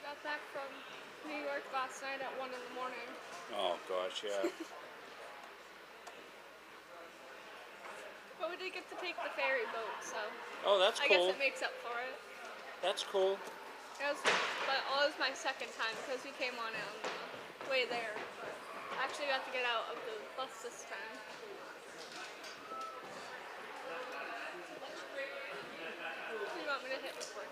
Got back from New York last night at 1 in the morning. Oh gosh, yeah. But we did get to take the ferry boat, so Oh, that's I cool. guess it makes up for it. That's cool. It was my second time because we came on it on the way there. But I actually got to get out of the bus this time. You want me to hit record?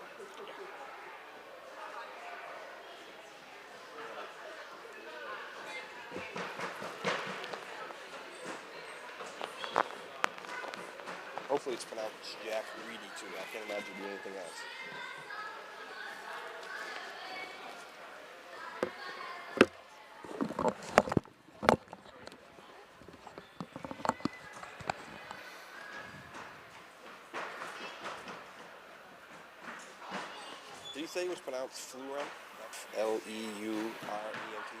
Hopefully it's pronounced Jack Reedy too. I can't imagine it being anything else. Did you say it was pronounced Fleurent? L-E-U-R-E-N-T?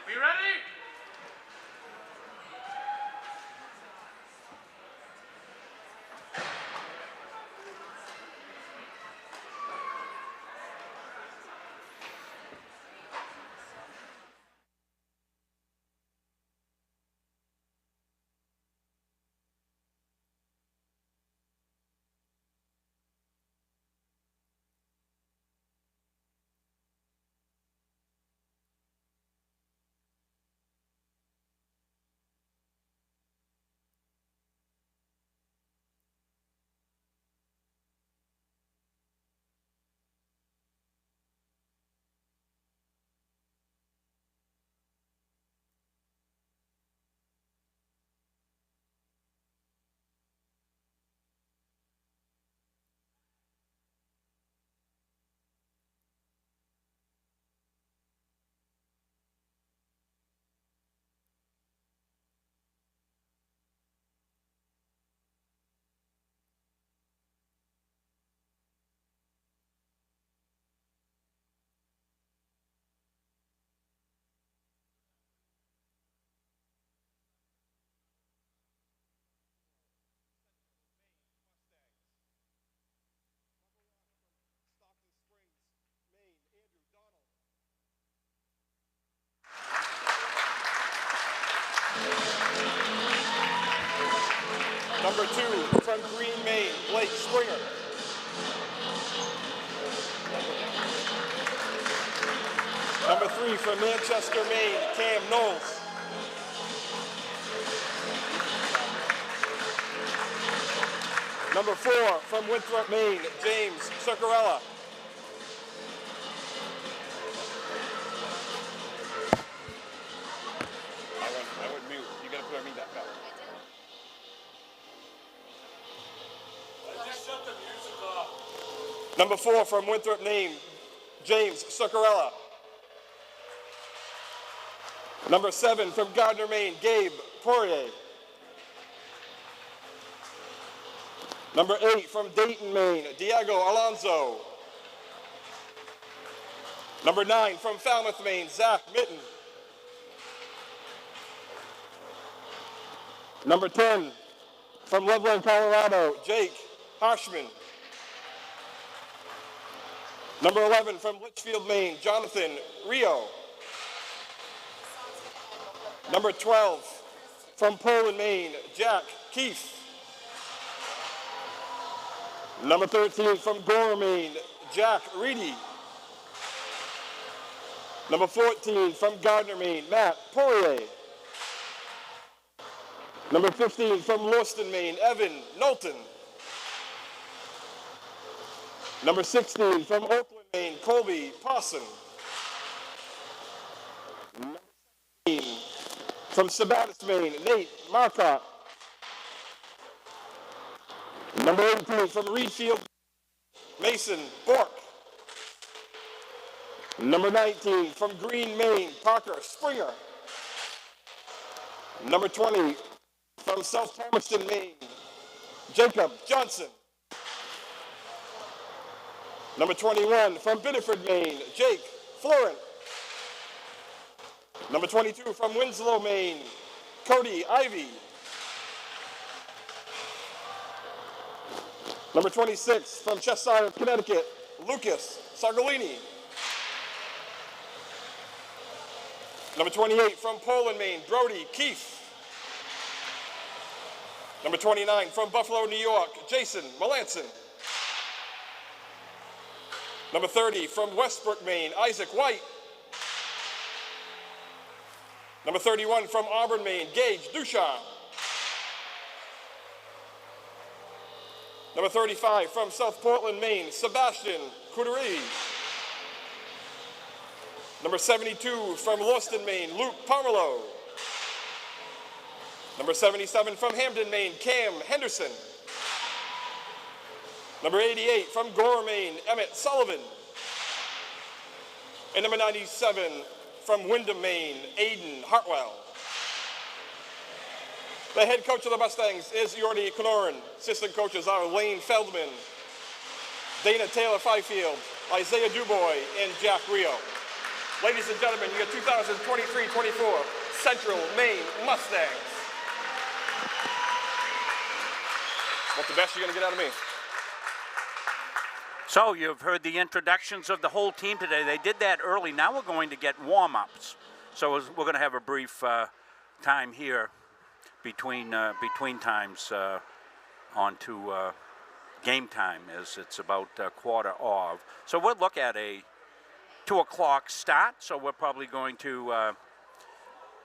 We ready? Number 2, from Green, Maine, Blake Springer. Number 3, from Manchester, Maine, Cam Knowles. Number 4, from Winthrop, Maine, James Zuccarella. I went mute. You gotta put me back up. Shut the music off. Number 4, from Winthrop, Maine, James Zuccarella. Number 7, from Gardner, Maine, Gabe Poirier. Number 8, from Dayton, Maine, Diego Alonso. Number 9, from Falmouth, Maine, Zach Mitten. Number 10, from Loveland, Colorado, Jake Harshman. Number 11, from Litchfield, Maine, Jonathan Rio. Number 12, From Poland, Maine, Jack Keith. Number 13 from Gore, Maine, Jack Reedy. Number 14 from Gardner, Maine, Matt Poirier. Number 15 from Lewiston, Maine, Evan Knowlton. Number 16 from Oakland, Maine, Colby Pawson. Number 17 from Sabattis, Maine, Nate Marcotte. Number 18 from Reedfield, Mason Bork. Number 19 from Green, Maine, Parker Springer. Number 20 from South Palmerston, Maine, Jacob Johnson. Number 21 from Biddeford, Maine, Jake Florent. Number 22 from Winslow, Maine, Cody Ivy. Number 26 from Cheshire, Connecticut, Lucas Sargolini. Number 28 from Poland, Maine, Brody Keith. Number 29 from Buffalo, New York, Jason Melanson. Number 30 from Westbrook, Maine, Isaac White. Number 31 from Auburn, Maine, Gage Duchamp. Number 35 from South Portland, Maine, Sebastian Coudray. Number 72 from Lewiston, Maine, Luke Pomerleau. Number 77 from Hamden, Maine, Cam Henderson. Number 88 from Gore, Maine, Emmett Sullivan. And number 97 from Windham, Maine, Aiden Hartwell. The head coach of the Mustangs is Jordy Kanoran. Assistant coaches are Lane Feldman, Dana Taylor Fifield, Isaiah Dubois, and Jack Rio. Ladies and gentlemen, your 2023-24 Central Maine Mustangs. What's the best you're going to get out of me? So you've heard the introductions of the whole team today. They did that early. Now we're going to get warm-ups. So we're going to have a brief time here between times on to game time, as it's about quarter of. So we'll look at a 2 o'clock start. So we're probably going to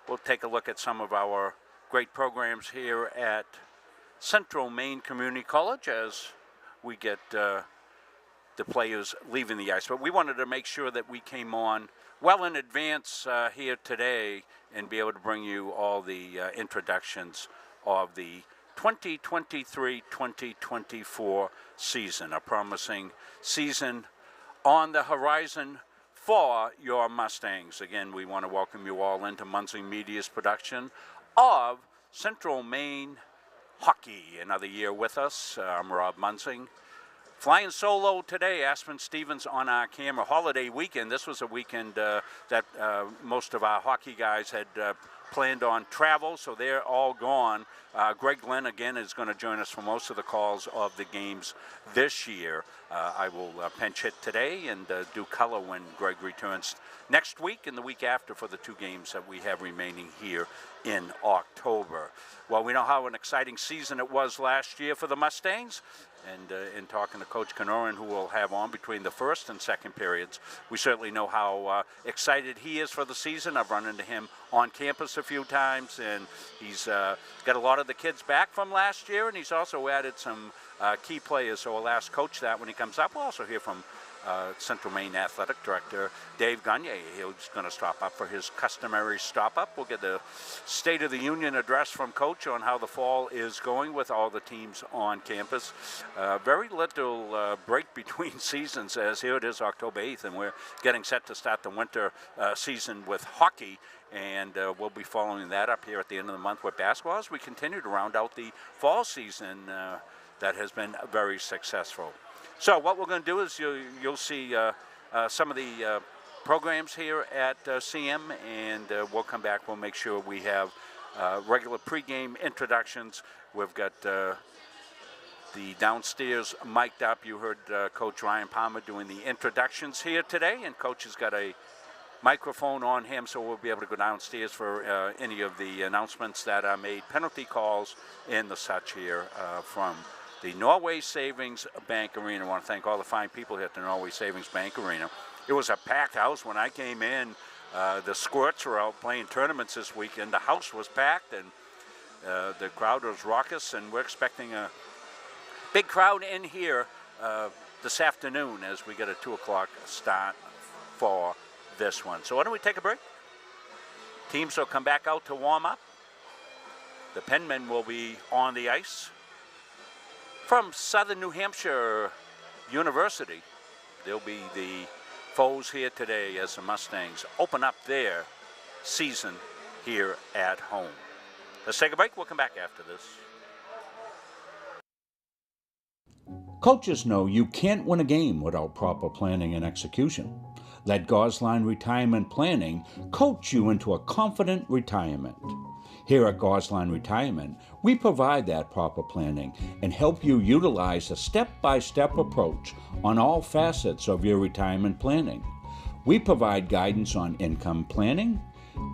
we'll take a look at some of our great programs here at Central Maine Community College as we get the players leaving the ice. But we wanted to make sure that we came on well in advance here today and be able to bring you all the introductions of the 2023-2024 season, a promising season on the horizon for your Mustangs. Again, we want to welcome you all into Munzing Media's production of Central Maine Hockey. Another year with us. I'm Rob Munzing. Flying solo today, Aspen Stevens on our camera. Holiday weekend. This was a weekend that most of our hockey guys had planned on travel, so they're all gone. Greg Glenn, again, is going to join us for most of the calls of the games this year. I will pinch hit today and do color when Greg returns next week and the week after for the 2 games that we have remaining here in October. Well, we know how an exciting season it was last year for the Mustangs. And in talking to Coach Kanoran, who we'll have on between the first and second periods, we certainly know how excited he is for the season. I've run into him on campus a few times, and he's got a lot of the kids back from last year, and he's also added some key players. So we'll ask Coach that when he comes up. We'll also hear from Central Maine Athletic Director Dave Gagne. He's going to stop up for his customary stop up. We'll get the State of the Union address from Coach on how the fall is going with all the teams on campus. Very little break between seasons, as here it is October 8th, and we're getting set to start the winter season with hockey. And we'll be following that up here at the end of the month with basketball as we continue to round out the fall season that has been very successful. So what we're going to do is you'll see some of the programs here at CM, and we'll come back. We'll make sure we have regular pregame introductions. We've got the downstairs mic'd up. You heard Coach Ryan Palmer doing the introductions here today, and Coach has got a microphone on him, so we'll be able to go downstairs for any of the announcements that are made, penalty calls, and the such here from the Norway Savings Bank Arena. I want to thank all the fine people here at the Norway Savings Bank Arena. It was a packed house when I came in. The Squirts were out playing tournaments this weekend. The house was packed, and the crowd was raucous, and we're expecting a big crowd in here this afternoon as we get a 2 o'clock start for this one. So why don't we take a break? Teams will come back out to warm up. The Penmen will be on the ice. From Southern New Hampshire University, they'll be the foes here today as the Mustangs open up their season here at home. Let's take a break. We'll come back after this. Coaches know you can't win a game without proper planning and execution. Let Gosline Retirement Planning coach you into a confident retirement. Here at Gosline Retirement, we provide that proper planning and help you utilize a step-by-step approach on all facets of your retirement planning. We provide guidance on income planning,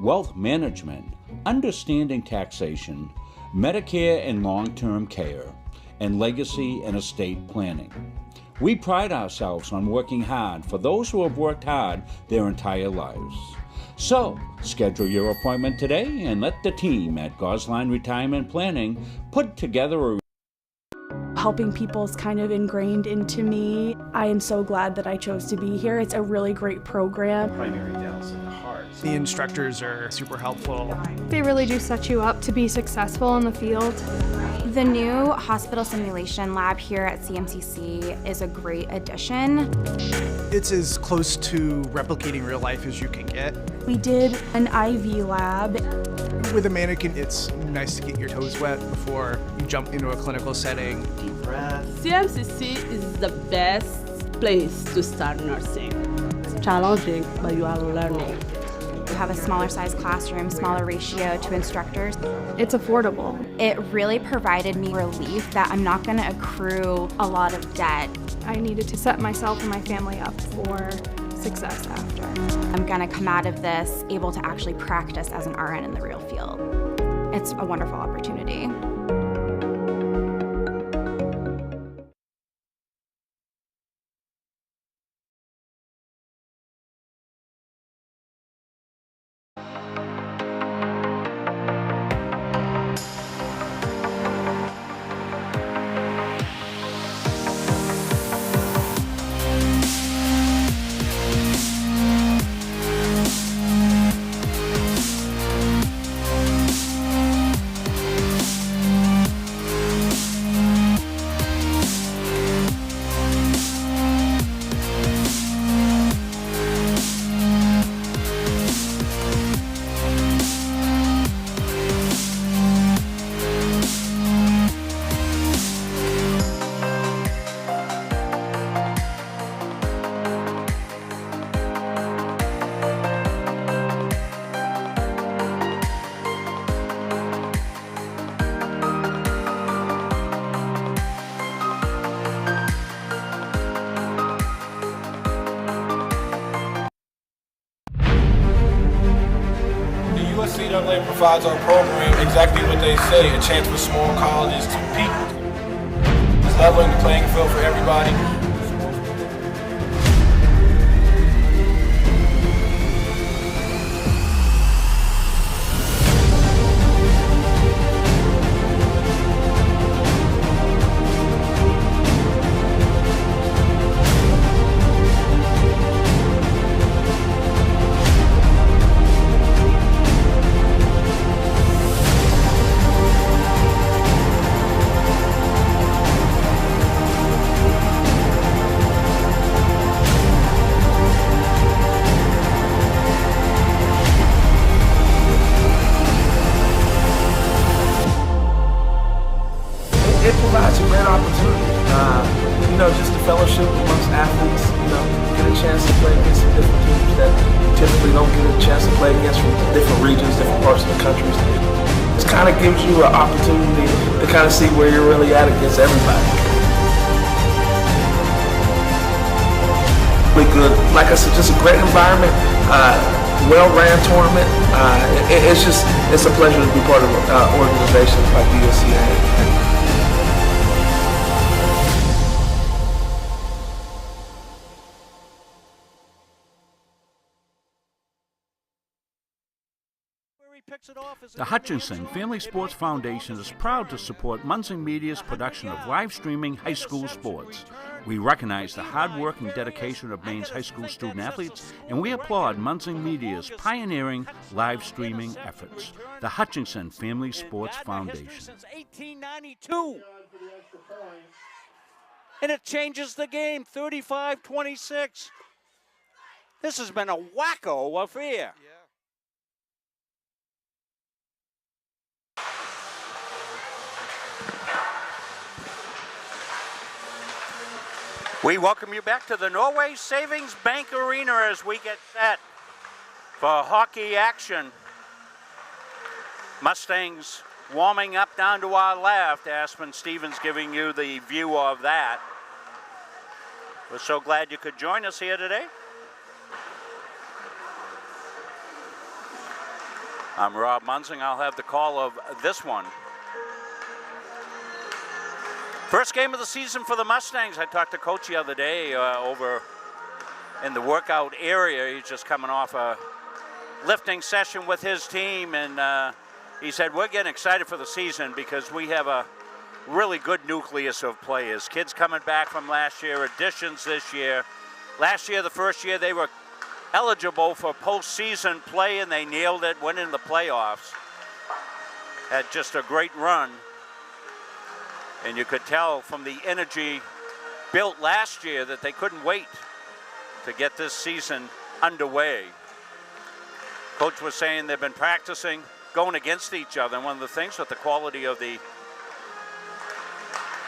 wealth management, understanding taxation, Medicare and long-term care, and legacy and estate planning. We pride ourselves on working hard for those who have worked hard their entire lives. So, schedule your appointment today and let the team at Gosline Retirement Planning put together a helping people is kind of ingrained into me. I am so glad that I chose to be here. It's a really great program. Primary dense in the heart. The instructors are super helpful. They really do set you up to be successful in the field. The new hospital simulation lab here at CMCC is a great addition. It's as close to replicating real life as you can get. We did an IV lab. With a mannequin, it's nice to get your toes wet before you jump into a clinical setting. Deep breath. CMCC is the best place to start nursing. It's challenging, but you are learning. You have a smaller size classroom, smaller ratio to instructors. It's affordable. It really provided me relief that I'm not going to accrue a lot of debt. I needed to set myself and my family up for success after. I'm going to come out of this able to actually practice as an RN in the real field. It's a wonderful opportunity. NCAA provides our program exactly what they say, a chance for small colleges to peak. It's leveling the playing field for everybody. It provides a great opportunity, just the fellowship amongst athletes, get a chance to play against some different teams that you typically don't get a chance to play against from different regions, different parts of the country. It kind of gives you an opportunity to kind of see where you're really at against everybody. really good. Like I said, just a great environment, well-ran tournament. It's a pleasure to be part of organizations like the USCA. The Hutchinson Family Sports Foundation is proud to support Munson Media's production of live streaming high school sports. We recognize the hard work and dedication of Maine's high school student athletes, and we applaud Munson Media's pioneering live streaming efforts. The Hutchinson Family Sports Foundation. Since 1892. And it changes the game, 35-26. This has been a wacko affair. We welcome you back to the Norway Savings Bank Arena as we get set for hockey action. Mustangs warming up down to our left. Aspen Stevens giving you the view of that. We're so glad you could join us here today. I'm Rob Munzing. I'll have the call of this one. First game of the season for the Mustangs. I talked to Coach the other day over in the workout area. He's just coming off a lifting session with his team, and he said, we're getting excited for the season because we have a really good nucleus of players. Kids coming back from last year, additions this year. Last year, the first year, they were eligible for postseason play, and they nailed it, went in the playoffs. Had just a great run. And you could tell from the energy built last year that they couldn't wait to get this season underway. Coach was saying they've been practicing, going against each other. And one of the things with the quality of the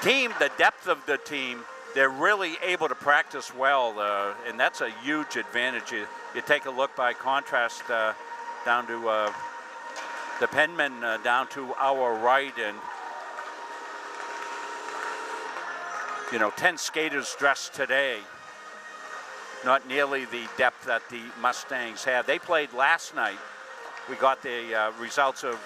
team, the depth of the team, they're really able to practice well. And that's a huge advantage. You take a look by contrast down to the Penmen down to our right, and 10 skaters dressed today. Not nearly the depth that the Mustangs have. They played last night. We got the results of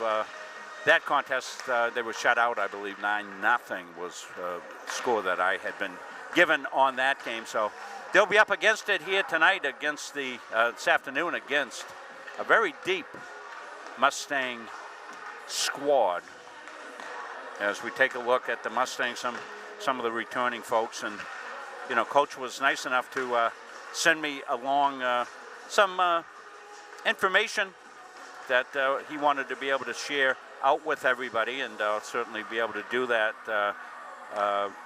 that contest. They were shut out, I believe. 9-0 was the score that I had been given on that game. So they'll be up against it here tonight against this afternoon against a very deep Mustang squad. As we take a look at the Mustangs, some of the returning folks, and Coach was nice enough to send me along some information that he wanted to be able to share out with everybody, and I'll certainly be able to do that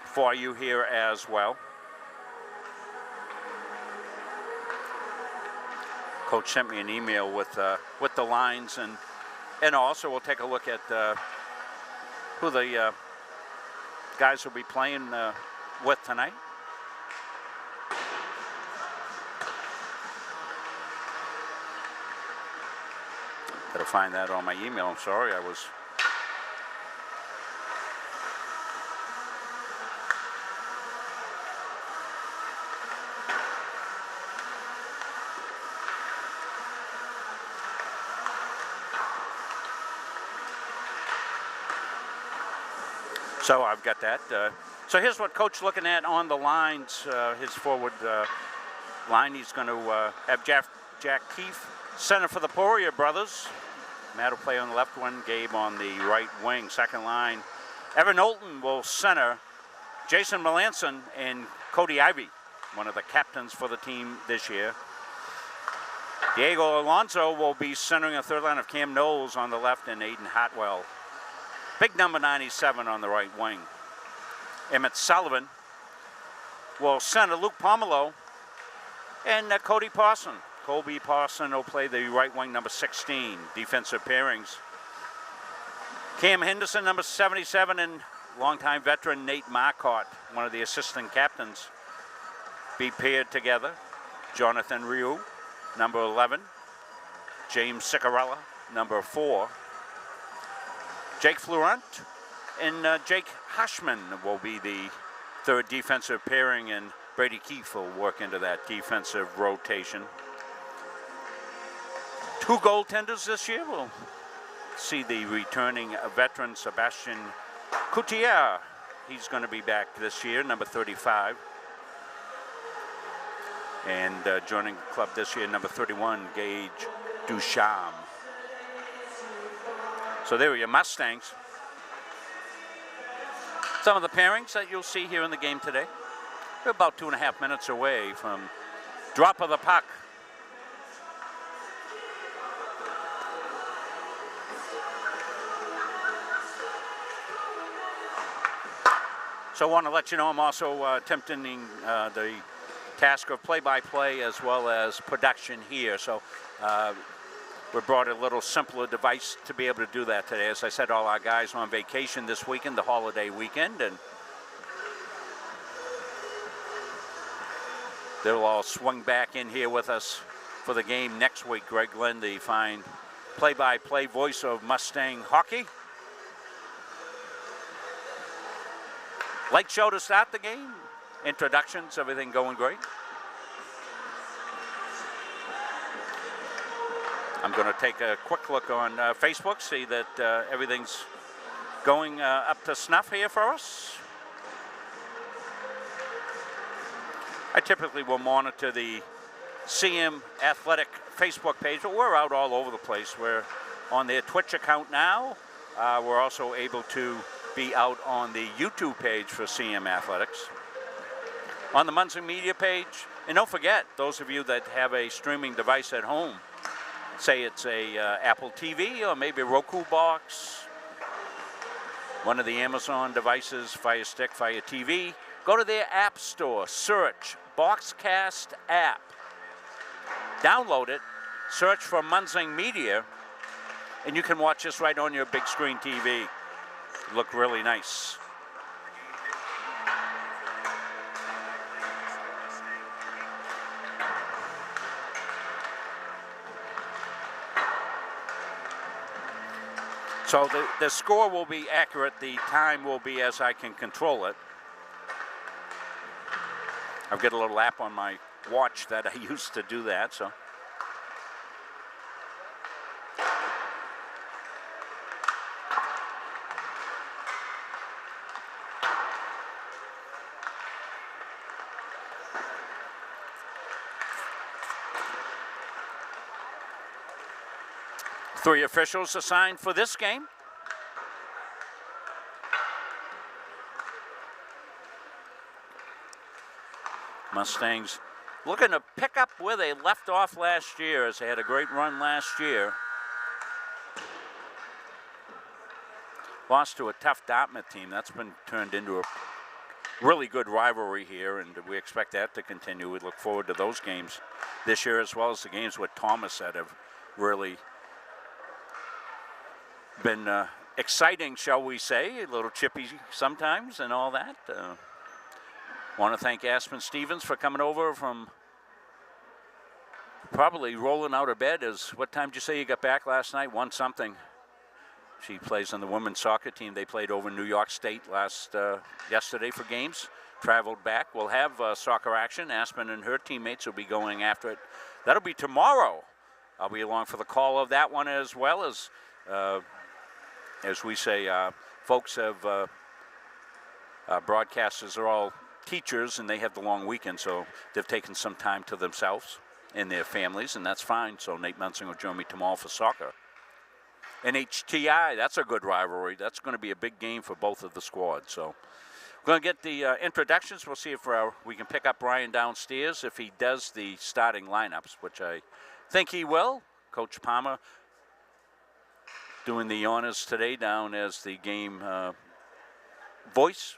for you here as well. Coach sent me an email with the lines, and also we'll take a look at who the guys will be playing with tonight. Gotta find that on my email. I'm sorry, I was. So I've got that. So here's what Coach looking at on the lines. His forward line, he's going to have Jack Keefe, center for the Poirier brothers. Matt will play on the left one, Gabe on the right wing. Second line, Evan Knowlton will center. Jason Melanson and Cody Ivey, one of the captains for the team this year. Diego Alonso will be centering a third line of Cam Knowles on the left and Aiden Hartwell. Big number 97 on the right wing. Emmett Sullivan will center Luke Pomelo and Cody Parson. Colby Parson will play the right wing, number 16, defensive pairings. Cam Henderson, number 77, and longtime veteran Nate Marcotte, one of the assistant captains, be paired together. Jonathan Ryu, number 11. James Ciccarella, number 4. Jake Florent and Jake Hashman will be the third defensive pairing, and Brady Keefe will work into that defensive rotation. 2 goaltenders this year. We'll see the returning veteran Sebastian Coutier. He's going to be back this year, number 35. And joining the club this year, number 31, Gage Ducharme. So there are your Mustangs. Some of the pairings that you'll see here in the game today. We're about 2.5 minutes away from drop of the puck. So I want to let you know I'm also attempting the task of play-by-play as well as production here. So we brought a little simpler device to be able to do that today. As I said, all our guys are on vacation this weekend, the holiday weekend, and they'll all swing back in here with us for the game next week. Greg Glenn, the fine play-by-play voice of Mustang hockey. Light show to start the game. Introductions, everything going great. I'm going to take a quick look on Facebook, see that everything's going up to snuff here for us. I typically will monitor the CM Athletic Facebook page, but we're out all over the place. We're on their Twitch account now. We're also able to be out on the YouTube page for CM Athletics. On the Muncie Media page, and don't forget, those of you that have a streaming device at home, say it's a Apple TV or maybe a Roku box, one of the Amazon devices, Fire Stick, Fire TV, go to their app store, search Boxcast app, download it, search for Muncie Media, and you can watch this right on your big screen TV. Look really nice. So the score will be accurate. The time will be as I can control it. I've got a little app on my watch that I used to do that, so. Three officials assigned for this game. Mustangs looking to pick up where they left off last year, as they had a great run last year. Lost to a tough Dartmouth team. That's been turned into a really good rivalry here, and we expect that to continue. We look forward to those games this year, as well as the games with Thomas that have really been exciting, shall we say, a little chippy sometimes and all that. Want to thank Aspen Stevens for coming over from probably rolling out of bed. What time did you say you got back last night? 1 something. She plays on the women's soccer team. They played over New York State yesterday for games. Traveled back. We'll have soccer action. Aspen and her teammates will be going after it. That'll be tomorrow. I'll be along for the call of that one, as well as we say, folks have broadcasters are all teachers, and they have the long weekend, so they've taken some time to themselves and their families, and that's fine. So Nate Munsing will join me tomorrow for soccer. NHTI, that's a good rivalry. That's going to be a big game for both of the squads. So we're going to get the introductions. We'll see if we can pick up Brian downstairs if he does the starting lineups, which I think he will. Coach Palmer doing the honors today down as the game voice.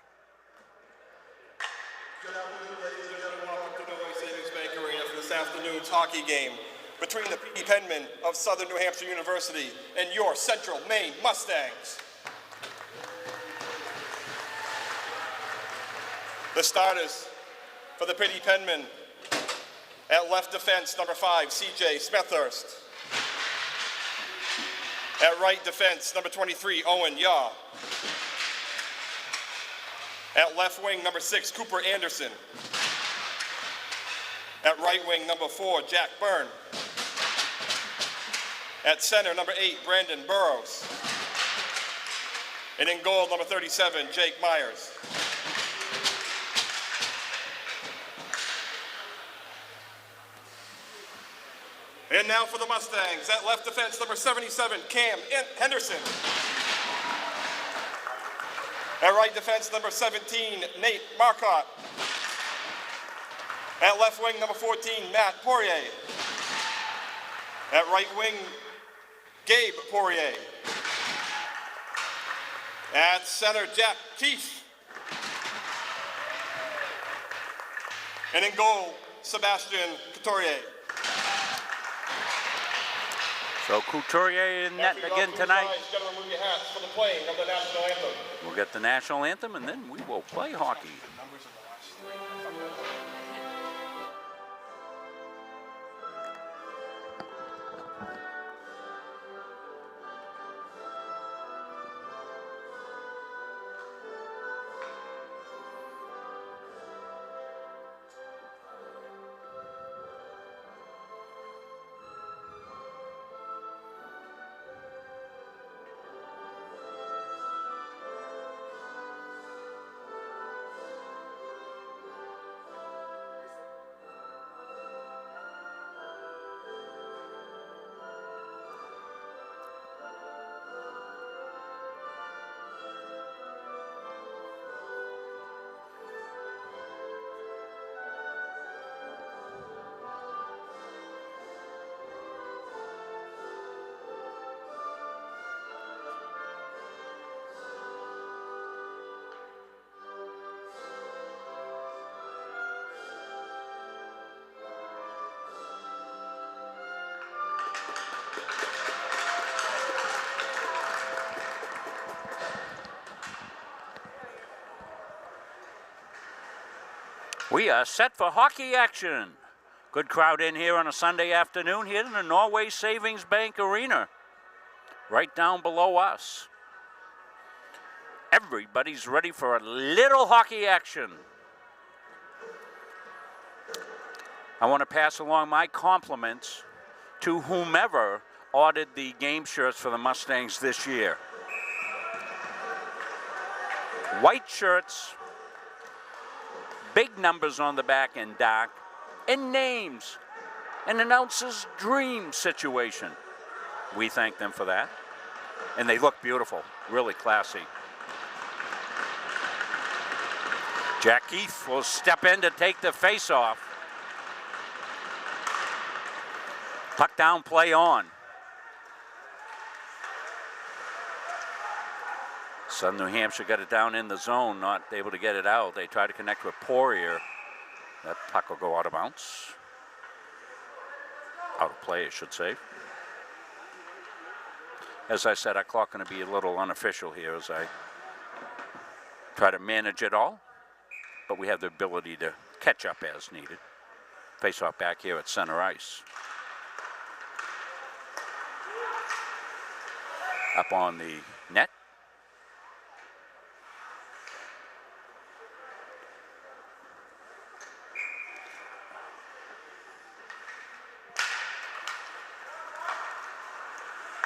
Good afternoon, ladies and gentlemen. Welcome to Noise Savings Bank Arena for this afternoon's hockey game between the P. Penmen of Southern New Hampshire University and your Central Maine Mustangs. The starters for the P. Penmen: at left defense, number 5, C.J. Smethurst. At right defense, number 23, Owen Yaw. At left wing, number 6, Cooper Anderson. At right wing, number 4, Jack Byrne. At center, number 8, Brandon Burrows. And in goal, number 37, Jake Myers. And now for the Mustangs, at left defense, number 77, Cam Henderson. At right defense, number 17, Nate Marcotte. At left wing, number 14, Matt Poirier. At right wing, Gabe Poirier. At center, Jack Keefe. And in goal, Sebastian Couturier. So Couturier in net again tonight. Gentlemen, move your hats for the playing of the national anthem. We'll get the national anthem and then we will play hockey. We are set for hockey action. Good crowd in here on a Sunday afternoon here in the Norway Savings Bank Arena, right down below us. Everybody's ready for a little hockey action. I want to pass along my compliments to whomever ordered the game shirts for the Mustangs this year. White shirts, big numbers on the back and dark, and names, an announcer's dream situation. We thank them for that. And they look beautiful, really classy. Jack Keefe will step in to take the face-off. Puck down, play on. Southern New Hampshire got it down in the zone, not able to get it out. They try to connect with Poirier. That puck will go out of bounds. Out of play, I should say. As I said, our clock going to be a little unofficial here as I try to manage it all. But we have the ability to catch up as needed. Face off back here at center ice. Up on the net.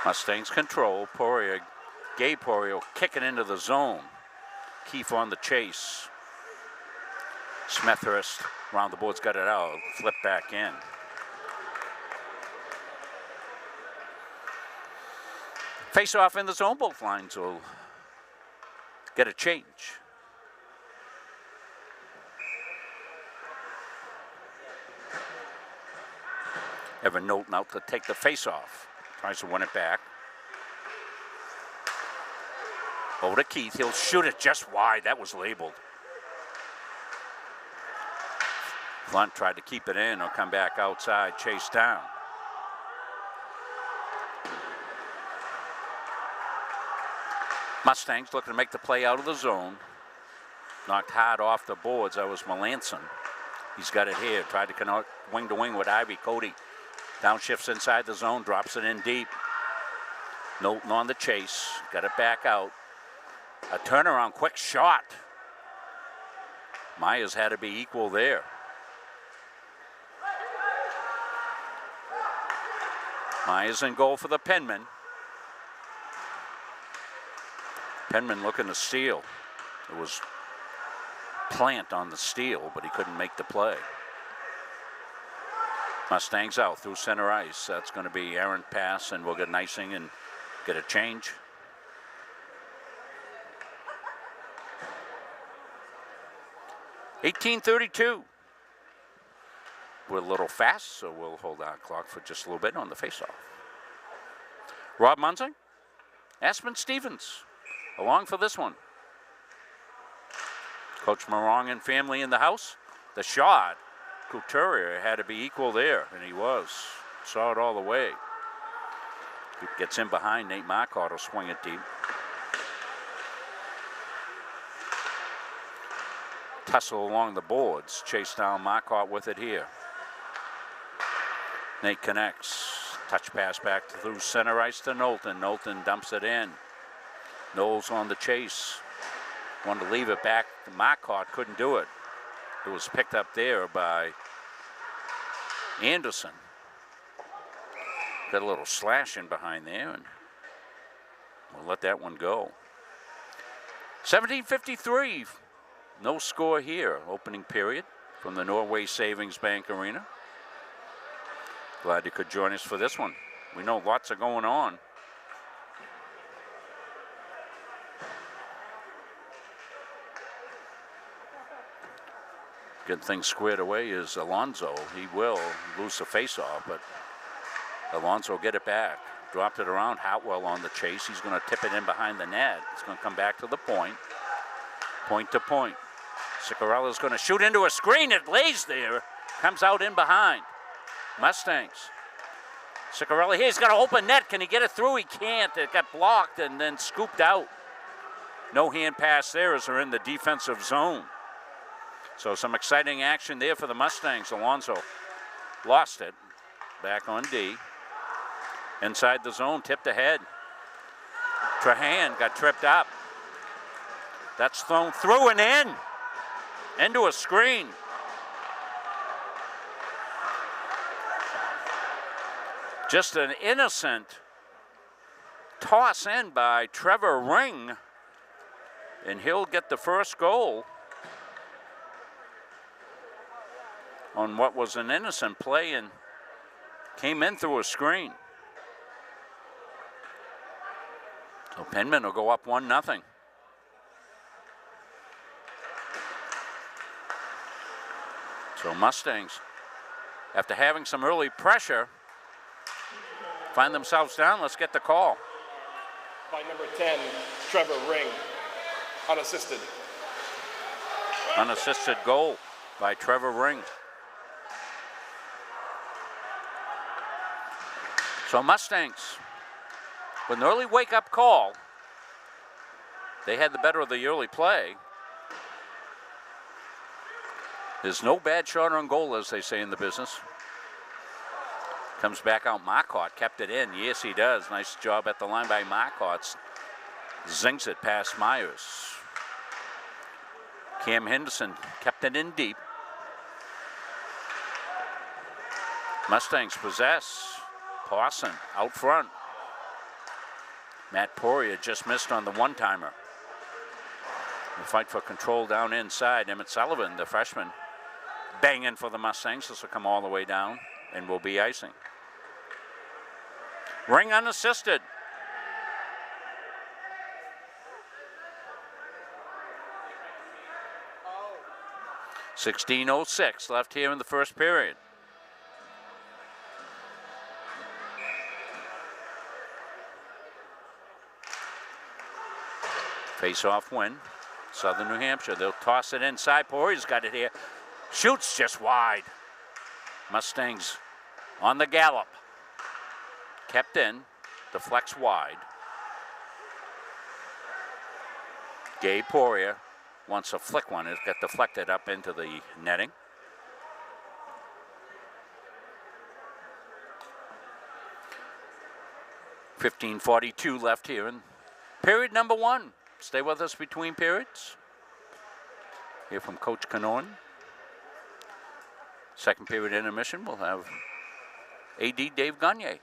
Mustangs control. Poirier, Gabe Poirier kicking into the zone. Keefe on the chase. Smethurst around the boards, got it out. Flip back in. Face off in the zone. Both lines will get a change. Evan Knowlton out to take the face off. Tries to win it back. Over to Keith. He'll shoot it just wide. That was labeled. Blunt tried to keep it in. He'll come back outside. Chase down. Mustangs looking to make the play out of the zone. Knocked hard off the boards. That was Melanson. He's got it here. Tried to connect wing to wing with Ivy. Cody downshifts inside the zone. Drops it in deep. Knowlton on the chase. Got it back out. A turnaround. Quick shot. Myers had to be equal there. Myers in goal for the Penmen. Penman looking to steal. It was Plant on the steal, but he couldn't make the play. Mustangs out through center ice. That's going to be errant pass, and we'll get an icing and get a change. .18:32. We're a little fast, so we'll hold our clock for just a little bit on the faceoff. Rob Munzing, Aspen Stevens, along for this one. Coach Morong and family in the house. The shot, Couturier had to be equal there, and he was. Saw it all the way. He gets in behind. Nate Marquardt will swing it deep. Tussle along the boards. Chase down Marquardt with it here. Nate connects. Touch pass back through center ice to Knowlton. Knowlton dumps it in. Knowles on the chase. Wanted to leave it back. Marquardt couldn't do it. It was picked up there by Anderson. Got a little slash in behind there, and we'll let that one go. 17:53. No score here. Opening period from the Norway Savings Bank Arena. Glad you could join us for this one. We know lots are going on. Getting things squared away is Alonso. He will lose the faceoff, but Alonso will get it back. Dropped it around. Hotwell on the chase. He's going to tip it in behind the net. It's going to come back to the point. Point to point. Cicarella's going to shoot into a screen. It lays there. Comes out in behind. Mustangs. Cicarella here. He's got an open net. Can he get it through? He can't. It got blocked and then scooped out. No hand pass there as they're in the defensive zone. So some exciting action there for the Mustangs. Alonso lost it. Back on D. Inside the zone, tipped ahead. Trahan got tripped up. That's thrown through and in. Into a screen. Just an innocent toss in by Trevor Ring. And he'll get the first goal on what was an innocent play and came in through a screen. So Penman will go up 1-0. So Mustangs, after having some early pressure, find themselves down. Let's get the call. By number 10, Trevor Ring, unassisted. Unassisted goal by Trevor Ring. So Mustangs, with an early wake-up call, they had the better of the early play. There's no bad shot on goal, as they say in the business. Comes back out. Marquardt kept it in. Yes, he does. Nice job at the line by Marquardt. Zings it past Myers. Cam Henderson kept it in deep. Mustangs possess. Pawson out front. Matt Poirier just missed on the one-timer. The fight for control down inside. Emmett Sullivan, the freshman, banging for the Mustangs. This will come all the way down and will be icing. Ring unassisted. .16:06 left here in the first period. Face-off win. Southern New Hampshire. They'll toss it inside. Poirier's got it here. Shoots just wide. Mustangs on the gallop. Kept in. Deflects wide. Gabe Poirier wants to flick one. It got deflected up into the netting. .15:42 left here in period number one. Stay with us between periods. Hear from Coach Kanoran. Second period intermission, we'll have AD Dave Gagne.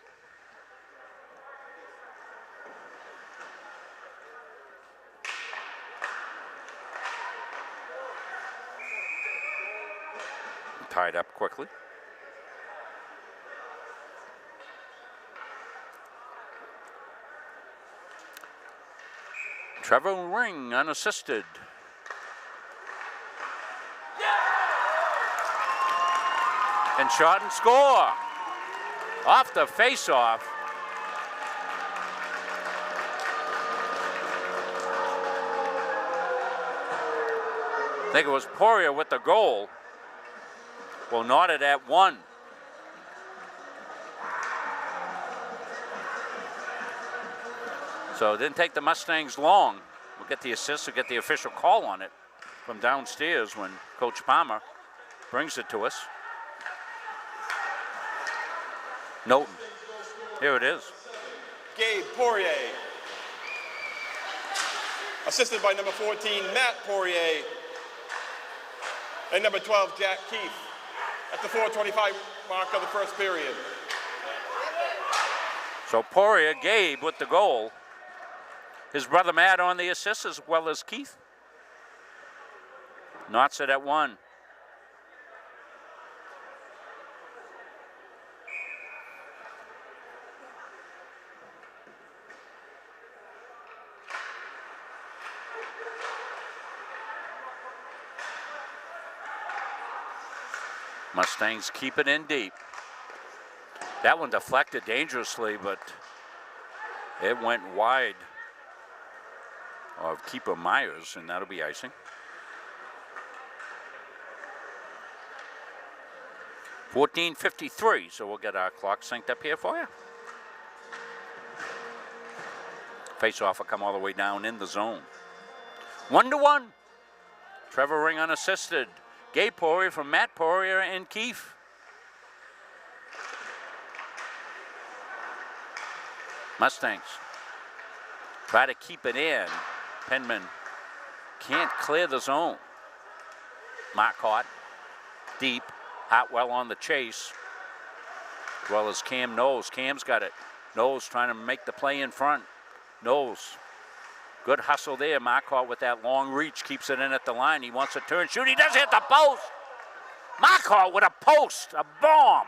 tied up quickly. Trevor Ring unassisted. And shot and score. Off the face-off. I think it was Poirier with the goal. Well, nodded at 1. So it didn't take the Mustangs long. We'll get the assist, we'll get the official call on it from downstairs when Coach Palmer brings it to us. Knowlton. Here it is. Gabe Poirier. Assisted by number 14, Matt Poirier. And number 12, Jack Keith. At the 4:25 mark of the first period. So Poirier, Gabe with the goal. His brother Matt on the assist as well as Keith. Knots it at 1. Mustangs keep it in deep. That one deflected dangerously, but it went wide of keeper Myers, and that'll be icing. 14:53, so we'll get our clock synced up here for you. Face-off will come all the way down in the zone. 1-1. Trevor Ring unassisted. Gabe Poirier from Matt Poirier and Keefe. Mustangs try to keep it in. Penman can't clear the zone. Marcotte deep. Hotwell on the chase. As well as Cam Knowles. Cam's got it. Knowles trying to make the play in front. Knowles. Good hustle there. Marcotte with that long reach keeps it in at the line. He wants to turn, shoot. He does hit the post. Marcotte with a post, a bomb.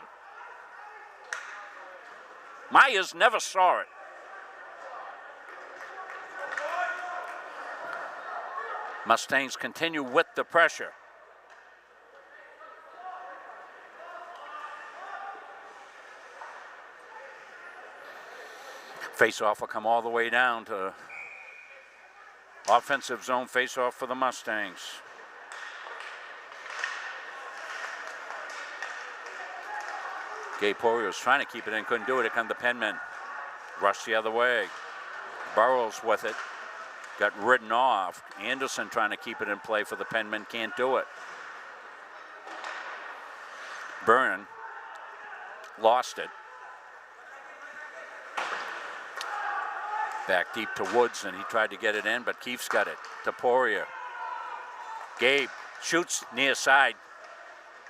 Myers never saw it. Mustangs continue with the pressure. Face-off will come all the way down to offensive zone face-off for the Mustangs. Gabe Poirier was trying to keep it in, couldn't do it. It come to Penman. Rush the other way. Burrows with it. Got ridden off. Anderson trying to keep it in play for the Penman. Can't do it. Byrne lost it. Back deep to Woods, and he tried to get it in, but Keefe's got it to Poirier. Gabe shoots near side.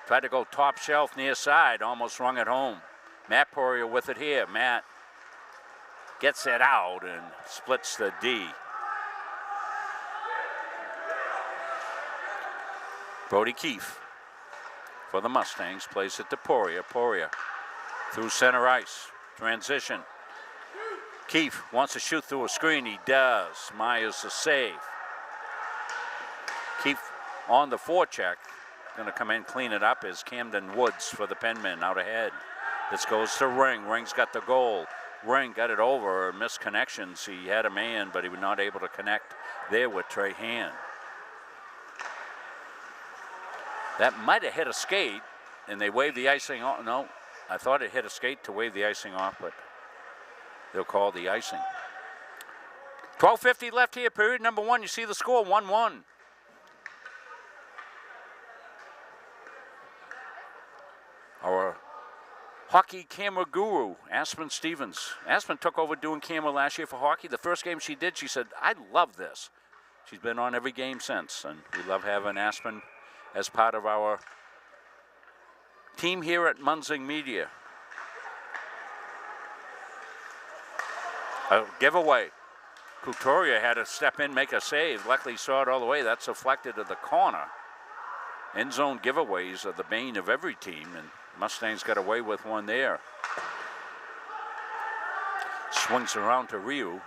Tried to go top shelf near side, almost rung it home. Matt Poirier with it here. Matt gets it out and splits the D. Brody Keefe for the Mustangs plays it to Poirier. Poirier through center ice. Transition. Keefe wants to shoot through a screen. He does. Myers the save. Keefe on the forecheck. Going to come in, clean it up is Camden Woods for the Penmen out ahead. This goes to Ring. Ring's got the goal. Ring got it over. Missed connections. He had a man, but he was not able to connect there with Trey Hand. That might have hit a skate, and they waved the icing off. No, I thought it hit a skate to wave the icing off, but they'll call the icing. 12:50 left here, period number 1. You see the score, 1-1. Our hockey camera guru, Aspen Stevens. Aspen took over doing camera last year for hockey. The first game she did, she said, I love this. She's been on every game since, and we love having Aspen as part of our team here at Munzing Media. A giveaway. Couturier had to step in, make a save. Luckily saw it all the way. That's deflected to the corner. End zone giveaways are the bane of every team, and Mustangs got away with one there. Swings around to Ryu.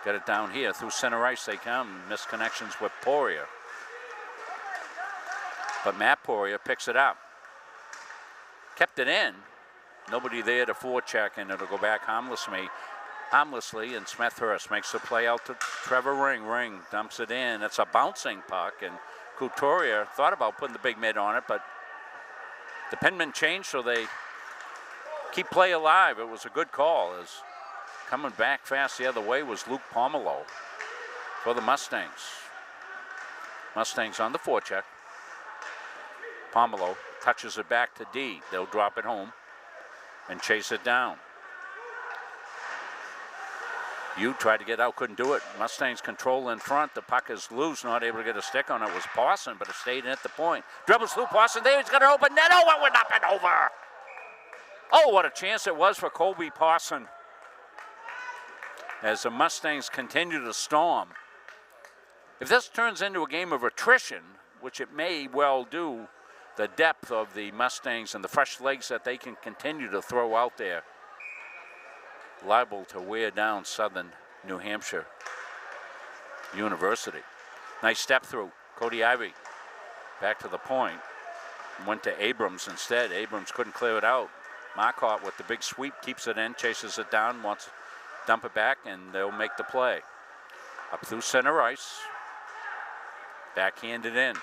Get it down here. Through center ice they come. Missed connections with Poirier. But Matt Poirier picks it up. Kept it in. Nobody there to forecheck, and it'll go back harmlessly, and Smethurst makes the play out to Trevor Ring. Ring dumps it in. It's a bouncing puck, and Couturier thought about putting the big mid on it, but the penman changed, so they keep play alive. It was a good call, as coming back fast the other way was Luke Pomelo for the Mustangs. Mustangs on the forecheck. Pomelo touches it back to D. They'll drop it home and chase it down. You tried to get out, couldn't do it. Mustangs control in front. The puck is loose, not able to get a stick on it. It was Parson, but it stayed in at the point. Dribbles through Parson. There, he's got an open net. Oh, it went up and over. Oh, what a chance it was for Colby Parson. As the Mustangs continue to storm. If this turns into a game of attrition, which it may well do, the depth of the Mustangs and the fresh legs that they can continue to throw out there, liable to wear down Southern New Hampshire University. Nice step through. Cody Ivey back to the point. Went to Abrams instead. Abrams couldn't clear it out. Marcotte with the big sweep keeps it in, chases it down, wants to dump it back, and they'll make the play. Up through center ice. Backhanded in.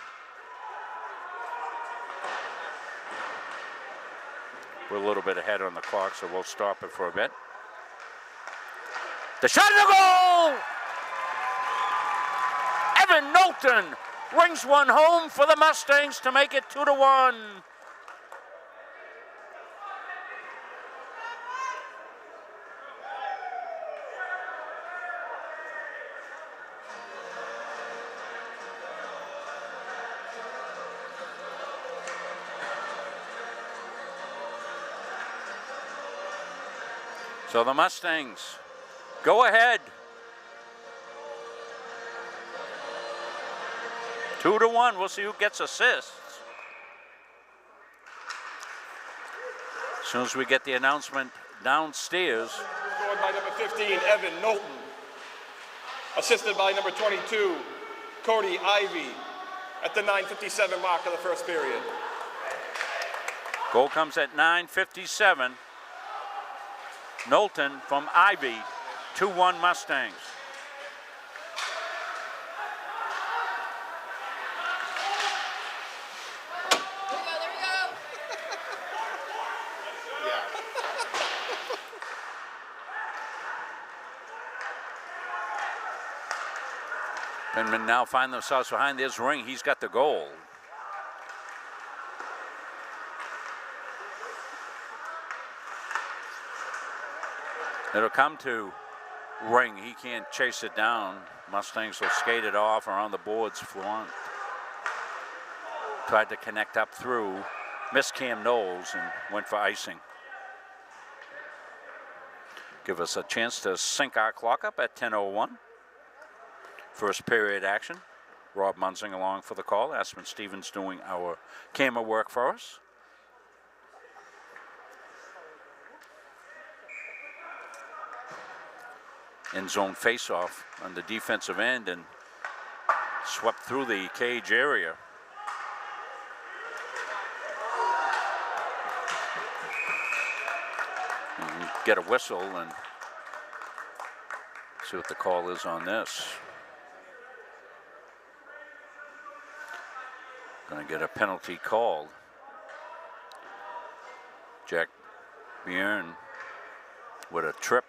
We're a little bit ahead on the clock, so we'll stop it for a bit. The shot and the goal! Evan Knowlton rings one home for the Mustangs to make it 2-1. So the Mustangs go ahead. 2-1. We'll see who gets assists. As soon as we get the announcement downstairs. Scored by number 15, Evan Knowlton. Assisted by number 22, Cody Ivey, at the 9:57 mark of the first period. Goal comes at 9:57. Knowlton from Ivy, 2-1 Mustangs. Penmen now find themselves behind this ring. He's got the goal. It'll come to Ring. He can't chase it down. Mustangs will skate it off around the boards front. Tried to connect up through. Missed Cam Knowles and went for icing. Give us a chance to sync our clock up at 10:01. First period action. Rob Munsing along for the call. Aspen Stevens doing our camera work for us. End zone faceoff on the defensive end and swept through the cage area. And get a whistle and see what the call is on this. Going to get a penalty called. Jack Bjorn with a trip.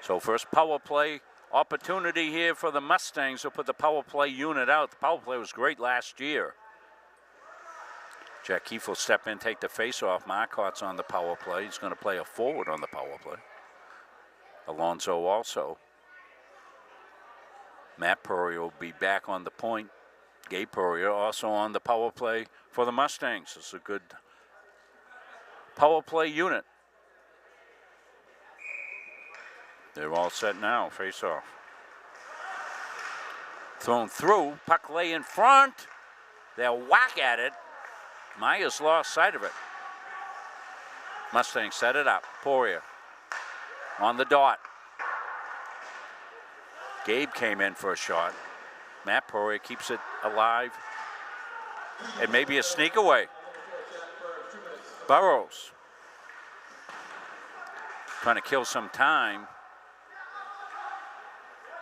So first power play opportunity here for the Mustangs to put the power play unit out. The power play was great last year. Jack Keefe will step in, take the face off. Marcotte's on the power play. He's going to play a forward on the power play. Alonso also. Matt Poirier will be back on the point. Gabe Poirier also on the power play for the Mustangs. It's a good power play unit. They're all set now, face off. Thrown through, puck lay in front. They'll whack at it. Myers lost sight of it. Mustangs set it up. Poirier on the dot. Gabe came in for a shot. Matt Poirier keeps it alive. And maybe a sneak away. Burrows trying to kill some time.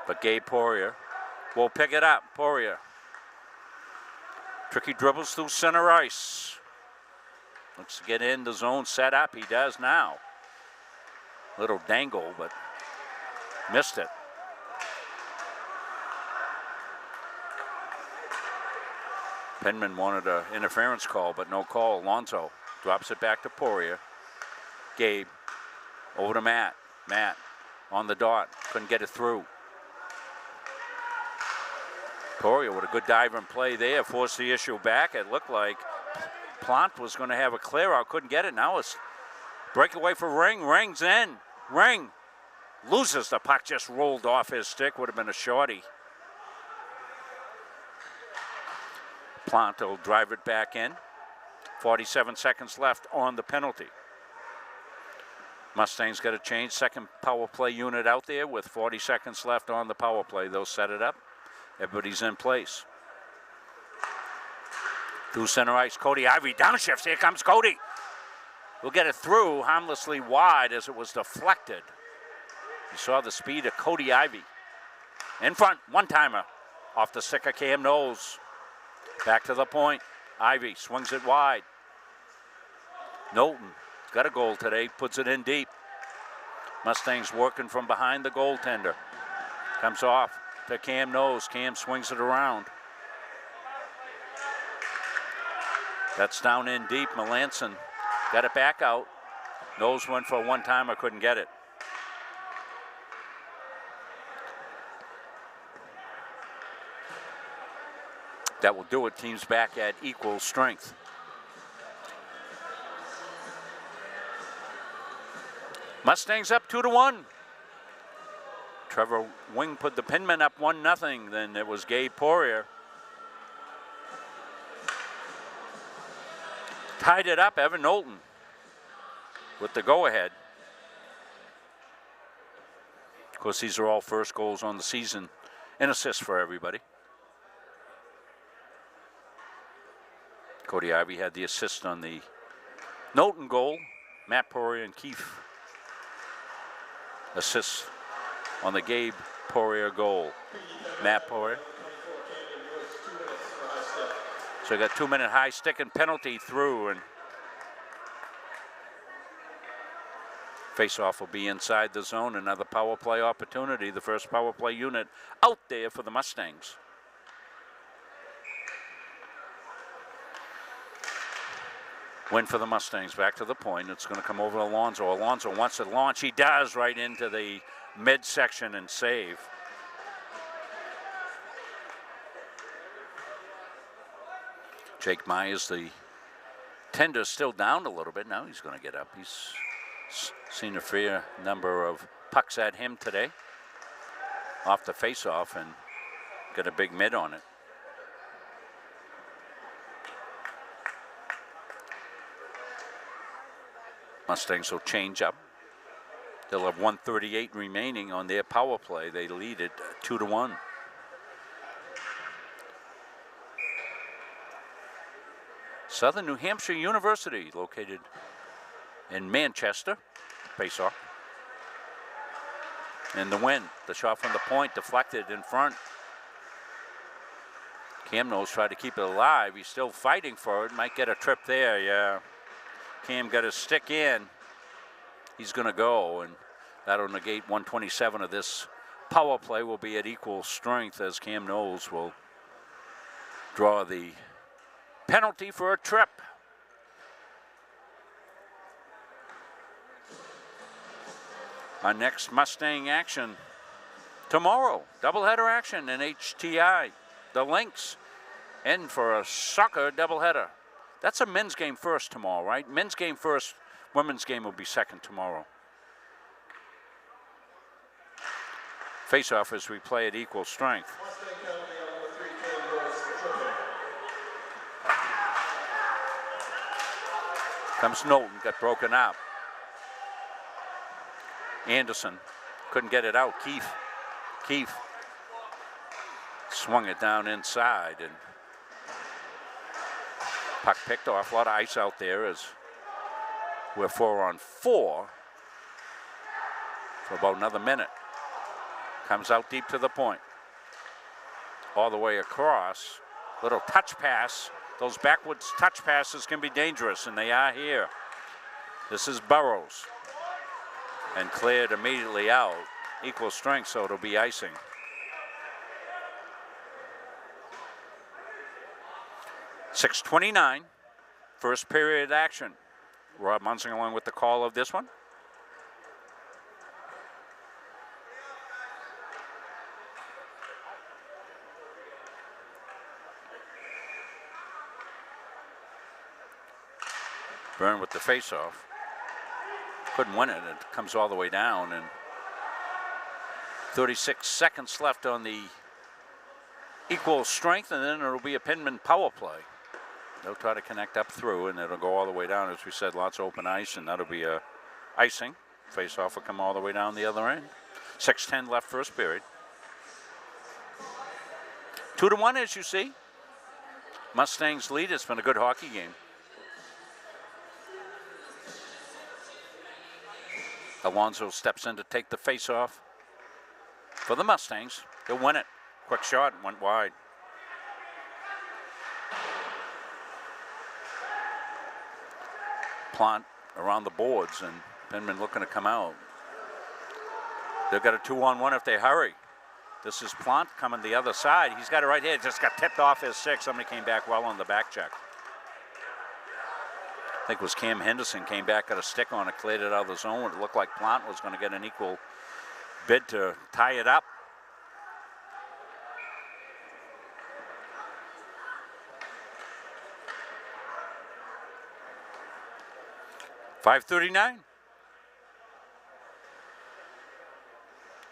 But Gabe Poirier will pick it up. Poirier. Tricky dribbles through center ice. Looks to get in the zone set up. He does now. Little dangle, but missed it. Penman wanted an interference call, but no call. Alonso drops it back to Poirier. Gabe over to Matt. Matt on the dot. Couldn't get it through. Poirier with a good dive and play there. Forced the issue back. It looked like Plant was going to have a clear out. Couldn't get it. Now it's breakaway for Ring. Ring's in. Ring loses the puck. Just rolled off his stick. Would have been a shorty. Plant will drive it back in. 47 seconds left on the penalty. Mustangs got to change. Second power play unit out there with 40 seconds left on the power play. They'll set it up. Everybody's in place. Through center ice, Cody Ivey downshifts. Here comes Cody. We'll get it through harmlessly wide as it was deflected. You saw the speed of Cody Ivey. In front, one-timer. Off the stick of Cam Knowles. Back to the point. Ivey swings it wide. Knowlton got a goal today, puts it in deep. Mustangs working from behind the goaltender. Comes off to Cam Knowles. Cam swings it around. That's down in deep. Melanson got it back out. Knowles went for a one-timer, couldn't get it. That will do it. Teams back at equal strength. Mustangs up 2-1. Trevor Wing put the Penman up 1-0. Then it was Gabe Poirier. Tied it up, Evan Knowlton with the go-ahead. Of course, these are all first goals on the season and assists for everybody. Cody Ivey had the assist on the Knowlton goal. Matt Poirier and Keefe assists on the Gabe Poirier goal. Matt Poirier. So we got 2-minute high stick and penalty through, and face-off will be inside the zone. Another power play opportunity. The first power play unit out there for the Mustangs. Win for the Mustangs. Back to the point. It's going to come over to Alonso. Alonso wants to launch. He does, right into the midsection and save. Jake Myers, the tender, still down a little bit. Now he's going to get up. He's seen a fair number of pucks at him today off the face-off and got a big mid on it. Mustangs will change up. They'll have 1:38 remaining on their power play. They lead it 2-1. Southern New Hampshire University, located in Manchester. Face-off. And the win. The shot from the point deflected in front. Cam Knowles tried to keep it alive. He's still fighting for it. Might get a trip there, yeah. Cam got his stick in. He's going to go, and that'll negate 127 of this power play. Will be at equal strength as Cam Knowles will draw the penalty for a trip. Our next Mustang action tomorrow. Doubleheader action in HTI. The Lynx in for a soccer doubleheader. That's a men's game first tomorrow, right? Men's game first, women's game will be second tomorrow. Face-off as we play at equal strength. Comes Knowlton, got broken up. Anderson couldn't get it out. Keefe swung it down inside, and puck picked off. A lot of ice out there as we're 4-on-4 for about another minute. Comes out deep to the point. All the way across. Little touch pass. Those backwards touch passes can be dangerous, and they are here. This is Burrows. And cleared immediately out. Equal strength, so it'll be icing. .6:29, first period action. Rob Munsing along with the call of this one. Byrne with the face-off. Couldn't win it. It comes all the way down, and 36 seconds left on the equal strength, and then it'll be a Pinman power play. They'll try to connect up through, and it'll go all the way down. As we said, lots of open ice, and that'll be a icing. Face-off will come all the way down the other end. 6:10 left first period. 2-1, as you see. Mustangs lead. It's been a good hockey game. Alonso steps in to take the face-off for the Mustangs. He'll win it. Quick shot, went wide. Plant around the boards, and Pinman looking to come out. They've got a 2-on-1 if they hurry. This is Plant coming the other side. He's got it right here. Just got tipped off his stick. Somebody came back well on the back check. I think it was Cam Henderson came back, got a stick on it, cleared it out of the zone. It looked like Plant was going to get an equal bid to tie it up. .5:39.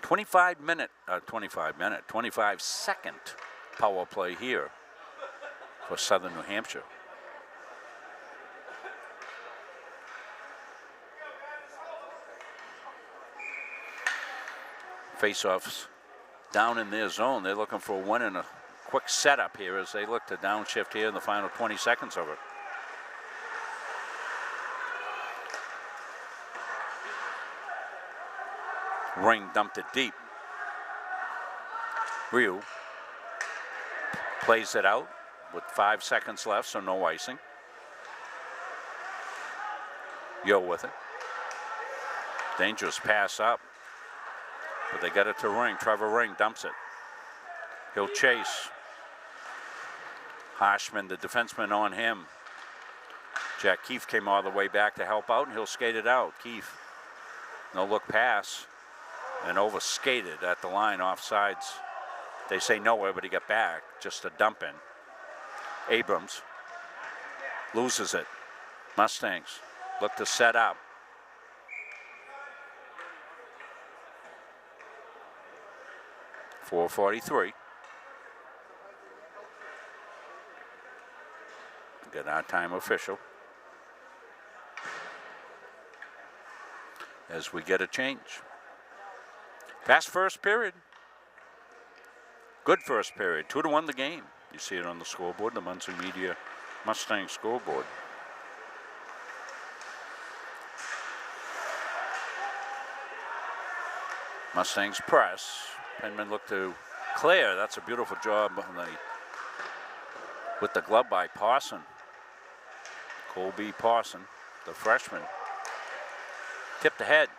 25-second power play here for Southern New Hampshire. Face-offs down in their zone. They're looking for a win and a quick setup here as they look to downshift here in the final 20 seconds of it. Ring dumped it deep. Ryu plays it out with 5 seconds left, so no icing. Yo with it. Dangerous pass up. But they get it to Ring. Trevor Ring dumps it. He'll chase. Harshman, the defenseman, on him. Jack Keefe came all the way back to help out, and he'll skate it out. Keefe, no look pass, and over skated at the line offsides. They say nowhere, but he got back. Just a dump in. Abrams loses it. Mustangs look to set up. .443. Get our time official. As we get a change. Fast first period. Good first period. 2-1 the game. You see it on the scoreboard, the Muncie Media Mustang scoreboard. Mustangs press. Penman look to clear. That's a beautiful job with the glove by Parson. Colby Parson, the freshman. Tipped ahead.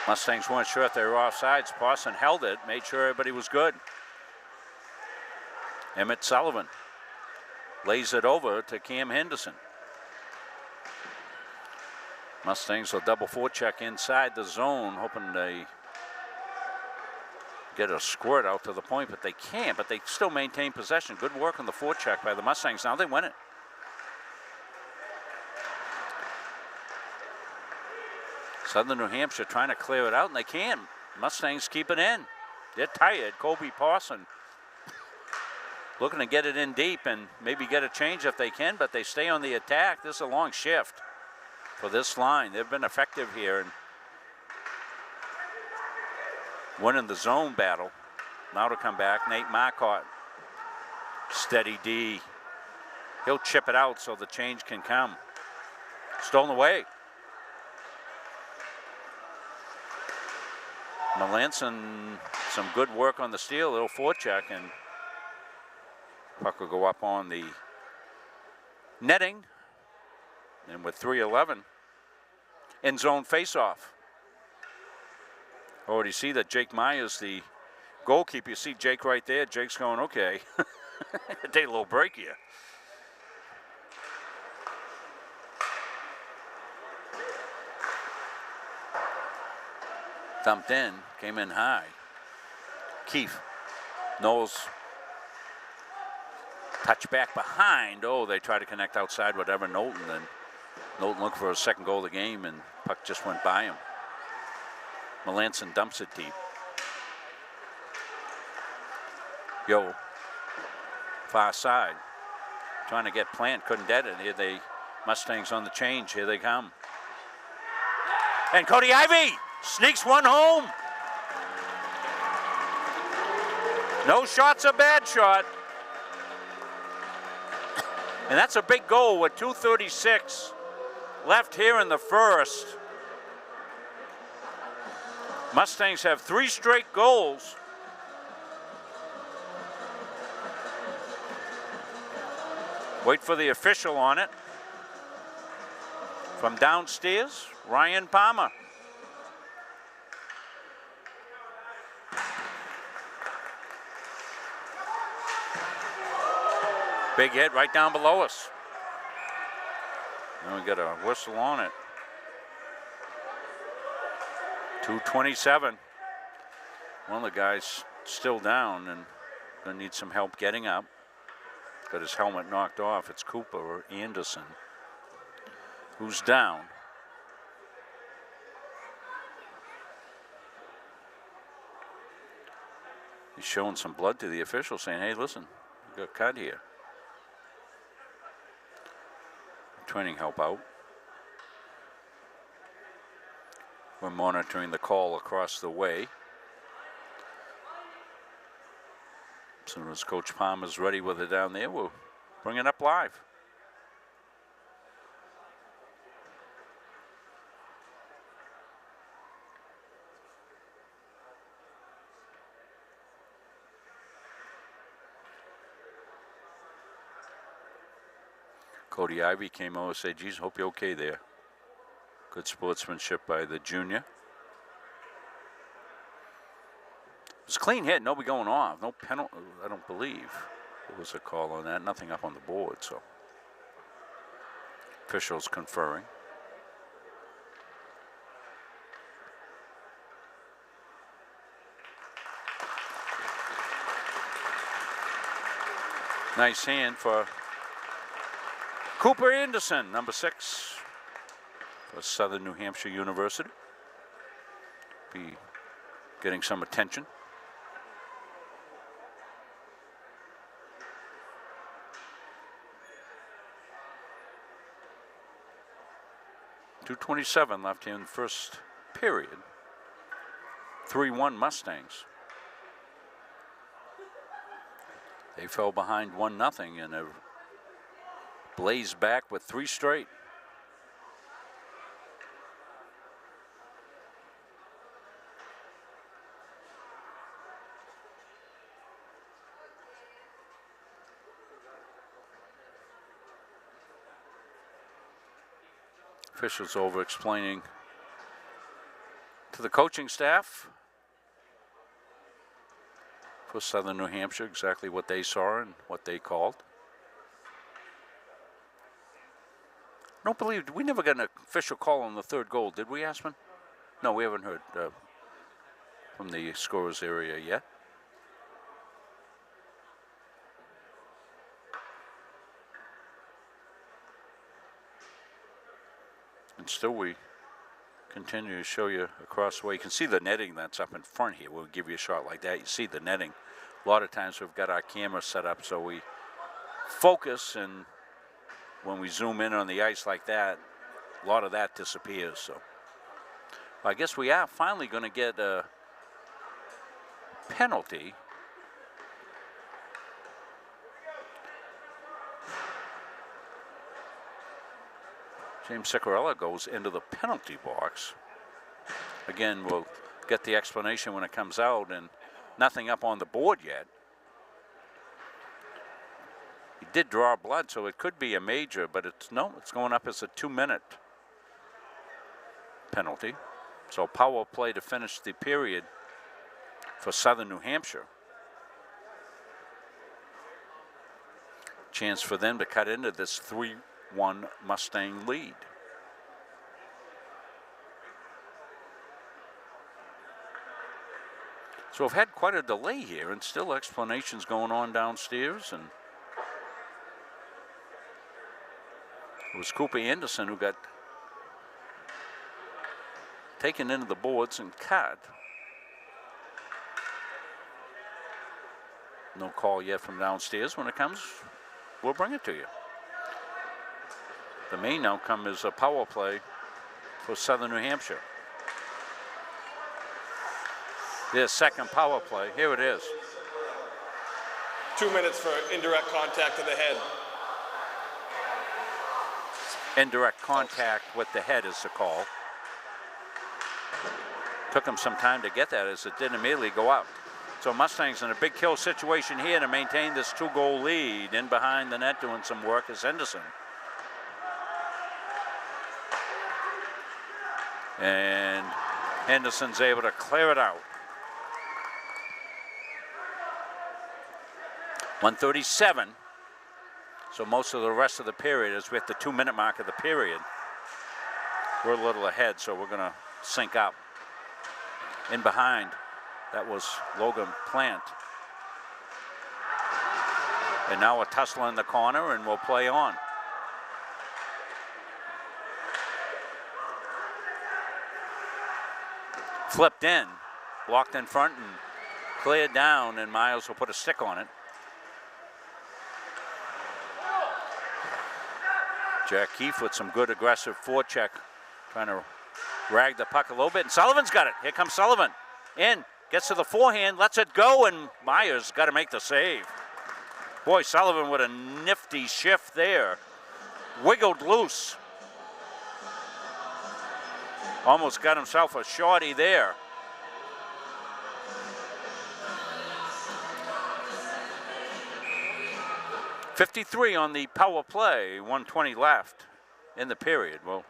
Mustangs weren't sure if they were offsides. Parson held it, made sure everybody was good. Emmett Sullivan lays it over to Cam Henderson. Mustangs will double forecheck inside the zone, hoping they get a squirt out to the point, but they can't. But they still maintain possession. Good work on the forecheck by the Mustangs. Now they win it. Southern New Hampshire trying to clear it out, and they can. Mustangs keep it in. They're tired. Colby Parson looking to get it in deep and maybe get a change if they can, but they stay on the attack. This is a long shift for this line. They've been effective here and winning the zone battle. Now to come back, Nate Marcotte. Steady D. He'll chip it out so the change can come. Stolen away. Melanson, some good work on the steal, little forecheck, and puck will go up on the netting. And with 3:11, end zone faceoff. Already see that Jake Myers, the goalkeeper. You see Jake right there. Jake's going, okay. Take a little break here. Thumped in, came in high. Keefe, Knowles, touch back behind. Oh, they try to connect outside, whatever, Knowlton. And Knowlton looked for his second goal of the game, and puck just went by him. Melanson dumps it deep. Yo, far side. Trying to get Plant, couldn't get it. Here they, Mustangs on the change, here they come. And Cody Ivey sneaks one home. No shot's a bad shot. And that's a big goal with 2:36 left here in the first. Mustangs have 3 straight goals. Wait for the official on it. From downstairs, Ryan Palmer. Big hit right down below us. And we got a whistle on it. 2:27. One of the guys still down and gonna need some help getting up. Got his helmet knocked off. It's Cooper or Anderson who's down. He's showing some blood to the official saying, hey, listen, we got a cut here. Training help out. We're monitoring the call across the way. As soon as Coach Palmer's ready with it down there, we'll bring it up live. Cody Ivey came over and said, geez, hope you're okay there. Good sportsmanship by the junior. It was a clean hit, nobody going off. No penalty, I don't believe there was a call on that. Nothing up on the board, so. Officials conferring. Nice hand for Cooper Anderson, number 6 for Southern New Hampshire University. Be getting some attention. .227 left here in the first period. 3-1 Mustangs. They fell behind 1-0 and have blazed back with 3 straight. Officials over explaining to the coaching staff for Southern New Hampshire exactly what they saw and what they called. I don't believe, we never got an official call on the 3rd goal, did we, Aspen? No, we haven't heard from the scorers area yet. And still we continue to show you across the way. You can see the netting that's up in front here. We'll give you a shot like that. You see the netting. A lot of times we've got our camera set up so we focus, and when we zoom in on the ice like that, a lot of that disappears. So I guess we are finally going to get a penalty. James Ciccarella goes into the penalty box. Again, we'll get the explanation when it comes out, and nothing up on the board yet. He did draw blood, so it could be a major, but it's going up as a 2-minute penalty. So power play to finish the period for Southern New Hampshire. Chance for them to cut into this 3-1 Mustang lead. So we've had quite a delay here, and still explanations going on downstairs. And it was Cooper Anderson who got taken into the boards and cut. No call yet from downstairs. When it comes, we'll bring it to you. The main outcome is a power play for Southern New Hampshire. Their second power play. Here it is. 2 minutes for indirect contact to the head. Indirect contact with the head is the call. Took him some time to get that, as it didn't immediately go out. So Mustangs in a big kill situation here to maintain this 2-goal lead. In behind the net doing some work is Henderson. And Henderson's able to clear it out. 1:37. So most of the rest of the period is with the 2-minute mark of the period. We're a little ahead, so we're going to sync up. In behind, that was Logan Plant. And now a tussle in the corner, and we'll play on. Flipped in, blocked in front, and cleared down, and Miles will put a stick on it. Jack Keefe with some good aggressive forecheck, trying to rag the puck a little bit, and Sullivan's got it. Here comes Sullivan. In, gets to the forehand, lets it go, and Myers got to make the save. Boy, Sullivan with a nifty shift there. Wiggled loose. Almost got himself a shorty there. .53 on the power play, 1:20 left in the period. We'll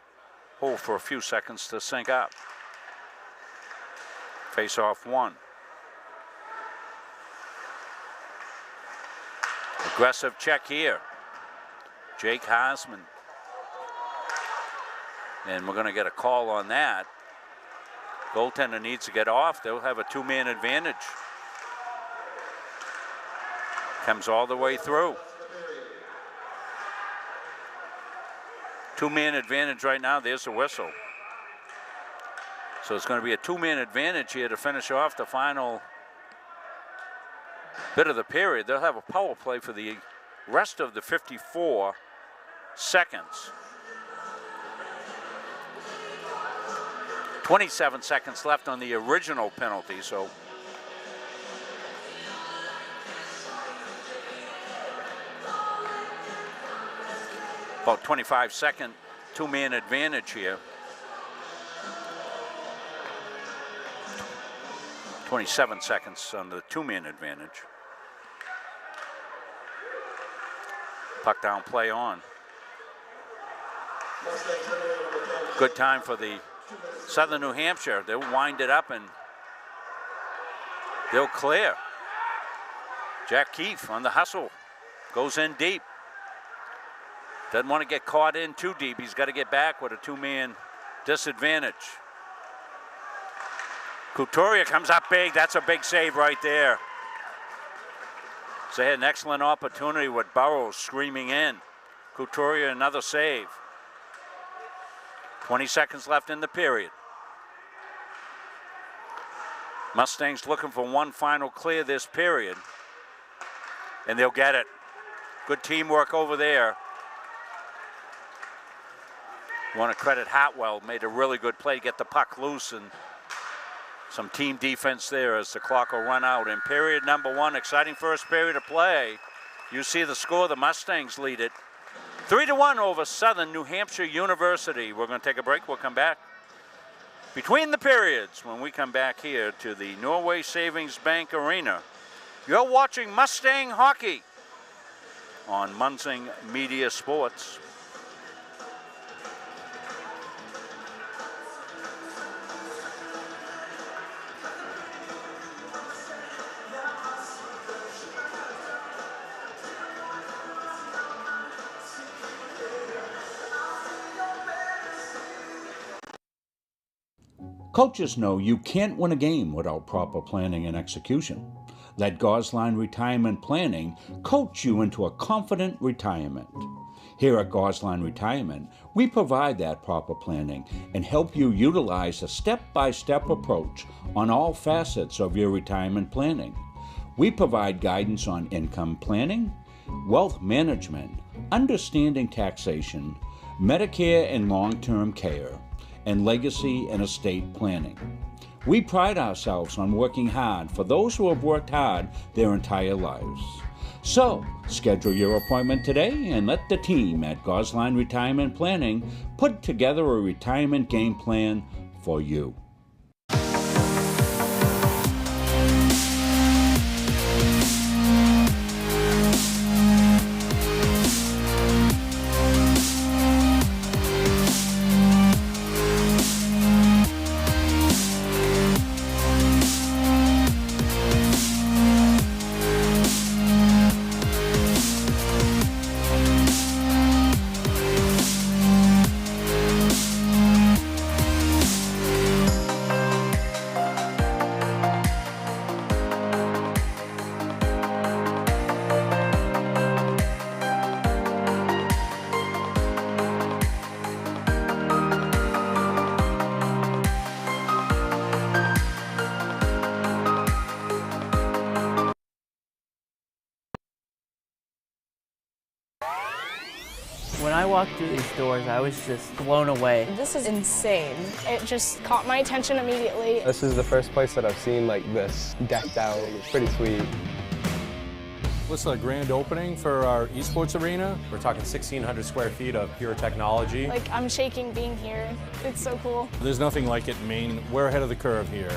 hold for a few seconds to sync up. Face off one. Aggressive check here. Jake Haasman. And we're going to get a call on that. Goaltender needs to get off. They'll have a 2-man advantage. Comes all the way through. 2-man advantage right now. There's the whistle. So it's going to be a 2-man advantage here to finish off the final bit of the period. They'll have a power play for the rest of the 54 seconds. 27 seconds left on the original penalty, so about 25-second 2-man advantage here. 27 seconds on the 2-man advantage. Puck down, play on. Good time for the Southern New Hampshire. They'll wind it up and they'll clear. Jack Keefe on the hustle. Goes in deep. Doesn't want to get caught in too deep. He's got to get back with a 2-man disadvantage. Couturier comes up big. That's a big save right there. So they had an excellent opportunity with Burrows screaming in. Couturier, another save. 20 seconds left in the period. Mustangs looking for one final clear this period, and they'll get it. Good teamwork over there. Want to credit Hartwell, made a really good play, get the puck loose, and some team defense there as the clock will run out. In period number one, exciting first period of play. You see the score, the Mustangs lead it 3-1 over Southern New Hampshire University. We're going to take a break, we'll come back. Between the periods, when we come back here to the Norway Savings Bank Arena, you're watching Mustang Hockey on Munzing Media Sports. Coaches know you can't win a game without proper planning and execution. Let Gosline Retirement Planning coach you into a confident retirement. Here at Gosline Retirement, we provide that proper planning and help you utilize a step-by-step approach on all facets of your retirement planning. We provide guidance on income planning, wealth management, understanding taxation, Medicare and long-term care, and legacy and estate planning. We pride ourselves on working hard for those who have worked hard their entire lives. So, schedule your appointment today and let the team at Gosline Retirement Planning put together a retirement game plan for you. When I walked through these doors, I was just blown away. This is insane. It just caught my attention immediately. This is the first place that I've seen like this decked out. It's pretty sweet. This is a grand opening for our esports arena. We're talking 1,600 square feet of pure technology. Like, I'm shaking being here. It's so cool. There's nothing like it in Maine. We're ahead of the curve here.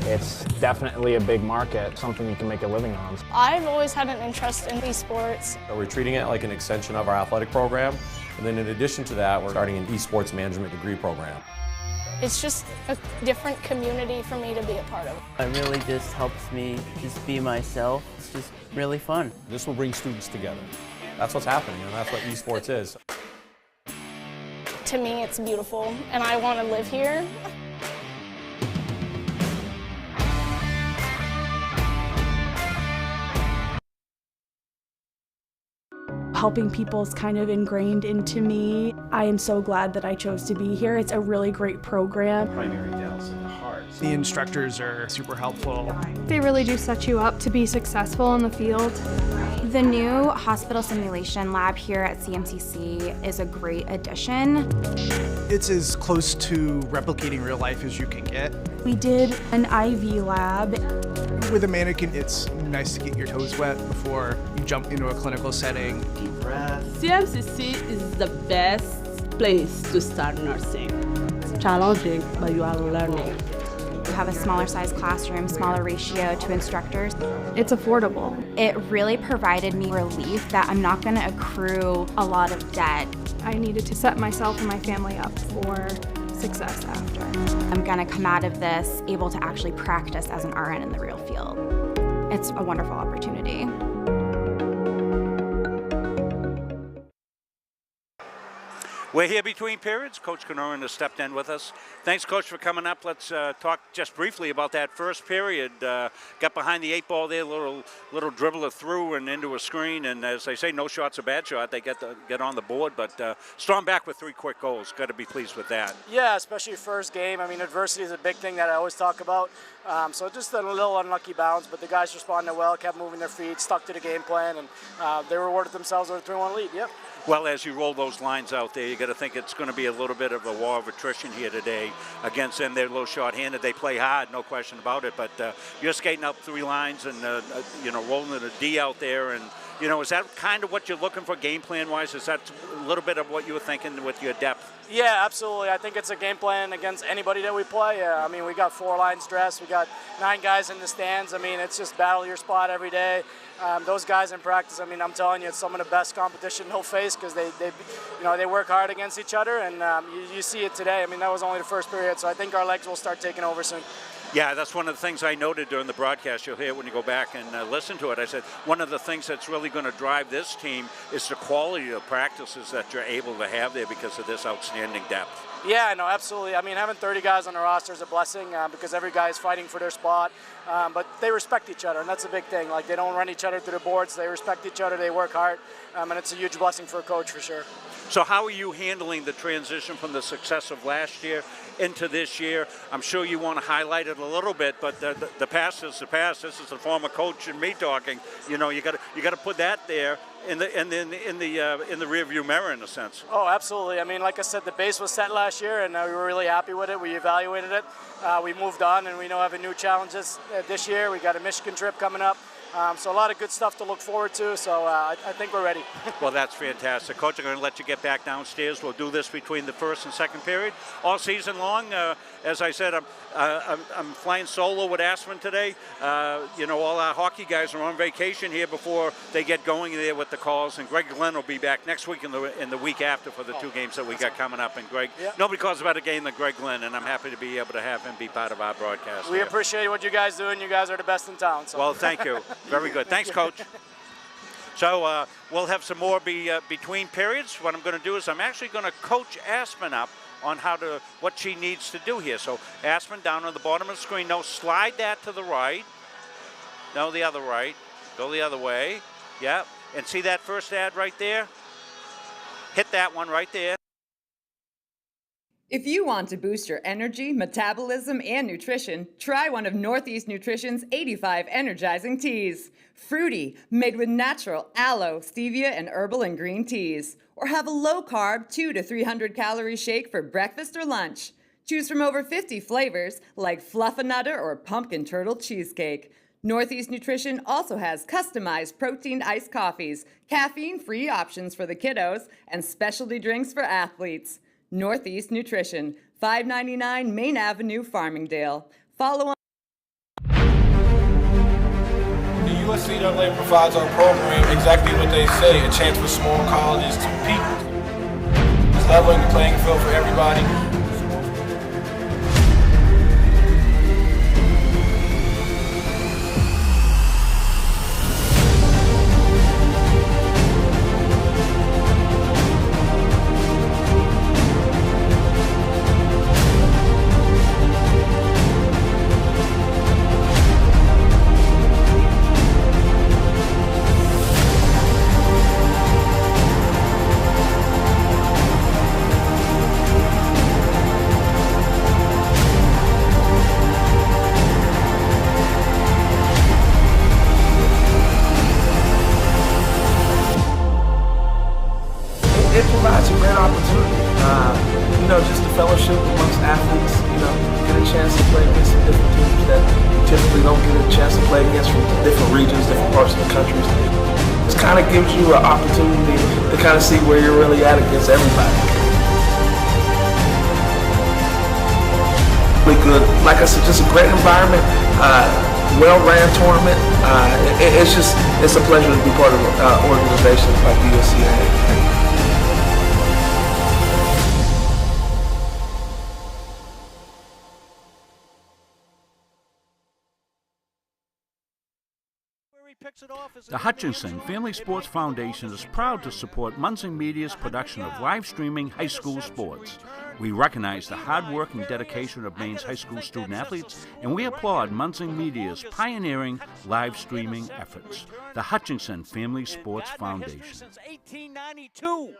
It's definitely a big market, something you can make a living on. I've always had an interest in esports. So we're treating it like an extension of our athletic program. And then in addition to that, we're starting an esports management degree program. It's just a different community for me to be a part of. It really just helps me just be myself. It's just really fun. This will bring students together. That's what's happening, and that's what esports is. To me, it's beautiful, and I want to live here. Helping people is kind of ingrained into me. I am so glad that I chose to be here. It's a really great program. Primary dentals in the heart. The instructors are super helpful. They really do set you up to be successful in the field. The new hospital simulation lab here at CMCC is a great addition. It's as close to replicating real life as you can get. We did an IV lab. With a mannequin, it's nice to get your toes wet before you jump into a clinical setting. Deep breath. CMCC is the best place to start nursing. It's challenging, but you are learning. You have a smaller size classroom, smaller ratio to instructors. It's affordable. It really provided me relief that I'm not going to accrue a lot of debt. I needed to set myself and my family up for success after. I'm going to come out of this able to actually practice as an RN in the real field. It's a wonderful opportunity. We're here between periods. Coach Kenoran has stepped in with us. Thanks, Coach, for coming up. Let's talk just briefly about that first period. Got behind the 8 ball there, little dribbler through and into a screen, and as they say, no shot's a bad shot. They get on the board, but storm back with 3 quick goals. Got to be pleased with that. Yeah, especially first game. I mean, adversity is a big thing that I always talk about. So just a little unlucky bounce, but the guys responded well, kept moving their feet, stuck to the game plan, and they rewarded themselves with a 3-1 lead. Yep. Well, as you roll those lines out there, you got to think it's going to be a little bit of a war of attrition here today against them. They're a little short-handed. They play hard, no question about it. But you're skating up 3 lines and rolling a D out there, and is that kind of what you're looking for game plan-wise? Is that a little bit of what you were thinking with your depth? Yeah, absolutely. I think it's a game plan against anybody that we play. I mean, we got 4 lines dressed. We got 9 guys in the stands. I mean, it's just battle your spot every day. Those guys in practice, I mean, I'm telling you, it's some of the best competition they'll face because they work hard against each other, and you see it today. I mean, that was only the first period, so I think our legs will start taking over soon. Yeah, that's one of the things I noted during the broadcast. You'll hear it when you go back and listen to it. I said one of the things that's really going to drive this team is the quality of practices that you're able to have there because of this outstanding depth. Yeah, no, absolutely. I mean, having 30 guys on the roster is a blessing because every guy is fighting for their spot. But they respect each other, and that's a big thing. Like, they don't run each other through the boards. They respect each other. They work hard, and it's a huge blessing for a coach for sure. So how are you handling the transition from the success of last year into this year? I'm sure you want to highlight it a little bit, but the past is the past. This is the former coach and me talking. You got to put that there in the rearview mirror in a sense. Oh, absolutely. I mean, like I said, the base was set last year, and we were really happy with it. We evaluated it. We moved on, and we know have new challenges this year. We got a Michigan trip coming up. So a lot of good stuff to look forward to, so I think we're ready. Well, that's fantastic. Coach, I'm going to let you get back downstairs. We'll do this between the first and second period. All season long, as I said, I'm flying solo with Aspen today. All our hockey guys are on vacation here before they get going there with the calls, and Greg Glenn will be back next week in the week after for the 2 games that we got coming up. And Greg, nobody calls a better game than Greg Glenn, and I'm happy to be able to have him be part of our broadcast. We appreciate what you guys do, and you guys are the best in town. So. Well, thank you. Very good. Thanks, Coach. So we'll have some more between periods. What I'm going to do is I'm actually going to coach Aspen up on what she needs to do here. So Aspen, down on the bottom of the screen. No, slide that to the right. No, the other right. Go the other way. Yeah. And see that first ad right there? Hit that one right there. If you want to boost your energy, metabolism, and nutrition, try one of Northeast Nutrition's 85 energizing teas. Fruity, made with natural aloe, stevia, and herbal and green teas. Or have a low-carb 200 to 300 calorie shake for breakfast or lunch. Choose from over 50 flavors like Fluffernutter or Pumpkin Turtle Cheesecake. Northeast Nutrition also has customized protein iced coffees, caffeine-free options for the kiddos, and specialty drinks for athletes. Northeast Nutrition, 599 Main Avenue, Farmingdale. Follow on. The USCAA provides our program exactly what they say, a chance for small colleges to compete. It's leveling the playing field for everybody. It provides a great opportunity, just the fellowship amongst athletes, get a chance to play against some different teams that you typically don't get a chance to play against from different regions, different parts of the country. It kind of gives you an opportunity to kind of see where you're really at against everybody. Really good, like I said, just a great environment, well-ran tournament. It's a pleasure to be part of organizations like the USCAA. The Hutchinson Family Sports Foundation is proud to support Munson Media's production of live streaming high school sports. We recognize the hard work and dedication of Maine's high school student athletes, and we applaud Munson Media's pioneering live streaming efforts. The Hutchinson Family Sports Foundation. Since 1892.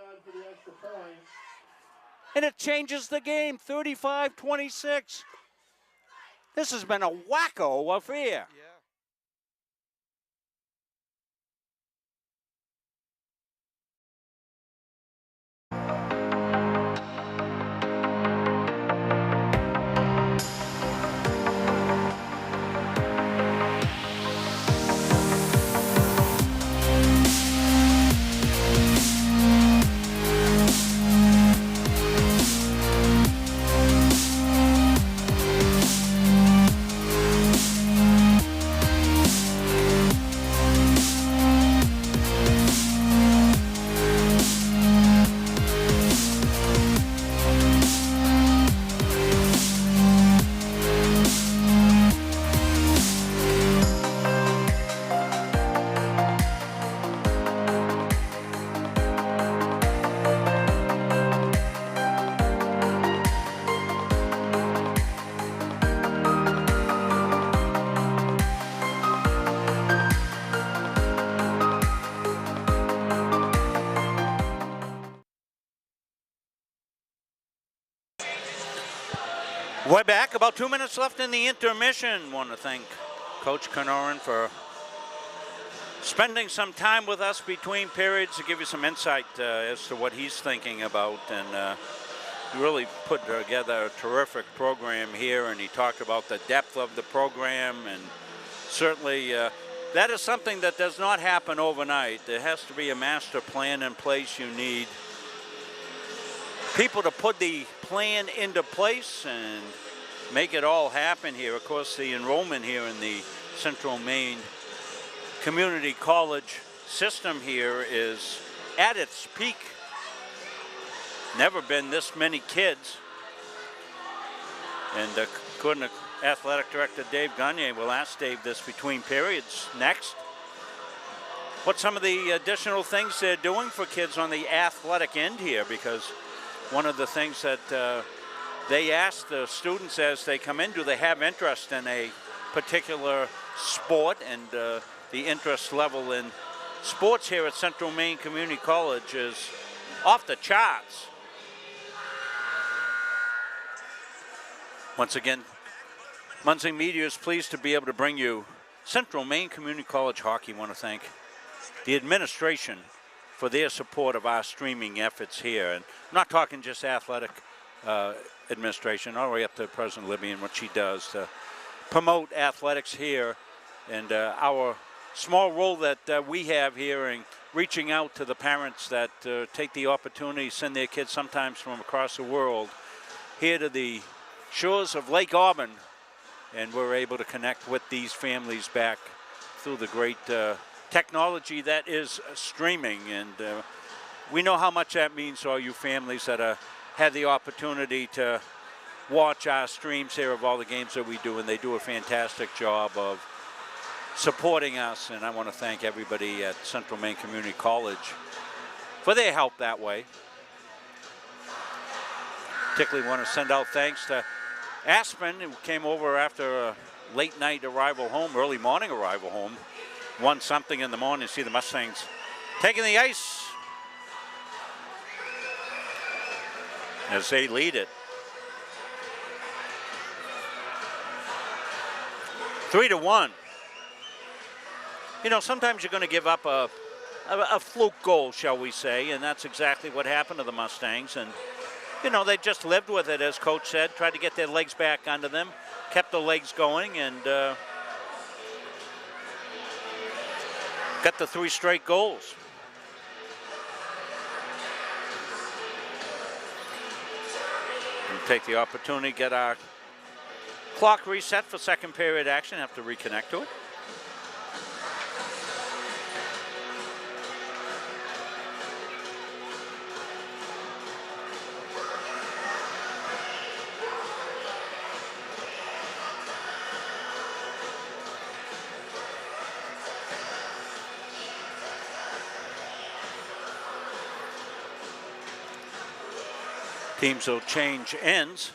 And it changes the game, 35-26. This has been a wacko affair. We're back. About 2 minutes left in the intermission. Want to thank Coach Kenoran for spending some time with us between periods to give you some insight as to what he's thinking about. And really put together a terrific program here. And he talked about the depth of the program. And certainly that is something that does not happen overnight. There has to be a master plan in place. You need people to put the plan into place and make it all happen here. Of course, the enrollment here in the Central Maine Community College system here is at its peak. Never been this many kids. And according to Athletic Director Dave Gagne, we'll ask Dave this between periods next. What some of the additional things they're doing for kids on the athletic end here, because one of the things that they ask the students as they come in, do they have interest in a particular sport? And the interest level in sports here at Central Maine Community College is off the charts. Once again, Munson Media is pleased to be able to bring you Central Maine Community College hockey. I want to thank the administration for their support of our streaming efforts here. And I'm not talking just athletic administration, all the way up to President Libby and what she does to promote athletics here, and our small role that we have here in reaching out to the parents that take the opportunity, send their kids sometimes from across the world here to the shores of Lake Auburn, and we're able to connect with these families back through the great technology that is streaming. And we know how much that means to all you families that had the opportunity to watch our streams here of all the games that we do, and they do a fantastic job of supporting us. And I want to thank everybody at Central Maine Community College for their help that way. Particularly want to send out thanks to Aspen, who came over after a late night arrival home, early morning arrival home. 1-something in the morning to see the Mustangs taking the ice as they lead it. 3-1. You know, sometimes you're going to give up a fluke goal, shall we say, and that's exactly what happened to the Mustangs. And, you know, they just lived with it, as Coach said, tried to get their legs back under them, kept the legs going, and got the 3 straight goals. We'll take the opportunity to get our clock reset for second period action. Have to reconnect to it. Teams will change ends.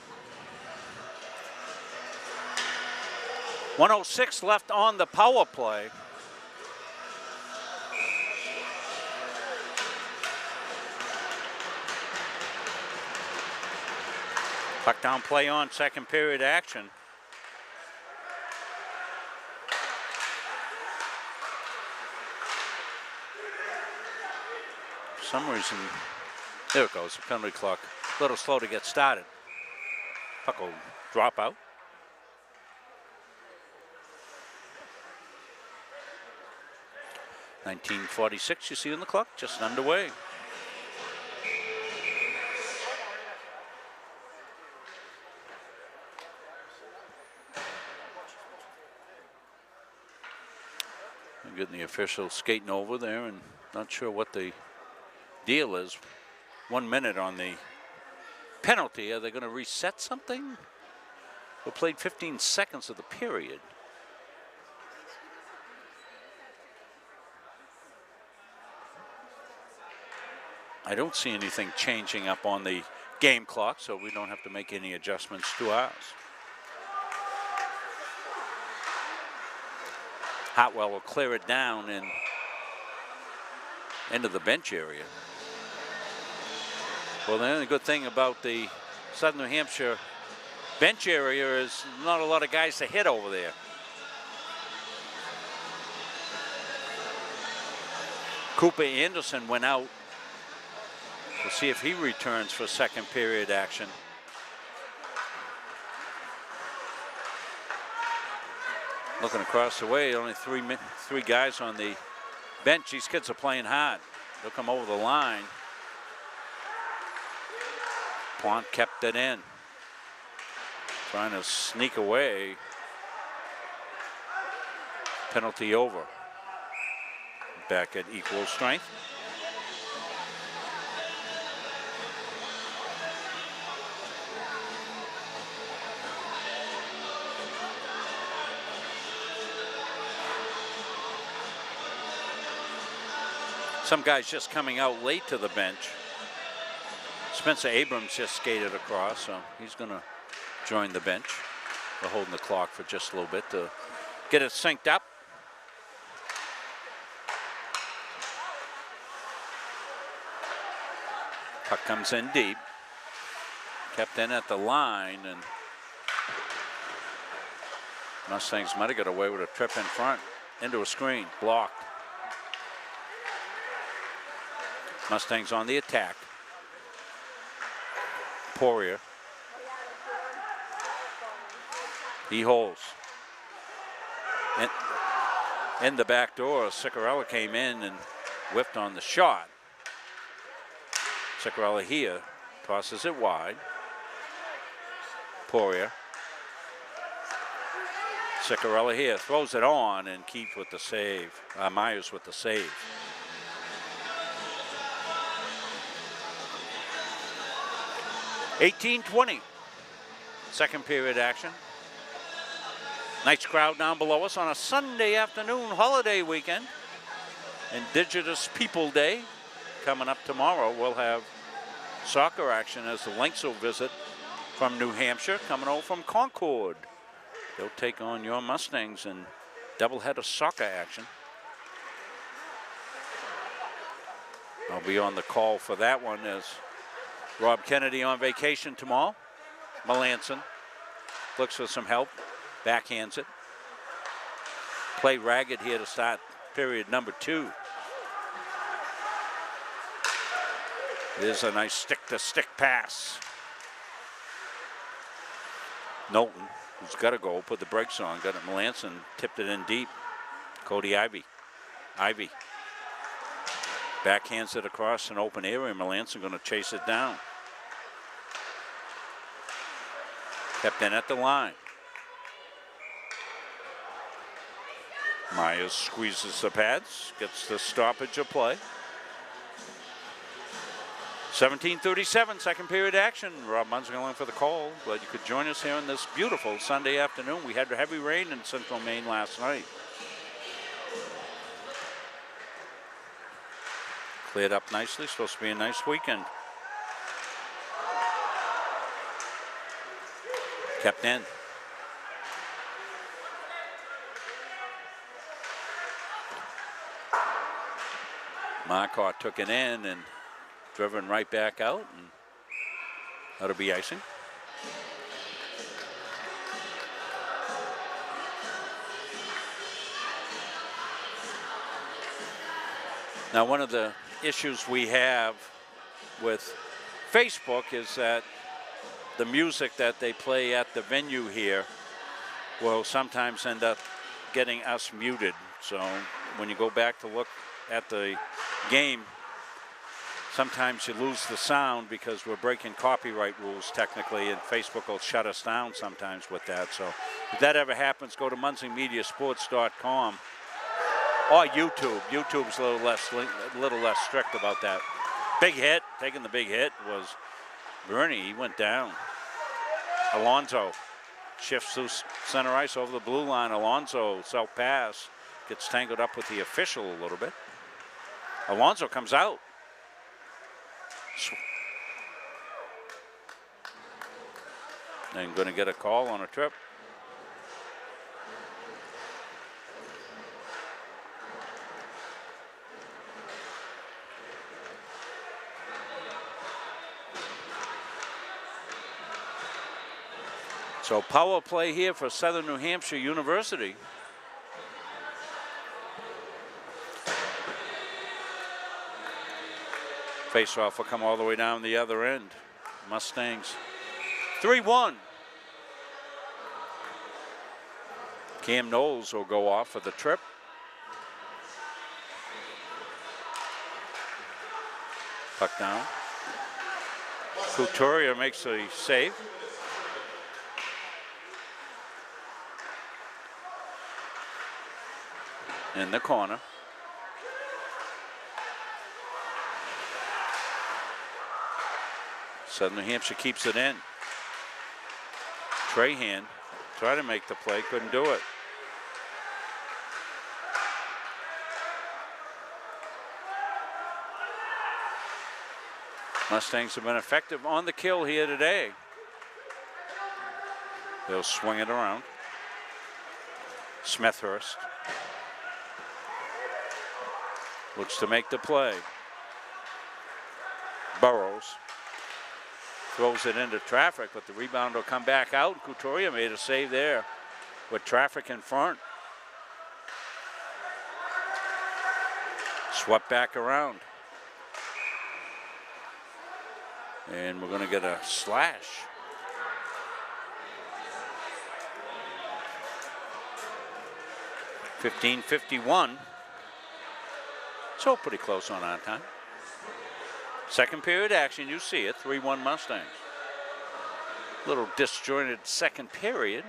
1:06 left on the power play. Puck down play on, second period action. For some reason, there it goes, the penalty clock. A little slow to get started. Puck will drop out. .1946 you see on the clock, just underway. I'm getting the officials skating over there and not sure what the deal is. 1 minute on the penalty. Are they going to reset something? We played 15 seconds of the period. I don't see anything changing up on the game clock, so we don't have to make any adjustments to ours. Hotwell will clear it down and into the bench area. Well, the only good thing about the Southern New Hampshire bench area is not a lot of guys to hit over there. Cooper Anderson went out. We'll see if he returns for second period action. Looking across the way, only three guys on the bench. These kids are playing hard. They'll come over the line. Plant kept it in. Trying to sneak away. Penalty over. Back at equal strength. Some guys just coming out late to the bench. Spencer Abrams just skated across, so he's going to join the bench. We're holding the clock for just a little bit to get it synced up. Puck comes in deep. Kept in at the line, and Mustangs might have got away with a trip in front into a screen, blocked. Mustangs on the attack. Poirier. He holds. In the back door, Ciccarella came in and whiffed on the shot. Ciccarella here, tosses it wide. Poirier. Ciccarella here, throws it on and keeps with the save. Myers with the save. (18:20). Second period action. Nice crowd down below us on a Sunday afternoon holiday weekend. Indigenous People Day coming up tomorrow. We'll have soccer action as the Lynx will visit from New Hampshire, coming over from Concord. They'll take on your Mustangs in doubleheader soccer action. I'll be on the call for that one as Rob Kennedy on vacation tomorrow. Melanson looks for some help, backhands it. Play ragged here to start period number 2. There's a nice stick-to-stick pass. Knowlton, who's got to go, put the brakes on, got it. Melanson tipped it in deep. Cody Ivy. Backhands it across an open area. Melanson going to chase it down. Kept in at the line. Myers squeezes the pads, gets the stoppage of play. 17:37, second period action. Rob Munson going for the call. Glad you could join us here on this beautiful Sunday afternoon. We had heavy rain in central Maine last night. Cleared up nicely. Supposed to be a nice weekend. kept in. Marquardt took it in and driven right back out, and that'll be icing. Now, one of the issues we have with Facebook is that the music that they play at the venue here will sometimes end up getting us muted. So when you go back to look at the game, sometimes you lose the sound because we're breaking copyright rules technically, and Facebook will shut us down sometimes with that. So if that ever happens, go to MunsingMediaSports.com or YouTube. YouTube's a little less strict about that. Big hit, taking the big hit was Bernie. He went down. Alonso shifts to center ice over the blue line. Alonso, self-pass, gets tangled up with the official a little bit. Alonso comes out. And going to get a call on a trip. So power play here for Southern New Hampshire University. Face-off will come all the way down the other end. Mustangs 3-1. Cam Knowles will go off for the trip. Puck down. Couturier makes a save. In the corner. Southern New Hampshire keeps it in. Trahan tried to make the play, couldn't do it. Mustangs have been effective on the kill here today. They'll swing it around. Smethurst looks to make the play. Burrows throws it into traffic, but the rebound will come back out. Couturier made a save there with traffic in front. Swept back around. And we're going to get a slash. .15:51. So pretty close on our time. Second period action, you see it, 3-1 Mustangs. Little disjointed second period.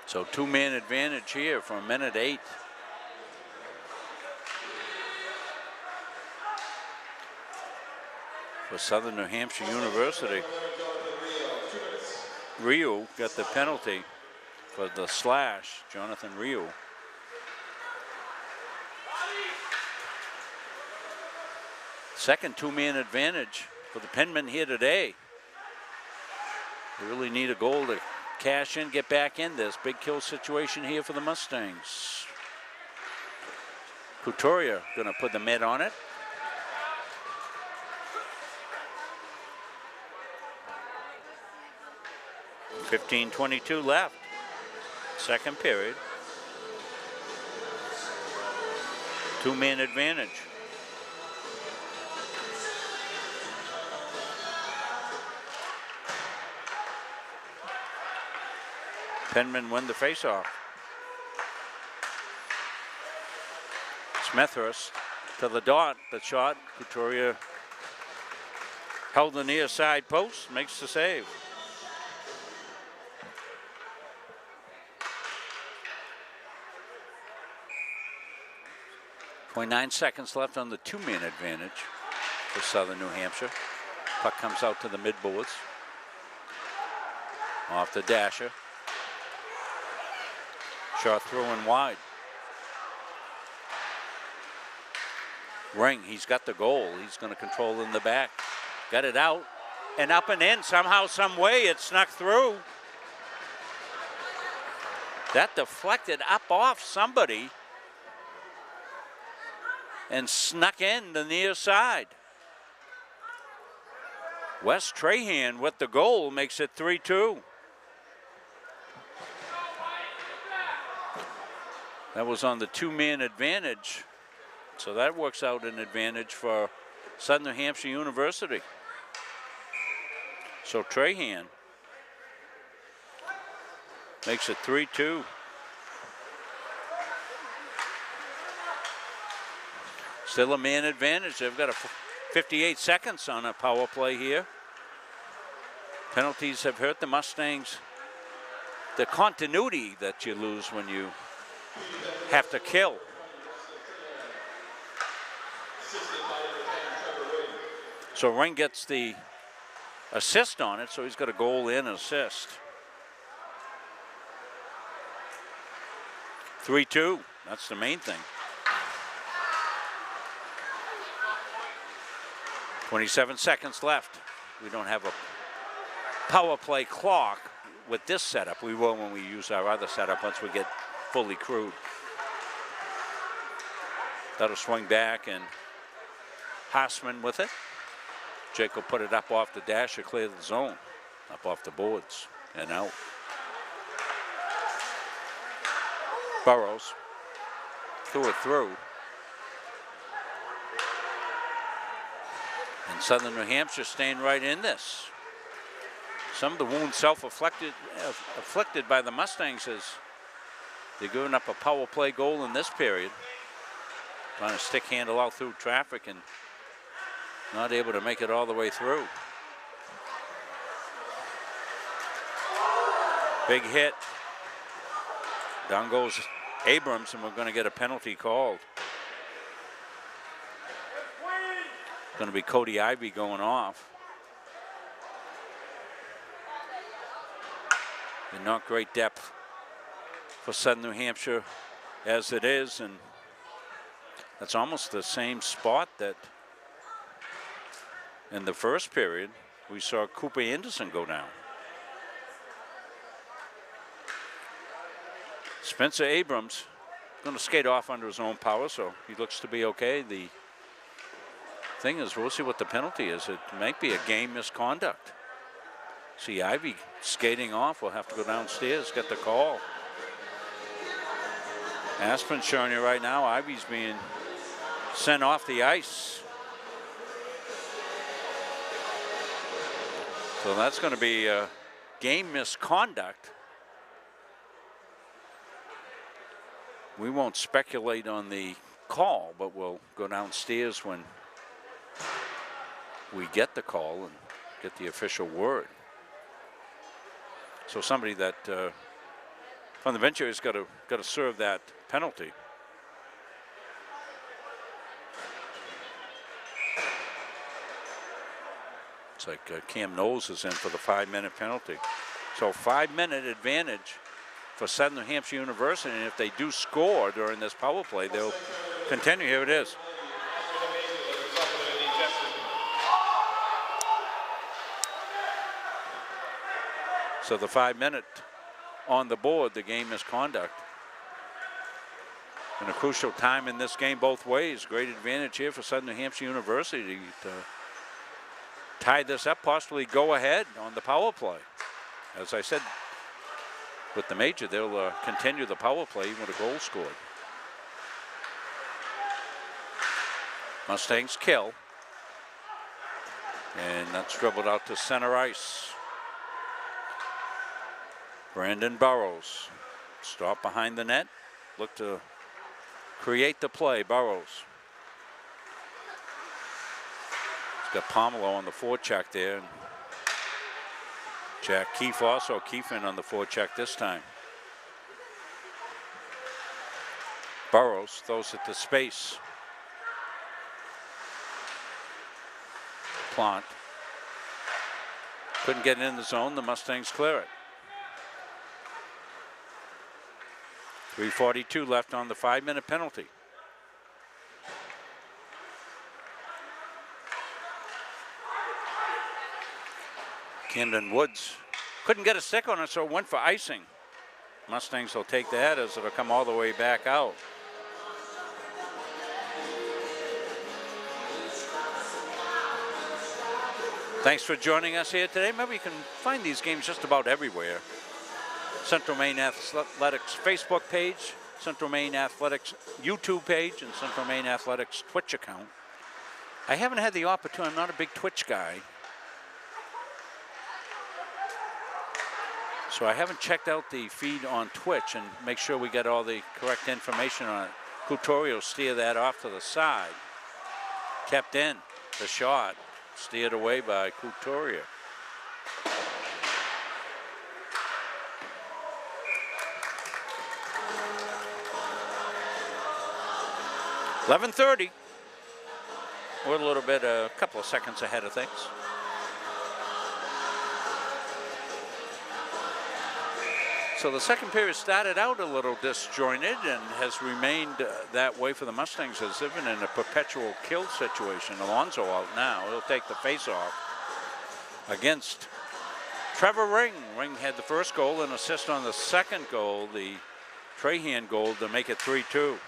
So two-man advantage here for a minute 8. For Southern New Hampshire University. Rio got the penalty for the slash, Jonathan Rio. Second two-man advantage for the Penmen here today. They really need a goal to cash in, get back in this big kill situation here for the Mustangs. Couturier gonna put the mid on it. .15:22 left. Second period. Two-man advantage. Penmen win the faceoff. Smethurst to the dot, the shot. Couturier held the near side post, makes the save. .9 seconds left on the two-man advantage for Southern New Hampshire. Puck comes out to the mid-boards. Off the dasher. Shot through and wide. Ring, he's got the goal. He's going to control in the back. Got it out and up and in. Somehow, some way, it snuck through. That deflected up off somebody and snuck in the near side. Wes Trahan with the goal makes it 3-2. That was on the two-man advantage. So that works out an advantage for Southern New Hampshire University. So Trahan makes it 3-2. Still a man advantage. They've got 58 seconds on a power play here. Penalties have hurt the Mustangs. The continuity that you lose when you have to kill. So Ring gets the assist on it, so he's got a goal and an assist. 3-2, that's the main thing. 27 seconds left. We don't have a power play clock with this setup. We will when we use our other setup once we get fully crewed. That'll swing back and Hassman with it. Jake will put it up off the dash or clear the zone. Up off the boards and out. Burrows threw it through. And Southern New Hampshire staying right in this. Some of the wounds afflicted by the Mustangs is they're giving up a power play goal in this period. Trying to stick handle out through traffic and not able to make it all the way through. Big hit. Down goes Abrams, and we're going to get a penalty called. Going to be Cody Ivey going off. And not great depth for Southern New Hampshire as it is, and that's almost the same spot that in the first period we saw Cooper Anderson go down. Spencer Abrams going to skate off under his own power, so he looks to be okay. The thing is, we'll see what the penalty is. It might be a game misconduct. See Ivy skating off. We'll have to go downstairs, get the call. Aspen showing you right now, Ivy's being sent off the ice. So that's going to be a game misconduct. We won't speculate on the call, but we'll go downstairs when we get the call and get the official word. So somebody that from the bench has got to serve that penalty. It's like Cam Knowles is in for the 5-minute penalty. So 5-minute advantage for Southern New Hampshire University, and if they do score during this power play, they'll continue. Here it is. So the 5-minute on the board, the game misconduct. And a crucial time in this game both ways. Great advantage here for Southern New Hampshire University to tie this up, possibly go ahead on the power play. As I said, with the major, they'll continue the power play even with a goal scored. Mustangs kill. And that's dribbled out to center ice. Brandon Burrows, stop behind the net, look to create the play. Burrows. He's got Pomelo on the forecheck there. And Jack Keefe also, Keefe in on the forecheck this time. Burrows throws it to space. Plant. Couldn't get in the zone, the Mustangs clear it. 3:42 left on the 5-minute penalty. Camden Woods couldn't get a stick on it, so went for icing. Mustangs will take that as it'll come all the way back out. Thanks for joining us here today. Remember, you can find these games just about everywhere. Central Maine Athletics Facebook page, Central Maine Athletics YouTube page, and Central Maine Athletics Twitch account. I haven't had the opportunity, I'm not a big Twitch guy, so I haven't checked out the feed on Twitch and make sure we get all the correct information on it. Couturier steer that off to the side. Kept in the shot, steered away by Couturier. .11:30. We're a little bit, a couple of seconds ahead of things. So the second period started out a little disjointed and has remained that way for the Mustangs, as they've been in a perpetual kill situation. Alonso out now. He'll take the face-off against Trevor Ring. Ring had the first goal and assist on the second goal, the Trahan goal, to make it 3-2.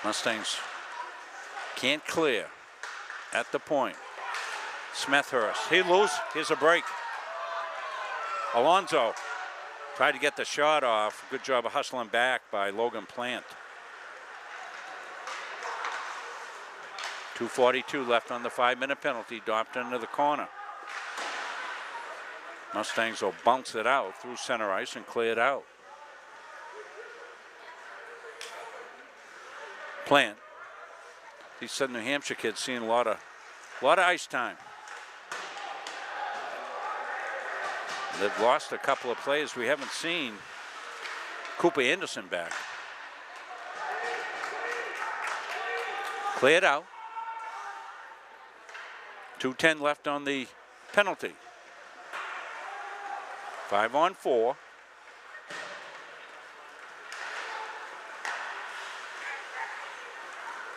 Mustangs can't clear at the point. Smethurst, he loses, here's a break. Alonso tried to get the shot off. Good job of hustling back by Logan Plant. 2:42 left on the 5-minute penalty, dropped into the corner. Mustangs will bounce it out through center ice and clear it out. Plant. These Southern New Hampshire kids seeing a lot of ice time. They've lost a couple of players. We haven't seen Cooper Anderson back. Cleared out. 2:10 left on the penalty. 5-on-4.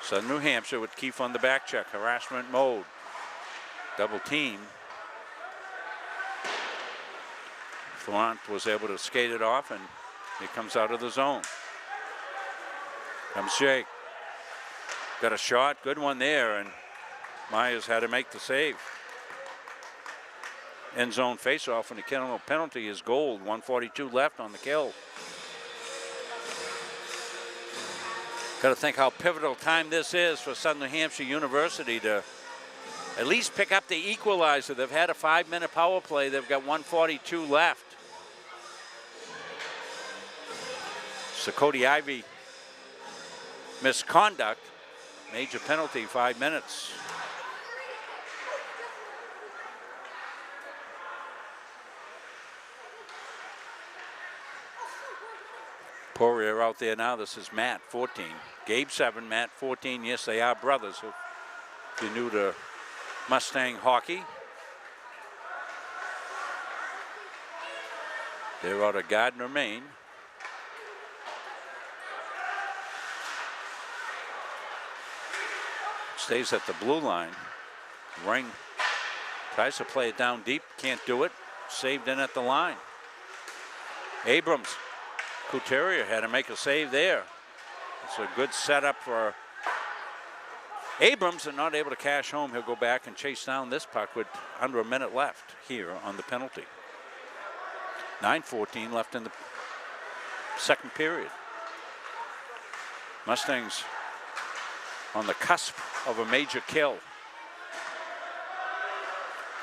Southern New Hampshire with Keefe on the back check, harassment mode. Double team. Florent was able to skate it off, and he comes out of the zone. Comes Jake. Got a shot, good one there, and Myers had to make the save. End zone faceoff, and the Kennel penalty is gold. 1:42 left on the kill. Got to think how pivotal time this is for Southern New Hampshire University to at least pick up the equalizer. They've had a 5-minute power play. They've got 1:42 left. So Cody Ivey misconduct, major penalty, 5 minutes. Poirier out there now. This is Matt, 14. Gabe, 7, Matt, 14. Yes, they are brothers. If you're new to Mustang hockey. They're out of Gardner, Maine. Stays at the blue line. Ring tries to play it down deep. Can't do it. Saved in at the line. Abrams. Couturier had to make a save there. It's a good setup for Abrams, and not able to cash home. He'll go back and chase down this puck with under a minute left here on the penalty. 9:14 left in the second period. Mustangs on the cusp of a major kill.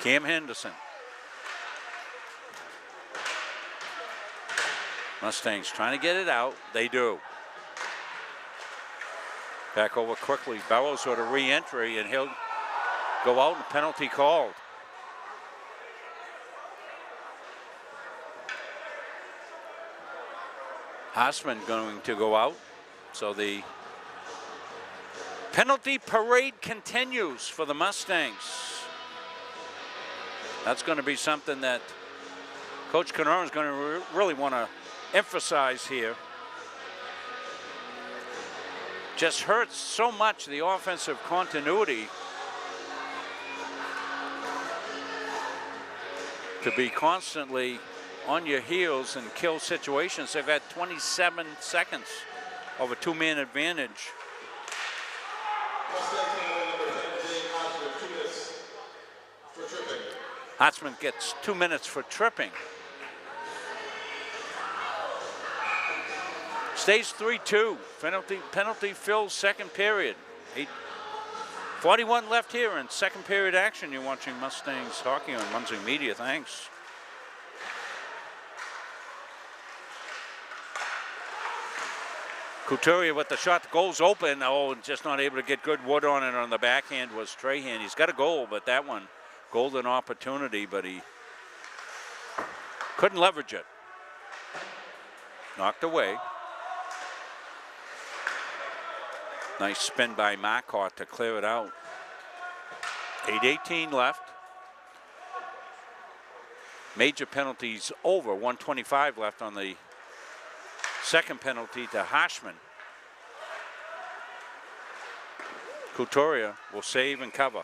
Cam Henderson. Mustangs trying to get it out. They do. Back over quickly. Bellows with a re-entry, and he'll go out and penalty called. Hassman going to go out. So the penalty parade continues for the Mustangs. That's going to be something that Coach Kenoran is going to really want to emphasize here. just hurts so much the offensive continuity to be constantly on your heels and kill situations. They've had 27 seconds of a two-man advantage. Hotzman gets 2 minutes for tripping. Stays 3-2. Penalty fills second period. 8:41 left here in second period action. You're watching Mustangs hockey on Muncie Media. Thanks. Couturier with the shot, the goal's open. Oh, just not able to get good wood on it. On the backhand was Strahan. He's got a goal, but that one, golden opportunity, but he couldn't leverage it. Knocked away. Nice spin by Marcotte to clear it out. 8:18 left. Major penalties over, 125 left on the second penalty to Hashman. Couturier will save and cover.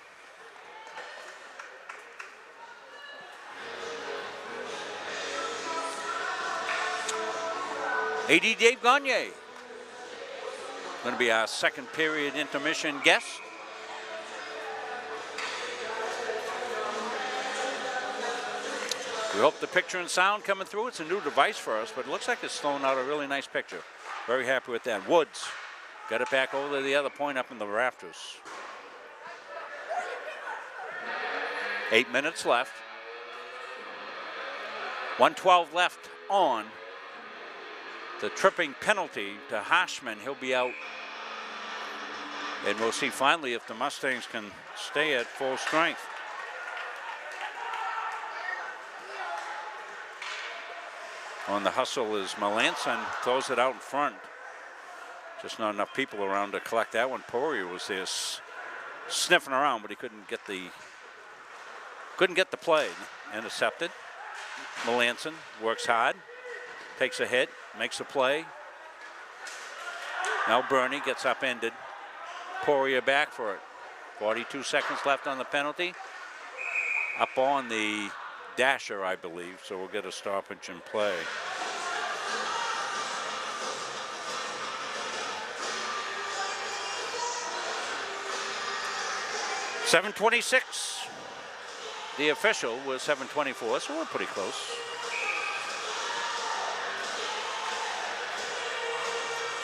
AD Dave Gagne, going to be our second period intermission guest. We hope the picture and sound coming through. It's a new device for us, but it looks like it's throwing out a really nice picture. Very happy with that. Woods got it back over to the other point up in the rafters. 8 minutes left. 1:12 left on the tripping penalty to Hashman. He'll be out. And we'll see finally if the Mustangs can stay at full strength. On the hustle is Melanson, throws it out in front. Just not enough people around to collect that one. Poirier was there sniffing around, but he couldn't get the play. Intercepted. Melanson works hard, takes a hit, makes a play. Now Bernie gets upended. Poirier back for it. 42 seconds left on the penalty. Up on the dasher, I believe, so we'll get a stoppage in play. .726. The official was 7:24, so we're pretty close.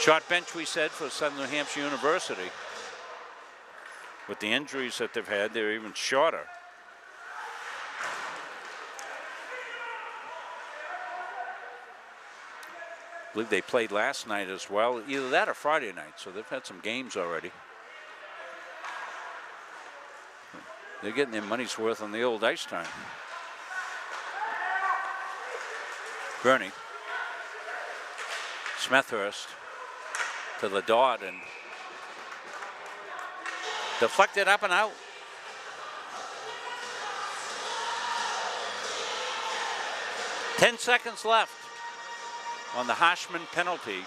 Short bench, we said, for Southern New Hampshire University. With the injuries that they've had, they're even shorter. I believe they played last night as well, either that or Friday night, so they've had some games already. They're getting their money's worth on the old ice time. Bernie. Smethurst to the dot and deflected up and out. Ten seconds left on the Hashman penalty.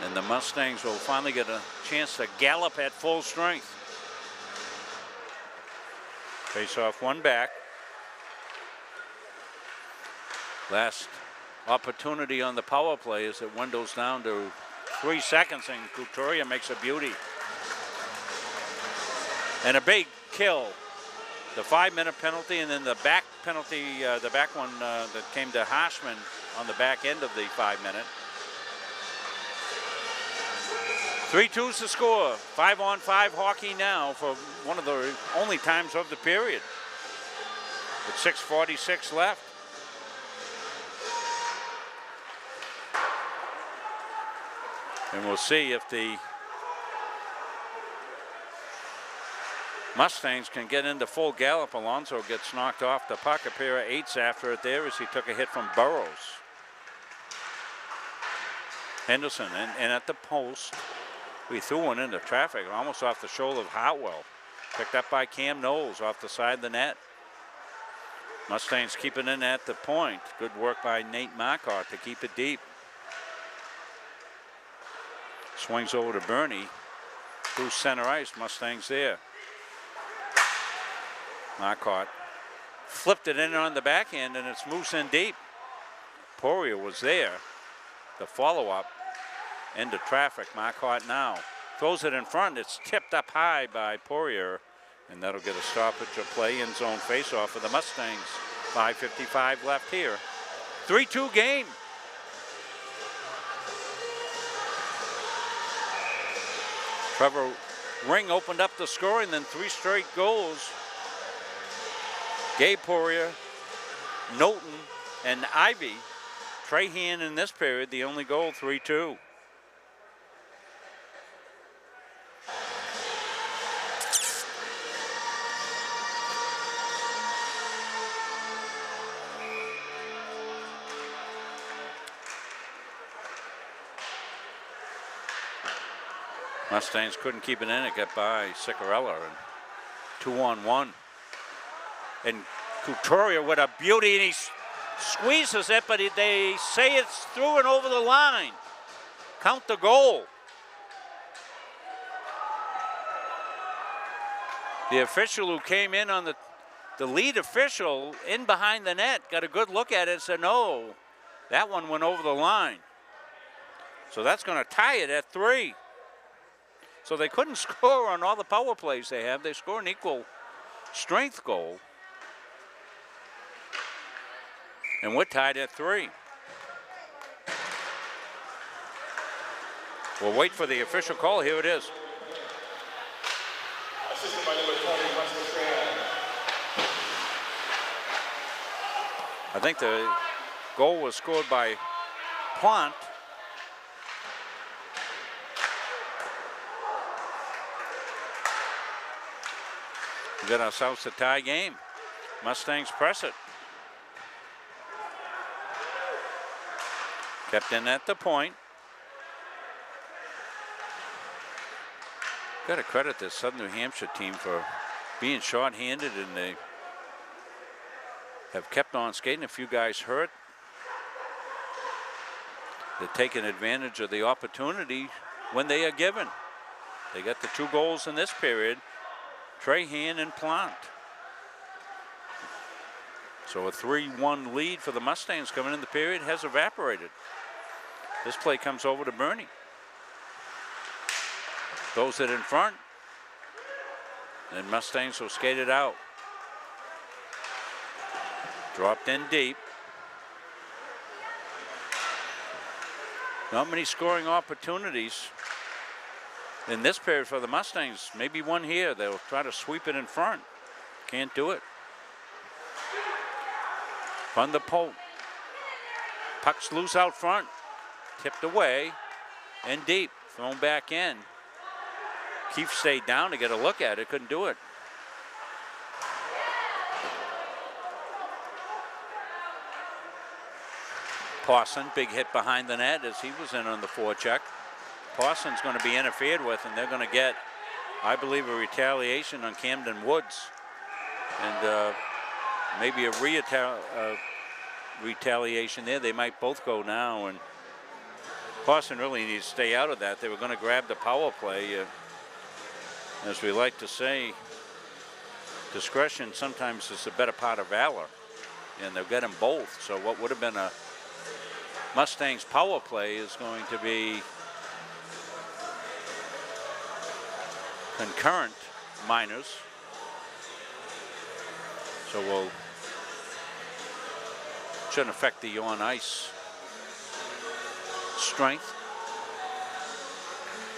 And the Mustangs will finally get a chance to gallop at full strength. Face off one back. Last opportunity on the power play as it windows down to 3 seconds, and Couturier makes a beauty. And a big kill. The 5-minute penalty, and then the back penalty, the back one that came to Hashman on the back end of the 5-minute. 3-2's the score. 5-on-5 hockey now for one of the only times of the period. With 6:46 left. And we'll see if the Mustangs can get into full gallop. Alonso gets knocked off the puck. A pair of 8s after it there as he took a hit from Burrows. Henderson and at the post. We threw one into traffic, almost off the shoulder of Hartwell. Picked up by Cam Knowles off the side of the net. Mustangs keeping in at the point. Good work by Nate Marquardt to keep it deep. Swings over to Bernie. Through center ice. Mustangs there. Marquardt flipped it in on the backhand, and it's moves in deep. Poirier was there. The follow-up into traffic. Marquardt now throws it in front. It's tipped up high by Poirier, and that'll get a stoppage of play in zone faceoff for the Mustangs. 5:55 left here. 3-2 game. Trevor Ring opened up the scoring, then 3 straight goals. Gabe Poirier, Knowlton, and Ivy. Trahan in this period, the only goal, 3-2. Mustangs couldn't keep it in. It got by Ciccarella, and 2-on-1. And Couturier with a beauty, and he squeezes it, but they say it's through and over the line. Count the goal. The official who came in on the lead official in behind the net got a good look at it and said, no, that one went over the line. So that's going to tie it at 3. So they couldn't score on all the power plays they have. They score an equal strength goal. And we're tied at 3. We'll wait for the official call. Here it is. Assisted by number 20, Wesley Tran. I think the goal was scored by Plant. We got ourselves a tie game. Mustangs press it. Kept in at the point. Got to credit this Southern New Hampshire team for being short-handed, and they have kept on skating. A few guys hurt. They're taking advantage of the opportunity when they are given. They got the 2 goals in this period. Trahan and Plant. So a 3-1 lead for the Mustangs coming in the period has evaporated. This play comes over to Bernie. Throws it in front. And Mustangs will skate it out. Dropped in deep. Not many scoring opportunities in this period for the Mustangs. Maybe one here. They'll try to sweep it in front. Can't do it. From the poke. Puck's loose out front. Tipped away and deep. Thrown back in. Keefe stayed down to get a look at it. Couldn't do it. Pawson, big hit behind the net as he was in on the forecheck. Pawson's going to be interfered with, and they're going to get, I believe, a retaliation on Camden Woods. And maybe a retaliation there. They might both go now, and Pawson really needs to stay out of that. They were going to grab the power play. As we like to say, discretion sometimes is the better part of valor, and they'll get them both. So what would have been a Mustangs power play is going to be concurrent minors. So shouldn't affect the on ice strength.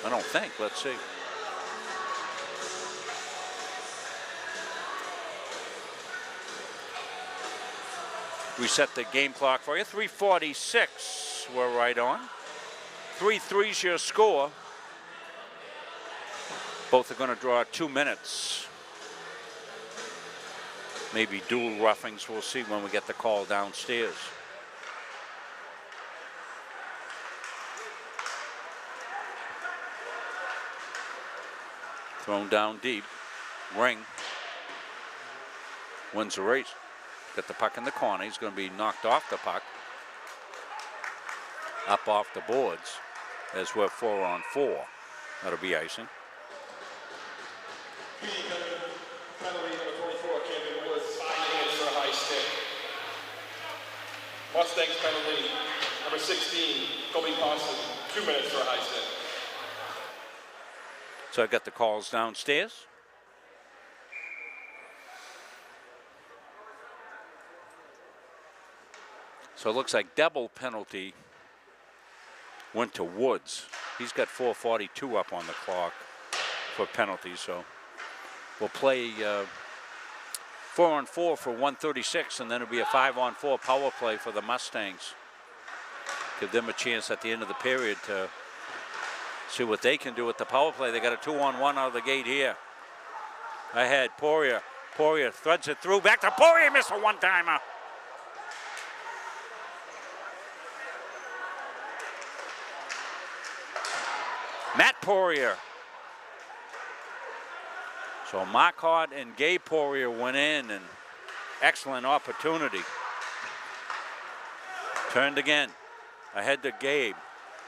I don't think. Let's see. Reset the game clock for you. 3:46. We're right on. 3-3's your score. Both are going to draw 2 minutes. Maybe dual roughings. We'll see when we get the call downstairs. Thrown down deep. Ring wins the race. Got the puck in the corner. He's going to be knocked off the puck. Up off the boards as we're 4-on-4. That'll be icing. Penalty number 24, Camden Woods, 5 minutes for a high stick. Mustangs penalty number 16, Colby Constant, 2 minutes for a high stick. So I got the calls downstairs. So it looks like double penalty went to Woods. He's got 4:42 up on the clock for penalties, so we'll play 4-on-4 for 1:36, and then it'll be a 5-on-4 power play for the Mustangs. Give them a chance at the end of the period to see what they can do with the power play. They got a 2-on-1 out of the gate here. Ahead, Poirier. Poirier threads it through. Back to Poirier, missed a one-timer. Matt Poirier. So Marquardt and Gabe Poirier went in, and excellent opportunity. Turned again. Ahead to Gabe.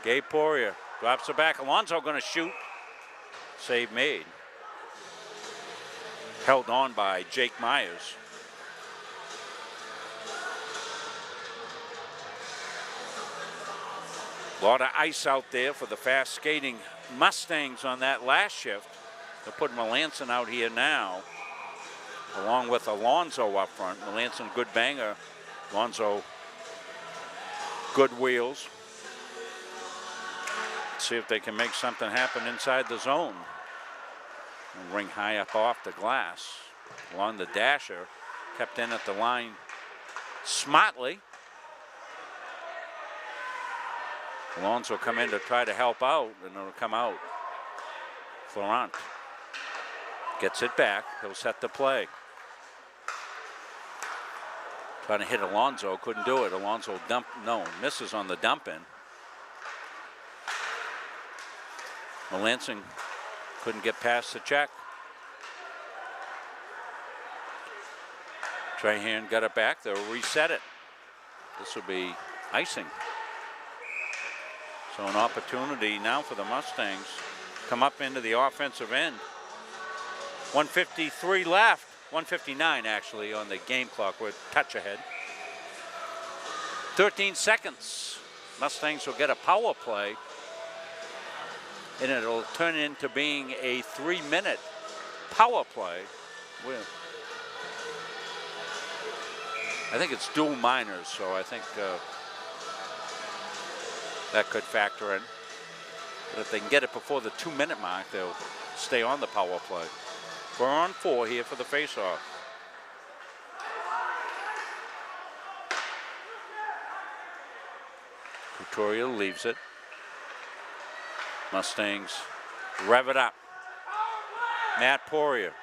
Gabe Poirier drops it back. Alonso going to shoot. Save made. Held on by Jake Myers. A lot of ice out there for the fast skating Mustangs on that last shift. They'll put Melanson out here now, along with Alonso up front. Melanson, good banger. Alonso, good wheels. Let's see if they can make something happen inside the zone. And ring high up off the glass. Along the dasher, kept in at the line smartly. Alonso come in to try to help out, and it'll come out. Florent gets it back. He'll set the play. Trying to hit Alonso, couldn't do it. Alonso misses on the dump in. Melanson couldn't get past the check. Trahan got it back. They'll reset it. This will be icing. So an opportunity now for the Mustangs. Come up into the offensive end. 1:53 left. 1:59 actually on the game clock. We're a touch ahead. 13 seconds. Mustangs will get a power play. And it'll turn into being a 3-minute power play. I think it's dual minors, so I think that could factor in. But if they can get it before the 2-minute mark, they'll stay on the power play. 4-on-4 here for the faceoff. Couturier leaves it. Mustangs rev it up. Matt Poirier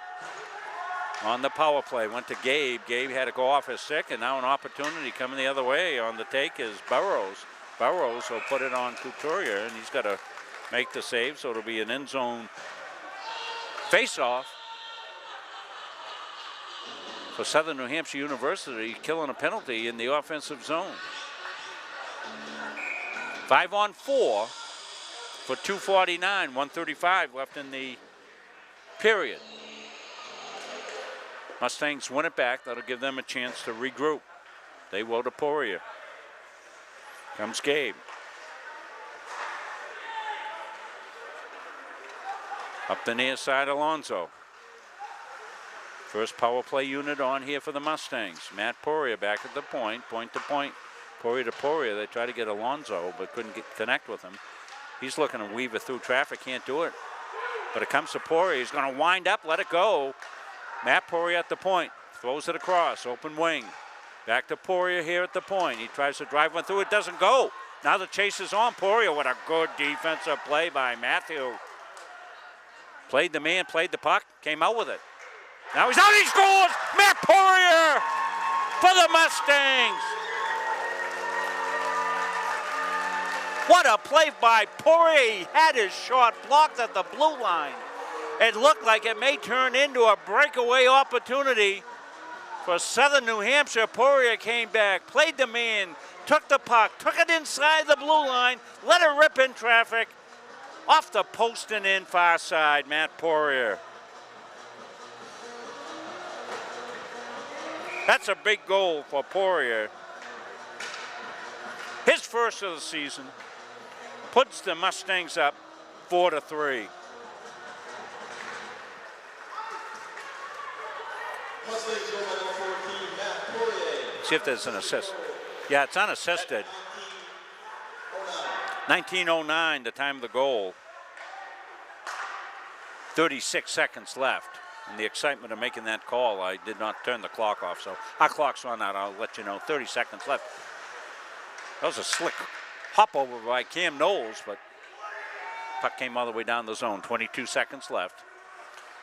on the power play. Went to Gabe. Gabe had to go off his stick, and now an opportunity coming the other way on the take is Burrows. Burrows will put it on Couturier, and he's got to make the save, so it'll be an end zone face-off for Southern New Hampshire University, killing a penalty in the offensive zone. 5-on-4 for 2:49, 1:35 left in the period. Mustangs win it back. That'll give them a chance to regroup. They will to Poirier. Comes Gabe. Up the near side, Alonso. First power play unit on here for the Mustangs. Matt Poirier back at the point to point. Poirier to Poirier. They try to get Alonso, but couldn't connect with him. He's looking to weave it through traffic, can't do it. But it comes to Poirier. He's going to wind up, let it go. Matt Poirier at the point. Throws it across, open wing. Back to Poirier here at the point. He tries to drive one through, it doesn't go. Now the chase is on Poirier. What a good defensive play by Matthew. Played the man, played the puck, came out with it. Now he's out, he scores! Matt Poirier for the Mustangs. What a play by Poirier. He had his shot blocked at the blue line. It looked like it may turn into a breakaway opportunity. for Southern New Hampshire. Poirier came back, played the man, took the puck, took it inside the blue line, let it rip in traffic, off the post and in far side, Matt Poirier. That's a big goal for Poirier. His first of the season, puts the Mustangs up 4-3. See if there's an assist. Yeah, it's unassisted. 19:09, the time of the goal. 36 seconds left. In the excitement of making that call, I did not turn the clock off, so our clock's run out. I'll let you know. 30 seconds left. That was a slick hop over by Cam Knowles, but puck came all the way down the zone. 22 seconds left.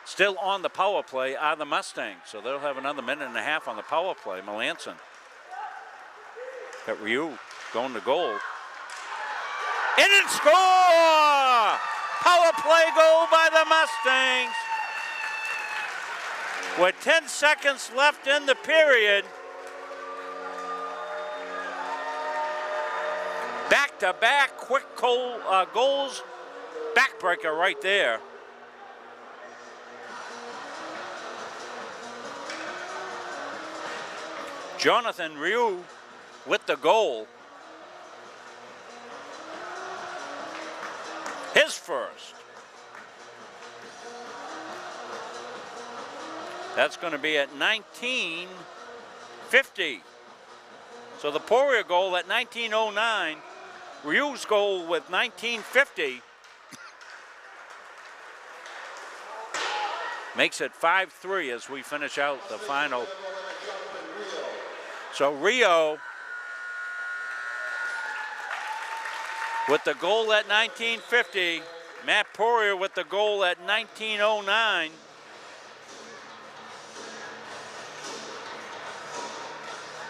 Still on the power play are the Mustangs, so they'll have another minute and a half on the power play. Melanson. Got Ryu going to goal. In and score! Power play goal by the Mustangs. With 10 seconds left in the period. Back-to-back quick goals. Backbreaker right there. Jonathan Ryu with the goal. His first. That's going to be at 19:50. So the Poirier goal at 19:09. Ryu's goal with 19:50. Makes it 5-3 as we finish out the final. So Rio with the goal at 19:50. Matt Poirier with the goal at 19:09.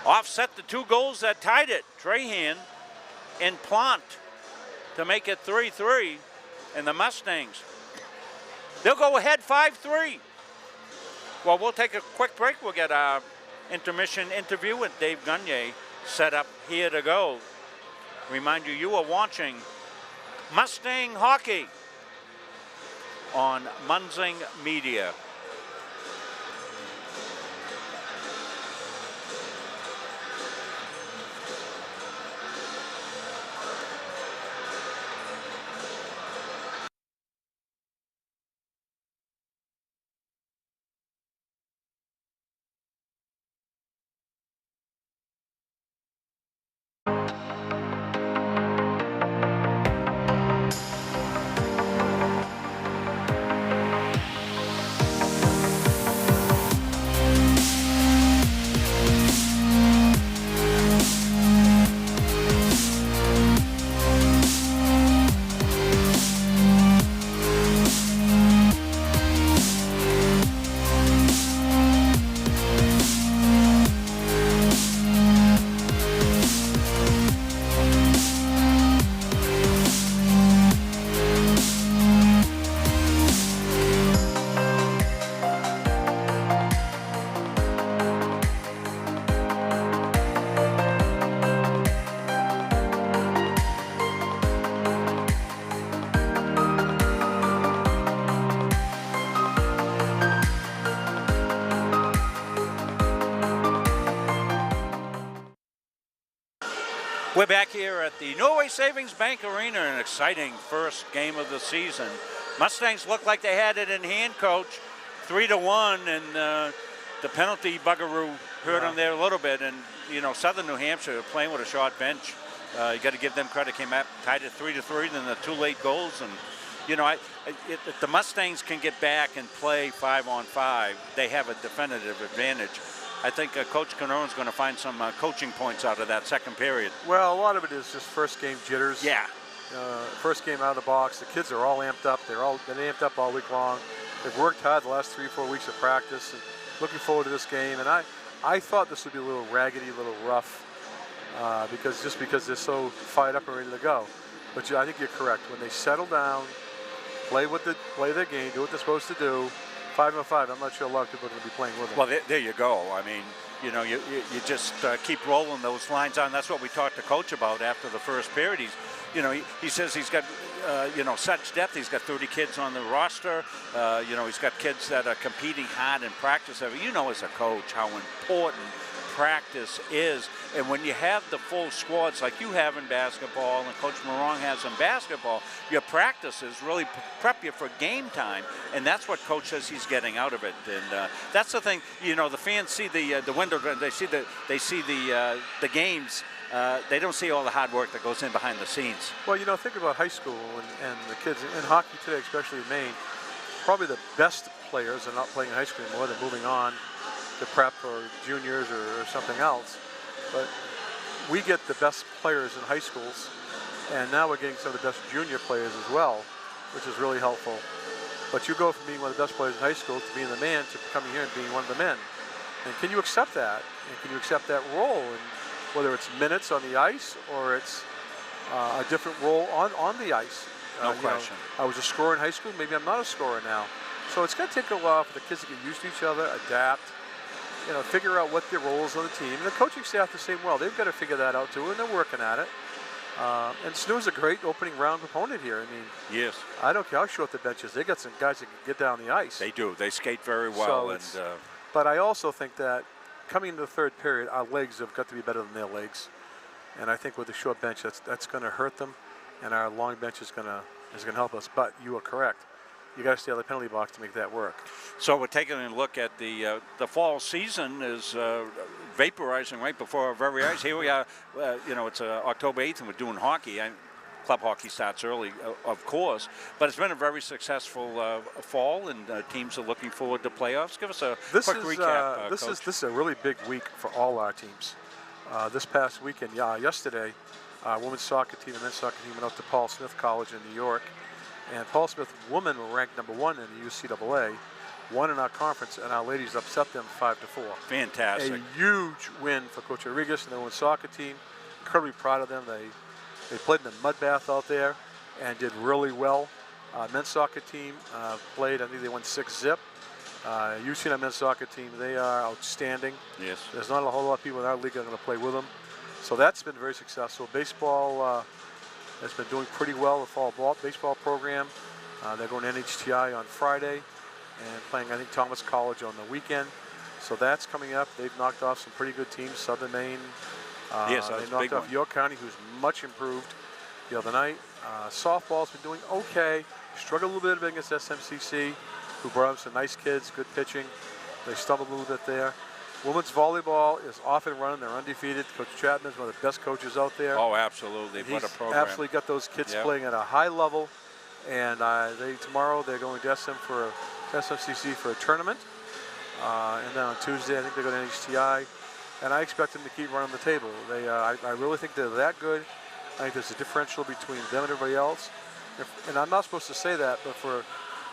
Offset the two goals that tied it. Trahan and Plant to make it 3-3. And the Mustangs, they'll go ahead 5-3. Well, we'll take a quick break. We'll get our intermission interview with Dave Gagne set up here to go. Remind you, you are watching Mustang Hockey on Munzing Media. We're back here at the Norway Savings Bank Arena, an exciting first game of the season. Mustangs look like they had it in hand, Coach. 3-1, and the penalty buggeroo hurt them there a little bit. And, you know, Southern New Hampshire playing with a short bench. You got to give them credit. Came up, tied it 3-3, then the two late goals. And, you know, if the Mustangs can get back and play 5-on-5, they have a definitive advantage. I think Coach Canoran's going to find some coaching points out of that second period. Well, a lot of it is just first game jitters. Yeah. First game out of the box. The kids are all amped up. They've been amped up all week long. They've worked hard the last 3-4 weeks of practice. And looking forward to this game. And I thought this would be a little raggedy, a little rough, because they're so fired up and ready to go. But I think you're correct. When they settle down, play their game, do what they're supposed to do, 5-on-5, I'm not sure a lot of people are going to be playing with him. Well, there you go. I mean, you know, you just keep rolling those lines on. That's what we talked to Coach about after the first period. He says he's got, such depth. He's got 30 kids on the roster. He's got kids that are competing hard in practice. You know, as a coach, how important practice is. And when you have the full squads like you have in basketball and Coach Morong has in basketball, your practices really prep you for game time. And that's what Coach says he's getting out of it. And that's the thing, the fans see the window, they see the games. They don't see all the hard work that goes in behind the scenes. Well, think about high school and the kids in hockey today, especially in Maine. Probably the best players are not playing in high school anymore. They're moving on to prep or juniors or something else. But we get the best players in high schools, and now we're getting some of the best junior players as well, which is really helpful. But you go from being one of the best players in high school to being the man to coming here and being one of the men. And can you accept that? And can you accept that role? And whether it's minutes on the ice or it's a different role on the ice. No question. I was a scorer in high school. Maybe I'm not a scorer now. So it's going to take a while for the kids to get used to each other, adapt, figure out what their roles on the team. And the coaching staff the same well. They've got to figure that out too, and they're working at it. And SNHU is a great opening round opponent here. I mean, yes. I don't care how short the bench is. They got some guys that can get down the ice. They do. They skate very well. But I also think that coming into the third period, our legs have got to be better than their legs. And I think with the short bench, that's going to hurt them, and our long bench is going to help us. But you are correct. You got to stay out of the penalty box to make that work. So we're taking a look at the fall season is vaporizing right before our very eyes. Here we are. It's October 8th, and we're doing hockey. Club hockey starts early, of course, but it's been a very successful fall, and teams are looking forward to playoffs. Give us a quick recap, This Coach. is a really big week for all our teams. This past weekend, yesterday, women's soccer team and men's soccer team went out to Paul Smith College in New York. And Paul Smith women were ranked #1 in the UCAA, won in our conference, and our ladies upset them 5-4. Fantastic. A huge win for Coach Rodriguez and the women's soccer team. Incredibly proud of them. They played in the mud bath out there and did really well. Men's soccer team played, I think they won 6-0. UCLA men's soccer team, they are outstanding. Yes. There's not a whole lot of people in our league that are going to play with them. So that's been very successful. Baseball has been doing pretty well, the fall baseball program. They're going to NHTI on Friday and playing, I think, Thomas College on the weekend. So that's coming up. They've knocked off some pretty good teams, Southern Maine. Yes, they knocked off York County, who's much improved the other night. Softball's been doing okay. Struggled a little bit against SMCC, who brought up some nice kids, good pitching. They stumbled a little bit there. Women's volleyball is off and running. They're undefeated. Coach Chapman's one of the best coaches out there. Oh, absolutely. What a program. Absolutely got those kids playing at a high level. And tomorrow they're going to SMCC for a tournament. And then on Tuesday, I think they're going to NHTI. And I expect them to keep running the table. I really think they're that good. I think there's a differential between them and everybody else. And I'm not supposed to say that, but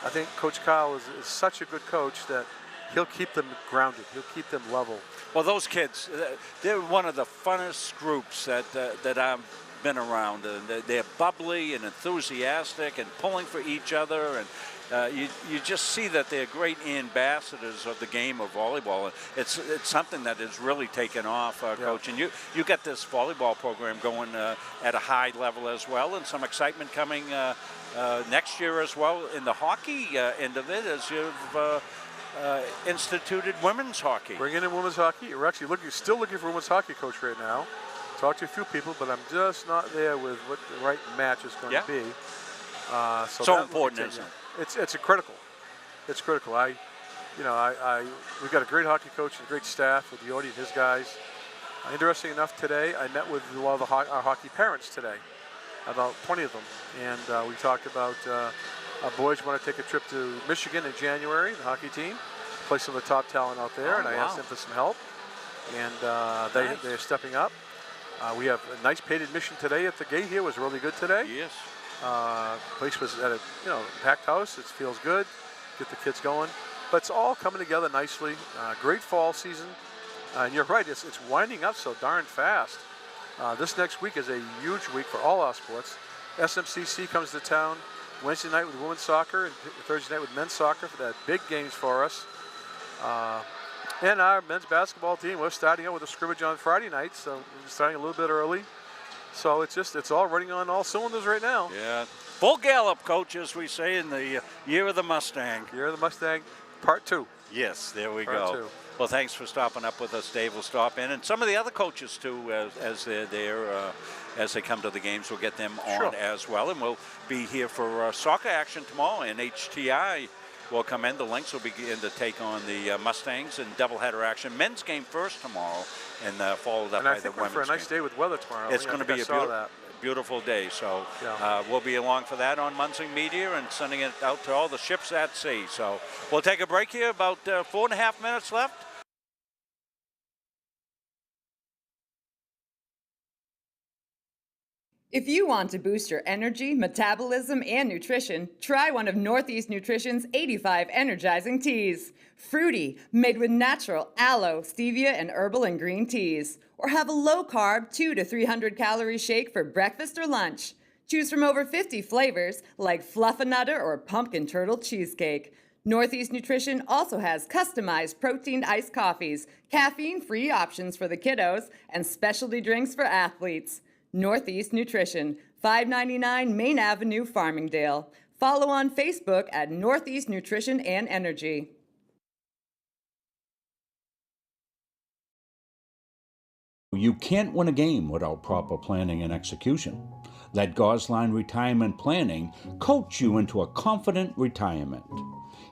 I think Coach Kyle is such a good coach that he'll keep them grounded. He'll keep them level. Well, those kids, they're one of the funnest groups that I've been around. And they're bubbly and enthusiastic and pulling for each other. And you just see that they're great ambassadors of the game of volleyball. It's something that has really taken off, Coach. And you got this volleyball program going at a high level as well, and some excitement coming next year as well in the hockey end of it, as you've instituted women's hockey. Bringing in women's hockey. We're actually still looking for a women's hockey coach right now. Talked to a few people, but I'm just not there with what the right match is going to be. So important, isn't it? It's critical. It's critical. We've got a great hockey coach and a great staff with Yordi and his guys. Interesting enough, today I met with a lot of our hockey parents today, about 20 of them, and we talked about our boys want to take a trip to Michigan in January, the hockey team, play some of the top talent out there, and I asked them for some help, and they're stepping up. We have a nice paid admission today at the gate here. It was really good today. Yes. Place was at a packed house. It feels good. Get the kids going. But it's all coming together nicely. Great fall season. And you're right, it's winding up so darn fast. This next week is a huge week for all our sports. SMCC comes to town Wednesday night with women's soccer and Thursday night with men's soccer for that big games for us. And our men's basketball team, we're starting out with a scrimmage on Friday night, so we're starting a little bit early. So it's all running on all cylinders right now. Yeah. Full gallop, coach, as we say in the year of the Mustang. Year of the Mustang, part 2. Yes, there we Part go. 2. Well, thanks for stopping up with us. Dave will stop in, and some of the other coaches too, as they're there, as they come to the games, we'll get them on as well. And we'll be here for soccer action tomorrow. NHTI will come in. The Lynx will begin to take on the Mustangs in doubleheader action. Men's game first tomorrow, and followed up by the women's game. And I think we're for a nice day with weather tomorrow. It's going to be a beautiful day, so we'll be along for that on Muncie Media and sending it out to all the ships at sea. So we'll take a break here, about 4.5 minutes left. If you want to boost your energy, metabolism, and nutrition, try one of Northeast Nutrition's 85 energizing teas. Fruity, made with natural aloe, stevia, and herbal and green teas. Or have a low-carb 200 to 300 calorie shake for breakfast or lunch. Choose from over 50 flavors like Fluffernutter or Pumpkin Turtle Cheesecake. Northeast Nutrition also has customized protein iced coffees, caffeine-free options for the kiddos, and specialty drinks for athletes. Northeast Nutrition, 599 Main Avenue, Farmingdale. Follow on Facebook at Northeast Nutrition and Energy. You can't win a game without proper planning and execution. Let Gosline Retirement Planning coach you into a confident retirement.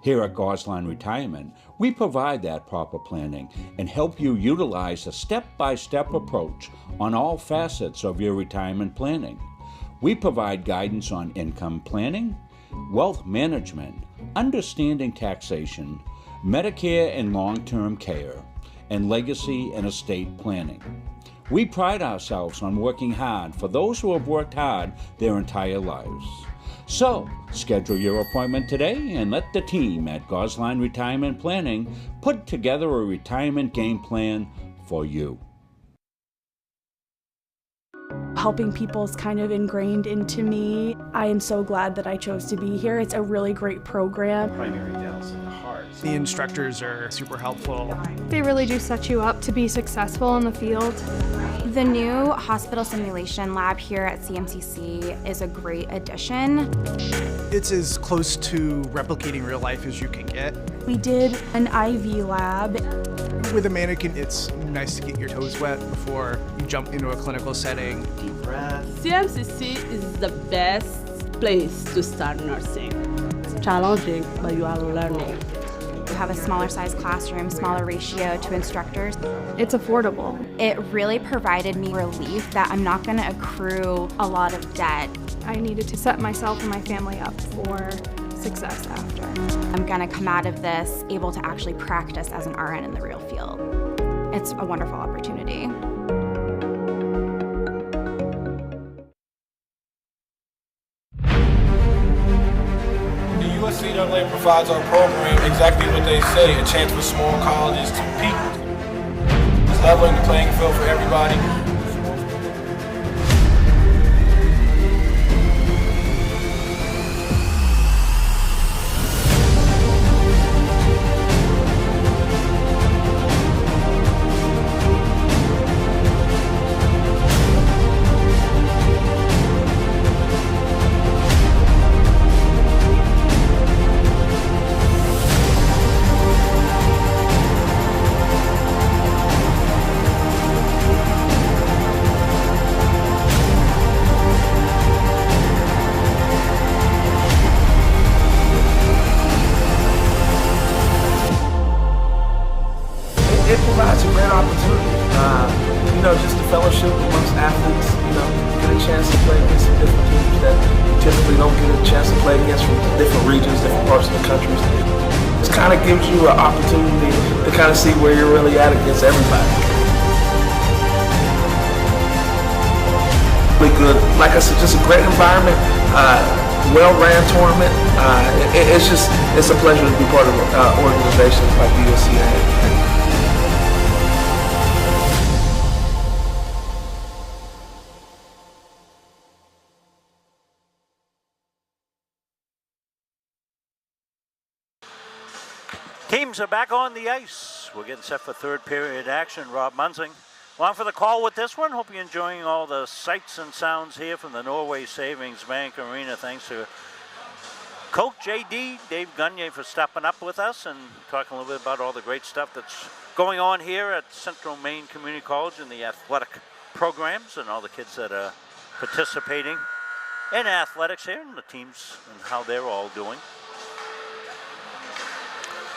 Here at Gosline Retirement, we provide that proper planning and help you utilize a step-by-step approach on all facets of your retirement planning. We provide guidance on income planning, wealth management, understanding taxation, Medicare and long-term care, and legacy and estate planning. We pride ourselves on working hard for those who have worked hard their entire lives. So, schedule your appointment today and let the team at Gosline Retirement Planning put together a retirement game plan for you. Helping people is kind of ingrained into me. I am so glad that I chose to be here. It's a really great program. Primary details in the heart. The instructors are super helpful. They really do set you up to be successful in the field. The new hospital simulation lab here at CMCC is a great addition. It's as close to replicating real life as you can get. We did an IV lab. With a mannequin, it's nice to get your toes wet before you jump into a clinical setting. Deep breath. CMCC is the best place to start nursing. It's challenging, but you are learning. We have a smaller size classroom, smaller ratio to instructors. It's affordable. It really provided me relief that I'm not going to accrue a lot of debt. I needed to set myself and my family up for success after. I'm going to come out of this able to actually practice as an RN in the real field. It's a wonderful opportunity. USCAA provides our program exactly what they say, a chance for small colleges to compete. It's leveling the playing field for everybody. It provides a great opportunity, just the fellowship amongst athletes, get a chance to play against some different teams that you typically don't get a chance to play against from different regions, different parts of the country. This kind of gives you an opportunity to kind of see where you're really at against everybody. Really good, like I said, just a great environment, well-ran tournament. It's a pleasure to be part of organizations like the USCA. Mustangs are back on the ice. We're getting set for third period action. Rob Munzing along for the call with this one. Hope you're enjoying all the sights and sounds here from the Norway Savings Bank Arena. Thanks to Coach JD, Dave Gagne, for stepping up with us and talking a little bit about all the great stuff that's going on here at Central Maine Community College and the athletic programs and all the kids that are participating in athletics here and the teams and how they're all doing.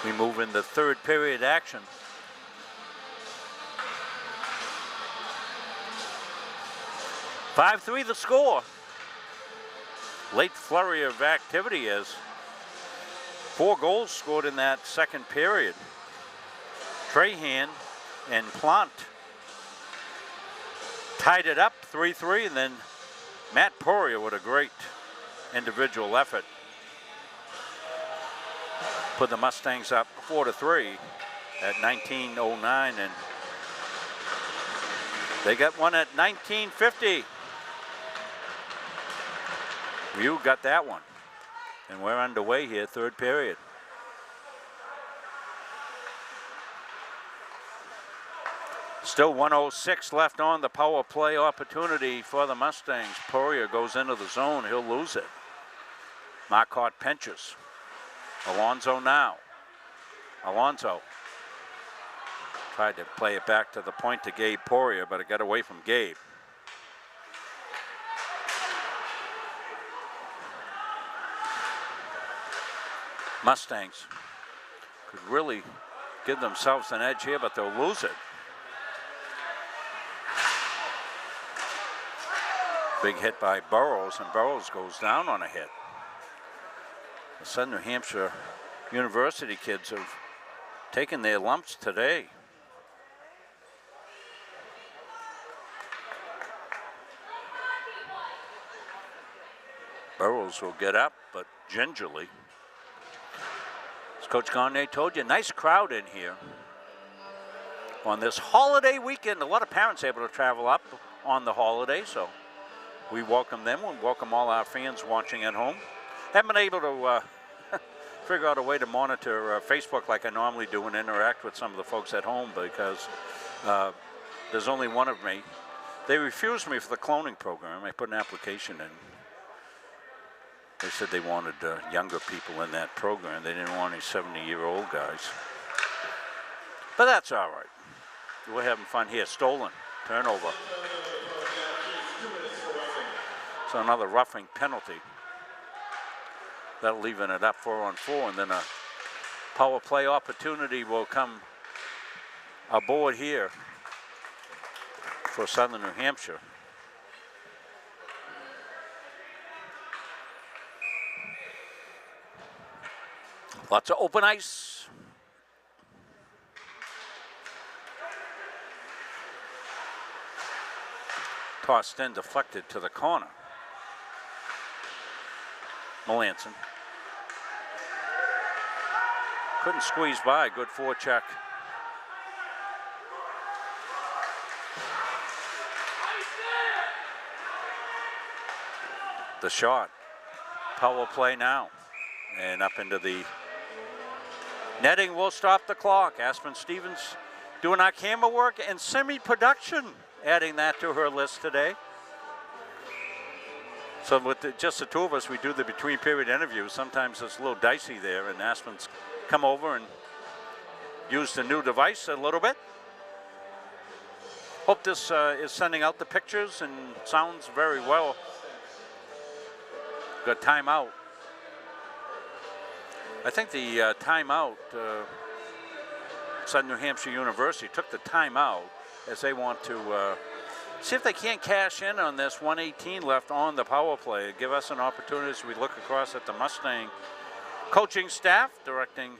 We move into third period action. "5-3 the score. Late flurry of activity as 4 goals scored in that second period. Trahan and Plant tied it up 3-3, and then Matt Poirier with a great individual effort put the Mustangs up 4-3 at 19:09, and they got one at 19:50. You got that one, and we're underway here, third period. Still 1:06 left on the power play opportunity for the Mustangs. Poirier goes into the zone, he'll lose it. Marcotte pinches. Alonso now. Alonso tried to play it back to the point to Gabe Poirier, but it got away from Gabe. Mustangs could really give themselves an edge here, but they'll lose it. Big hit by Burrows, and Burrows goes down on a hit. The Southern New Hampshire University kids have taken their lumps today. Burrows will get up, but gingerly. As Coach Gagne told you, nice crowd in here. On this holiday weekend, a lot of parents able to travel up on the holiday, so we welcome them. We welcome all our fans watching at home. Haven't been able to figure out a way to monitor Facebook like I normally do and interact with some of the folks at home because there's only one of me. They refused me for the cloning program. I put an application in. They said they wanted younger people in that program. They didn't want any 70-year-old guys. But that's all right. We're having fun here. Stolen. Turnover. So another roughing penalty. That'll leaving it up 4-on-4, and then a power play opportunity will come aboard here for Southern New Hampshire. Lots of open ice. Tossed in, deflected to the corner. Melanson. Couldn't squeeze by, good forecheck. The shot. Power play now. And up into the netting will stop the clock. Aspen Stevens doing our camera work and semi-production, adding that to her list today. So with just the two of us, we do the between period interviews. Sometimes it's a little dicey there, and Aspen's come over and used the new device a little bit. Hope this is sending out the pictures and sounds very well. Got timeout. I think the timeout, Southern New Hampshire University took the timeout as they want to see if they can't cash in on this 1:18 left on the power play. Give us an opportunity as we look across at the Mustang coaching staff directing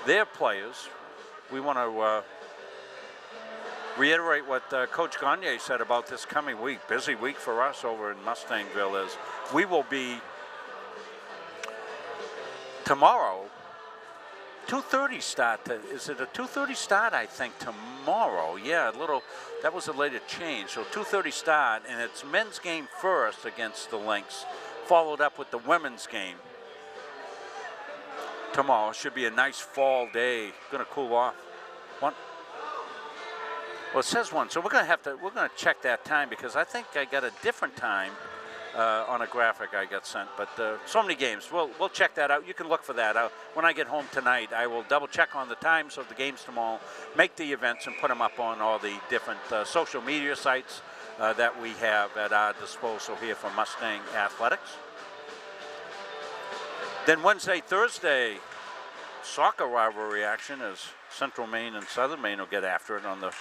their players. We want to reiterate what Coach Gagne said about this coming week. Busy week for us over in Mustangville as we will be tomorrow, 2:30 start. Is it a 2:30 start? I think tomorrow. Yeah, that was a later change. So 2:30 start, and it's men's game first against the Lynx, followed up with the women's game tomorrow. Should be a nice fall day. Going to cool off. Well, it says 1, so we're going to check that time because I think I got a different time on a graphic I got sent. But so many games. We'll check that out. You can look for that. When I get home tonight, I will double check on the times of the games tomorrow, make the events, and put them up on all the different social media sites that we have at our disposal here for Mustang Athletics. Then Wednesday, Thursday, soccer rivalry action as Central Maine and Southern Maine will get after it on the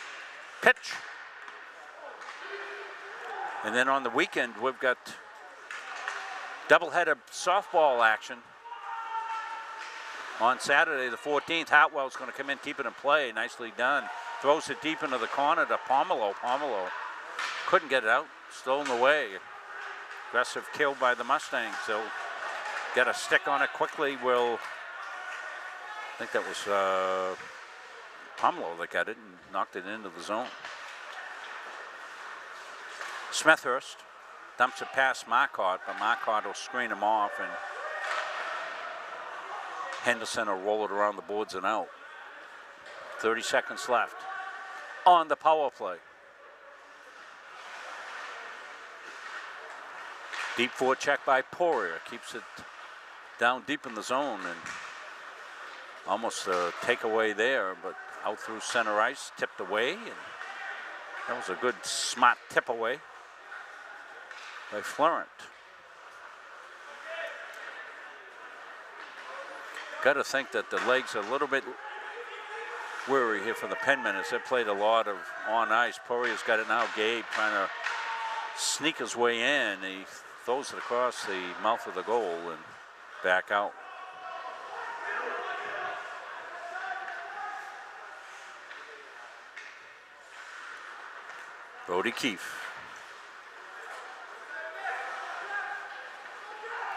pitch. And then on the weekend, we've got doubleheader softball action. On Saturday, the 14th, Hartwell's going to come in, keep it in play. Nicely done. Throws it deep into the corner to Pomelo. Pomelo couldn't get it out. Stolen away. Aggressive kill by the Mustangs. They'll get a stick on it quickly. I think that was Pomelo that got it and knocked it into the zone. Smethurst dumps it past Marcotte, but Marcotte will screen him off, and Henderson will roll it around the boards and out. 30 seconds left on the power play. Deep forecheck by Poirier. Keeps it down deep in the zone, and almost a takeaway there, but out through center ice, tipped away, and that was a good, smart tip away by Florent. Got to think that the legs are a little bit weary here for the Penmen as they played a lot of on ice. Poirier's got it now. Gabe trying to sneak his way in. He throws it across the mouth of the goal and back out. Brody Keefe.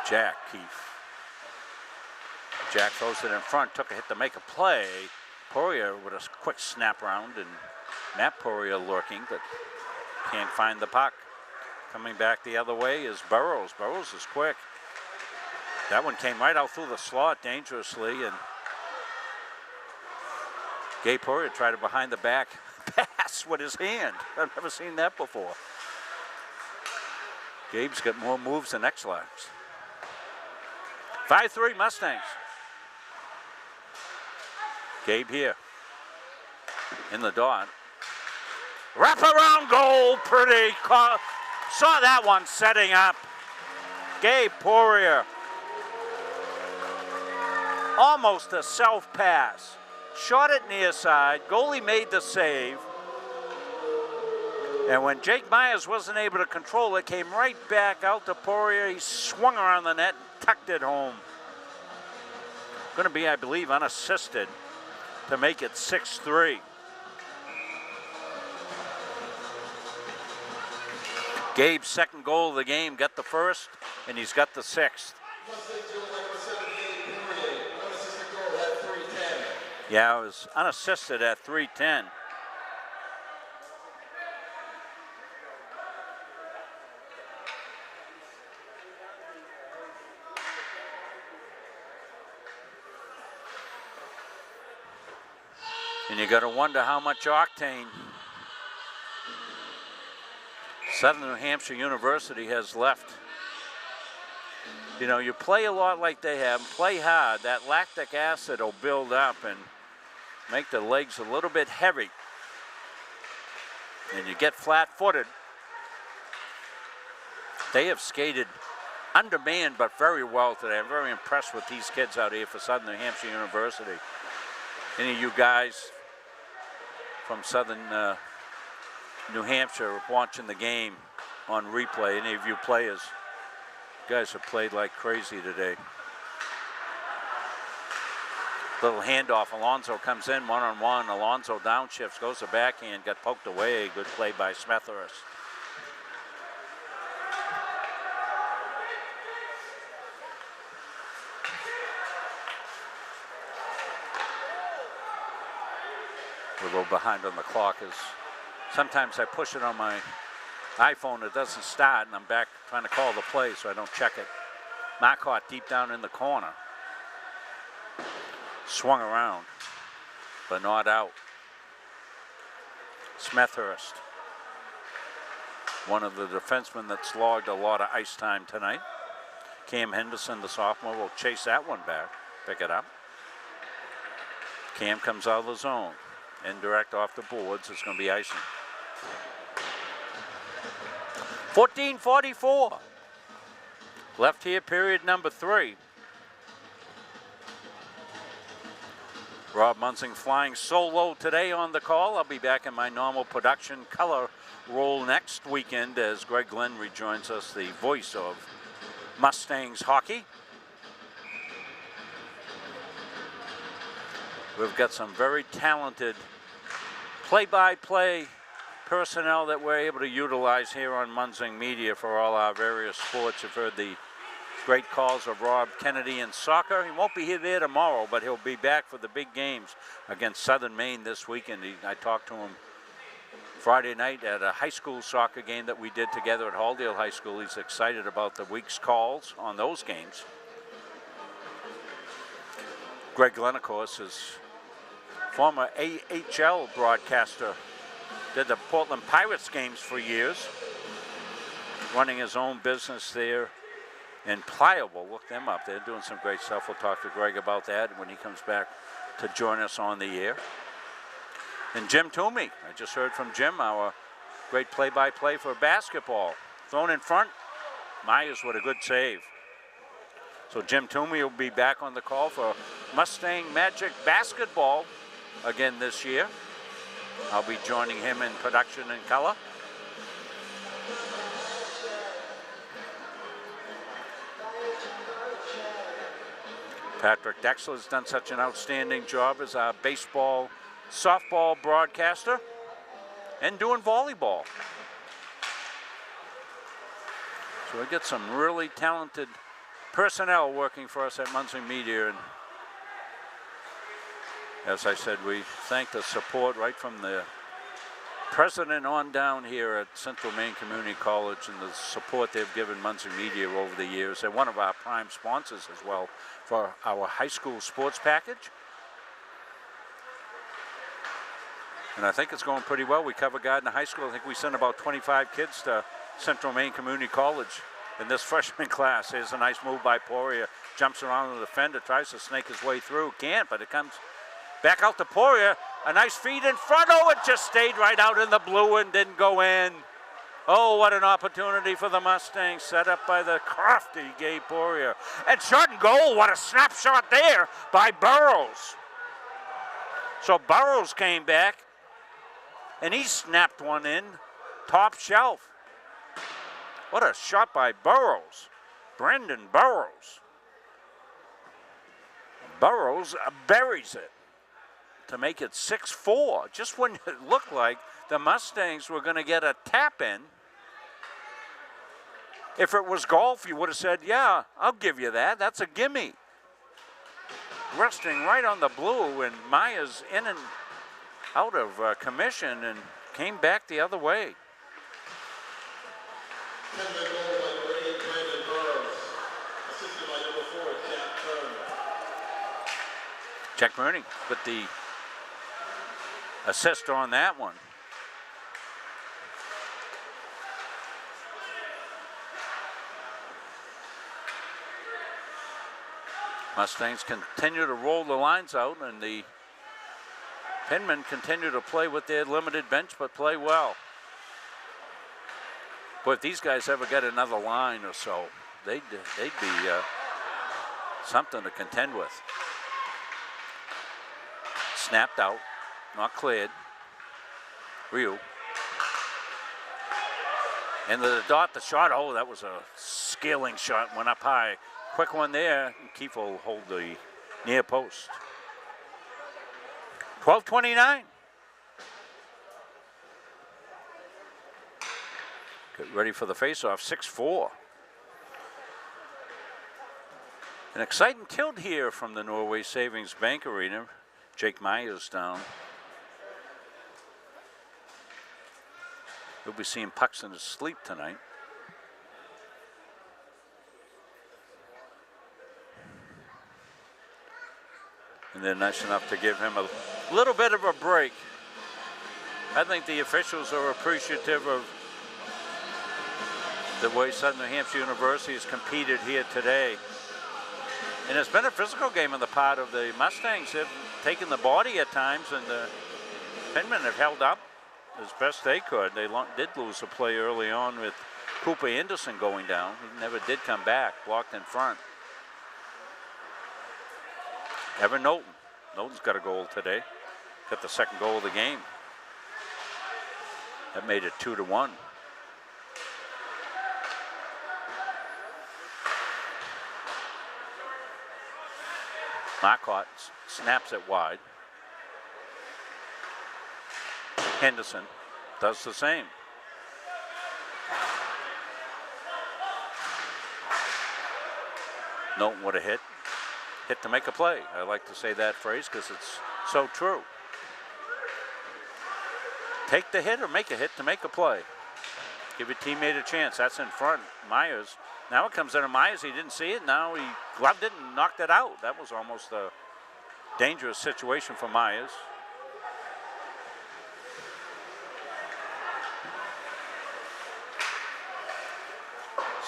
Jack Keefe. Jack throws it in front, took a hit to make a play. Poirier with a quick snap round, and Matt Poirier lurking, but can't find the puck. Coming back the other way is Burrows. Burrows is quick. That one came right out through the slot dangerously, and Gabe Poirier tried a behind the back pass with his hand. I've never seen that before. Gabe's got more moves than X-Lax. 5-3 Mustangs. Gabe here in the dot. Wraparound goal, pretty. Saw that one setting up. Gabe Poirier. Almost a self pass. Shot it near side. Goalie made the save. And when Jake Myers wasn't able to control it, came right back out to Poirier. He swung around the net, tucked it home. Going to be, I believe, unassisted to make it 6-3. Gabe's second goal of the game, got the first, and he's got the sixth. Yeah, it was unassisted at 3:10. And you got to wonder how much octane Southern New Hampshire University has left. You know, you play a lot like they have, play hard, that lactic acid will build up and make the legs a little bit heavy. And you get flat-footed. They have skated undermanned but very well today. I'm very impressed with these kids out here for Southern New Hampshire University. Any of you guys from Southern New Hampshire watching the game on replay, any of you players, you guys have played like crazy today. Little handoff, Alonso comes in one-on-one, Alonso downshifts, goes to backhand, got poked away, good play by Smethurst. We're a little behind on the clock as sometimes I push it on my iPhone, it doesn't start, and I'm back trying to call the play so I don't check it. Marcotte deep down in the corner. Swung around, but not out. Smethurst, one of the defensemen that's logged a lot of ice time tonight. Cam Henderson, the sophomore, will chase that one back, pick it up. Cam comes out of the zone. Indirect off the boards, it's going to be icing. 14:44. Left here, period number 3. Rob Munsing flying solo today on the call. I'll be back in my normal production color role next weekend as Greg Glenn rejoins us, the voice of Mustangs hockey. We've got some very talented play-by-play personnel that we're able to utilize here on Munsing Media for all our various sports. You've heard the great calls of Rob Kennedy in soccer. He won't be here there tomorrow, but he'll be back for the big games against Southern Maine this weekend. I talked to him Friday night at a high school soccer game that we did together at Halldale High School. He's excited about the week's calls on those games. Greg Glenn, of course, is former AHL broadcaster. Did the Portland Pirates games for years, running his own business there in Pliable. Look them up. They're doing some great stuff. We'll talk to Greg about that when he comes back to join us on the air. And Jim Toomey. I just heard from Jim, our great play-by-play for basketball. Thrown in front. Myers with a good save. So Jim Toomey will be back on the call for Mustang Magic basketball again this year. I'll be joining him in production and color. Patrick Dexler's done such an outstanding job as our baseball, softball broadcaster and doing volleyball. So we get some really talented personnel working for us at Munsing Media. And as I said, we thank the support right from the president on down here at Central Maine Community College and the support they've given Munsing Media over the years. They're one of our prime sponsors as well for our high school sports package. And I think it's going pretty well. We cover Gardner High School. I think we sent about 25 kids to Central Maine Community College in this freshman class. Here's a nice move by Poirier. Jumps around the defender, tries to snake his way through. Can't, but it comes back out to Poirier. A nice feed in front. Oh, it just stayed right out in the blue and didn't go in. Oh, what an opportunity for the Mustangs. Set up by the crafty Gabe Poirier. And shot and goal. What a snapshot there by Burrows. So Burrows came back and he snapped one in top shelf. What a shot by Burrows. Brendan Burrows. Burrows buries it to make it 6-4. Just when it looked like the Mustangs were going to get a tap in. If it was golf, you would have said, yeah, I'll give you that. That's a gimme. Resting right on the blue, and Maya's in and out of commission and came back the other way. Jack Murney with the assist on that one. Mustangs continue to roll the lines out, and the Penmen continue to play with their limited bench, but play well. But if these guys ever get another line or so, they'd be something to contend with. Snapped out, not cleared. Ryu. And the dot, the shot, oh, that was a scaling shot, went up high. Quick one there, Keefe will hold the near post. 12:29. Get ready for the faceoff, 6-4. An exciting tilt here from the Norway Savings Bank Arena. Jake Myers down. He'll be seeing pucks in his sleep tonight. And they're nice enough to give him a little bit of a break. I think the officials are appreciative of the way Southern New Hampshire University has competed here today. And it's been a physical game on the part of the Mustangs. They've taken the body at times, and the Penmen have held up as best they could. They did lose a play early on with Cooper Anderson going down. He never did come back, blocked in front. Evan Knowlton. Knowlton's got a goal today. Got the second goal of the game. That made it 2-1. Marcotte snaps it wide. Henderson does the same. Knowlton would have hit to make a play. I like to say that phrase because it's so true. Take the hit or make a hit to make a play. Give your teammate a chance. That's in front. Myers. Now it comes into Myers. He didn't see it. Now he gloved it and knocked it out. That was almost a dangerous situation for Myers.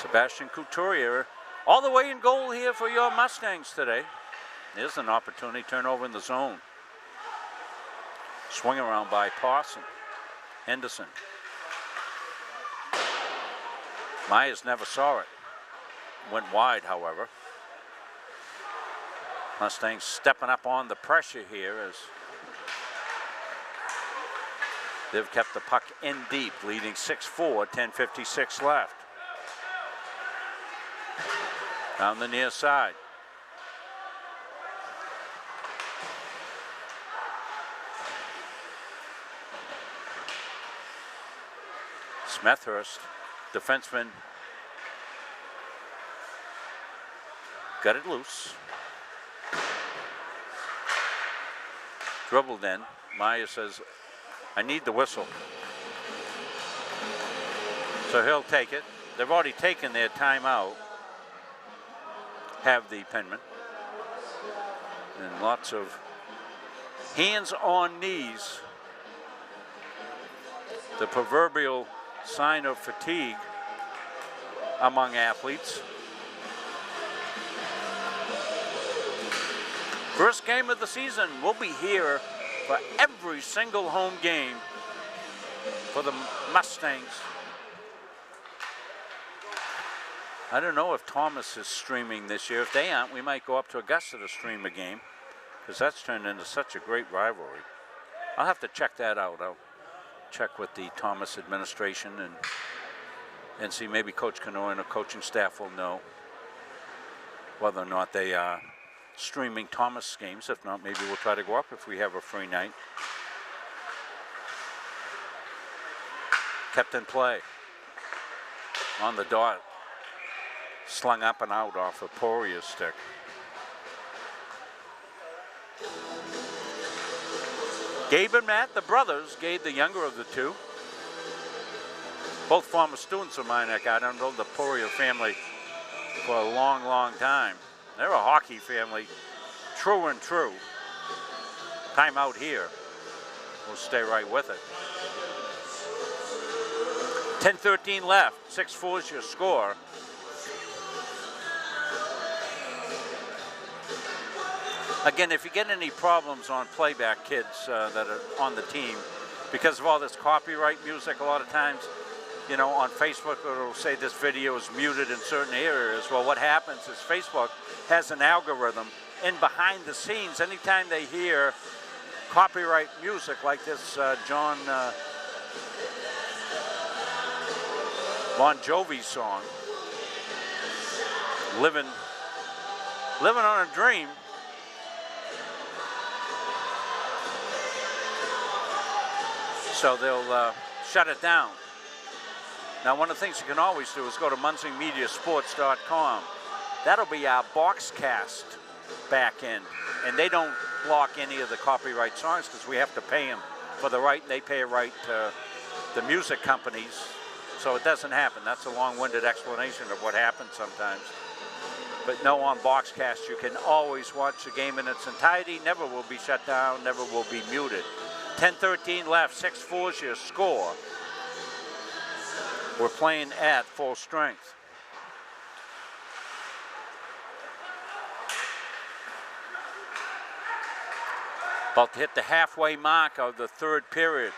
Sebastian Couturier all the way in goal here for your Mustangs today. There's an opportunity, turnover in the zone. Swing around by Parson. Henderson. Myers never saw it. Went wide, however. Mustangs stepping up on the pressure here as they've kept the puck in deep, leading 6-4, 10:56 left. Down the near side. Smethurst, defenseman, got it loose. Dribbled in. Myers says, I need the whistle. So he'll take it. They've already taken their timeout. Have the Penmen. And lots of hands on knees. The proverbial sign of fatigue among athletes. First game of the season. We'll be here for every single home game for the Mustangs. I don't know if Thomas is streaming this year. If they aren't, we might go up to Augusta to stream a game, because that's turned into such a great rivalry. I'll have to check that out. I'll check with the Thomas administration and see, maybe Coach Canoa and the coaching staff will know whether or not they are streaming Thomas games. If not, maybe we'll try to go up if we have a free night. Kept in play. On the dot. Slung up and out off of Poirier's stick. Gabe and Matt, the brothers, Gabe the younger of the two. Both former students of mine. I don't know the Poirier family for a long, long time. They're a hockey family, true and true. Time out here. We'll stay right with it. 10:13 left. 6-4 is your score. Again, if you get any problems on playback, kids that are on the team, because of all this copyright music, a lot of times, you know, on Facebook it'll say this video is muted in certain areas. Well, what happens is Facebook has an algorithm, and behind the scenes, anytime they hear copyright music like this John Bon Jovi song, Living on a Dream, so they'll shut it down. Now, one of the things you can always do is go to MunsingMediaSports.com. That'll be our Boxcast back end, and they don't block any of the copyright songs because we have to pay them for the right, and they pay a right to the music companies, so it doesn't happen. That's a long-winded explanation of what happens sometimes. but know on Boxcast you can always watch the game in its entirety. Never will be shut down, never will be muted. 10-13 left, 6-4 is your score. We're playing at full strength. About to hit the halfway mark of the third period.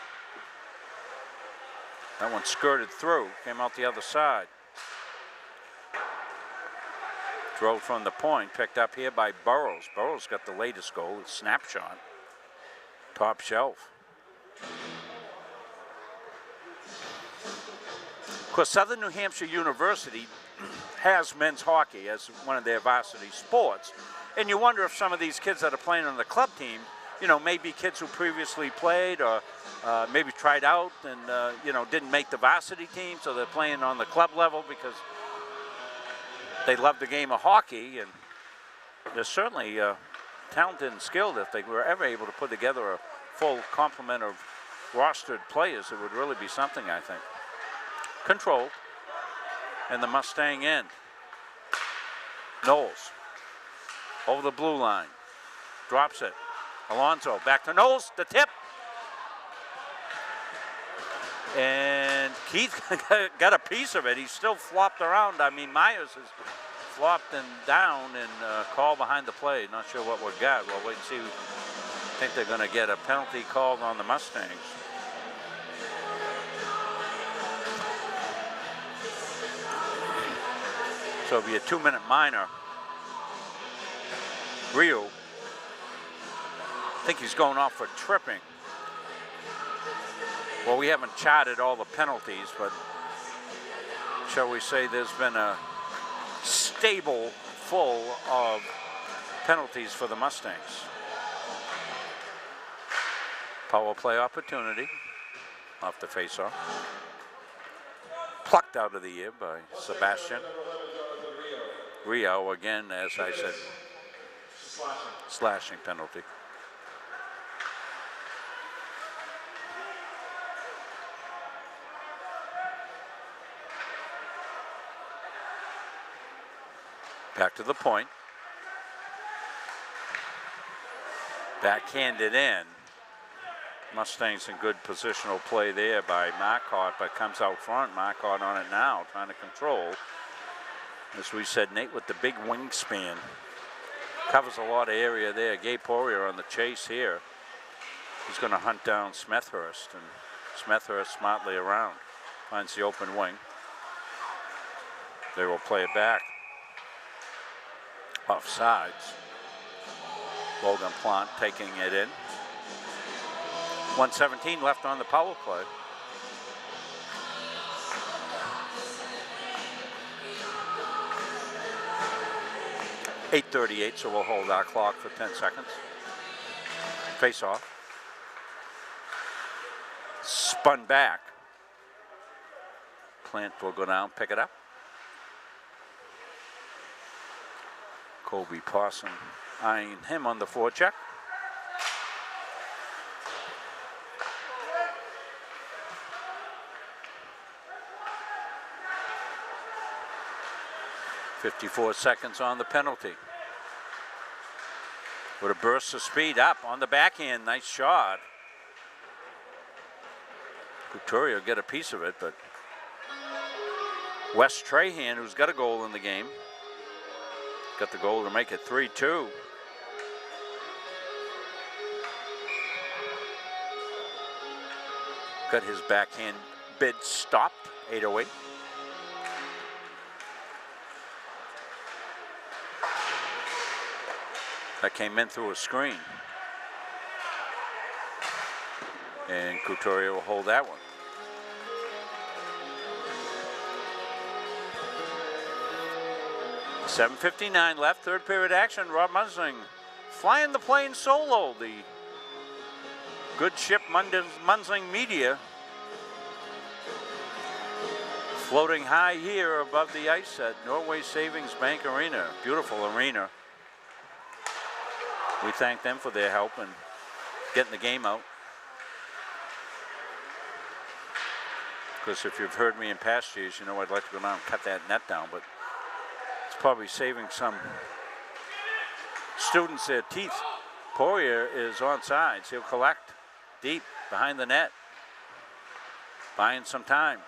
That one skirted through, came out the other side. Drove from the point, picked up here by Burrows. Burrows got the latest goal, a snapshot. Top shelf. Of course, Southern New Hampshire University has men's hockey as one of their varsity sports. And you wonder if some of these kids that are playing on the club team, you know, maybe kids who previously played or maybe tried out and, you know, didn't make the varsity team, so they're playing on the club level because they love the game of hockey. And they're certainly talented and skilled. If they were ever able to put together a full complement of rostered players, it would really be something, I think. Controlled. And the Mustang end. Knowles. Over the blue line. Drops it. Alonso back to Knowles, the tip. And Keith got a piece of it. He's still flopped around. I mean, Myers has flopped and down and called behind the play. Not sure what we got. We'll wait and see. I think they're going to get a penalty called on the Mustangs. So it'll be a 2-minute minor. Rio. I think he's going off for tripping. Well, we haven't charted all the penalties, but shall we say there's been a stable full of penalties for the Mustangs. Power play opportunity off the faceoff. Plucked out of the air by Sebastian. Rio again, as I said, slashing penalty. Back to the point. Backhanded in. Mustangs in good positional play there by Marcotte, but comes out front. Marcotte on it now, trying to control. As we said, Nate with the big wingspan. Covers a lot of area there. Gabe Poirier on the chase here. He's going to hunt down Smethurst, and Smethurst smartly around. Finds the open wing. They will play it back. Offsides. Logan Plant taking it in. 1:17 left on the power play. .838, so we'll hold our clock for 10 seconds. Face off. Spun back. Plant will go down, pick it up. Colby Parson eyeing him on the forecheck. .54 seconds on the penalty. With a burst of speed up on the backhand, nice shot. Couturier get a piece of it, but Wes Trahan, who's got a goal in the game, got the goal to make it 3-2. Got his backhand bid stopped, 8:08. That came in through a screen. And Couturier will hold that one. .759 left, third period action. Rob Munsing flying the plane solo. The good ship Munsing Media floating high here above the ice at Norway Savings Bank Arena. Beautiful arena. We thank them for their help in getting the game out. Because if you've heard me in past years, you know I'd like to go down and cut that net down, but it's Probably saving some students their teeth. Poirier is on sides. He'll collect deep behind the net. Buying some time.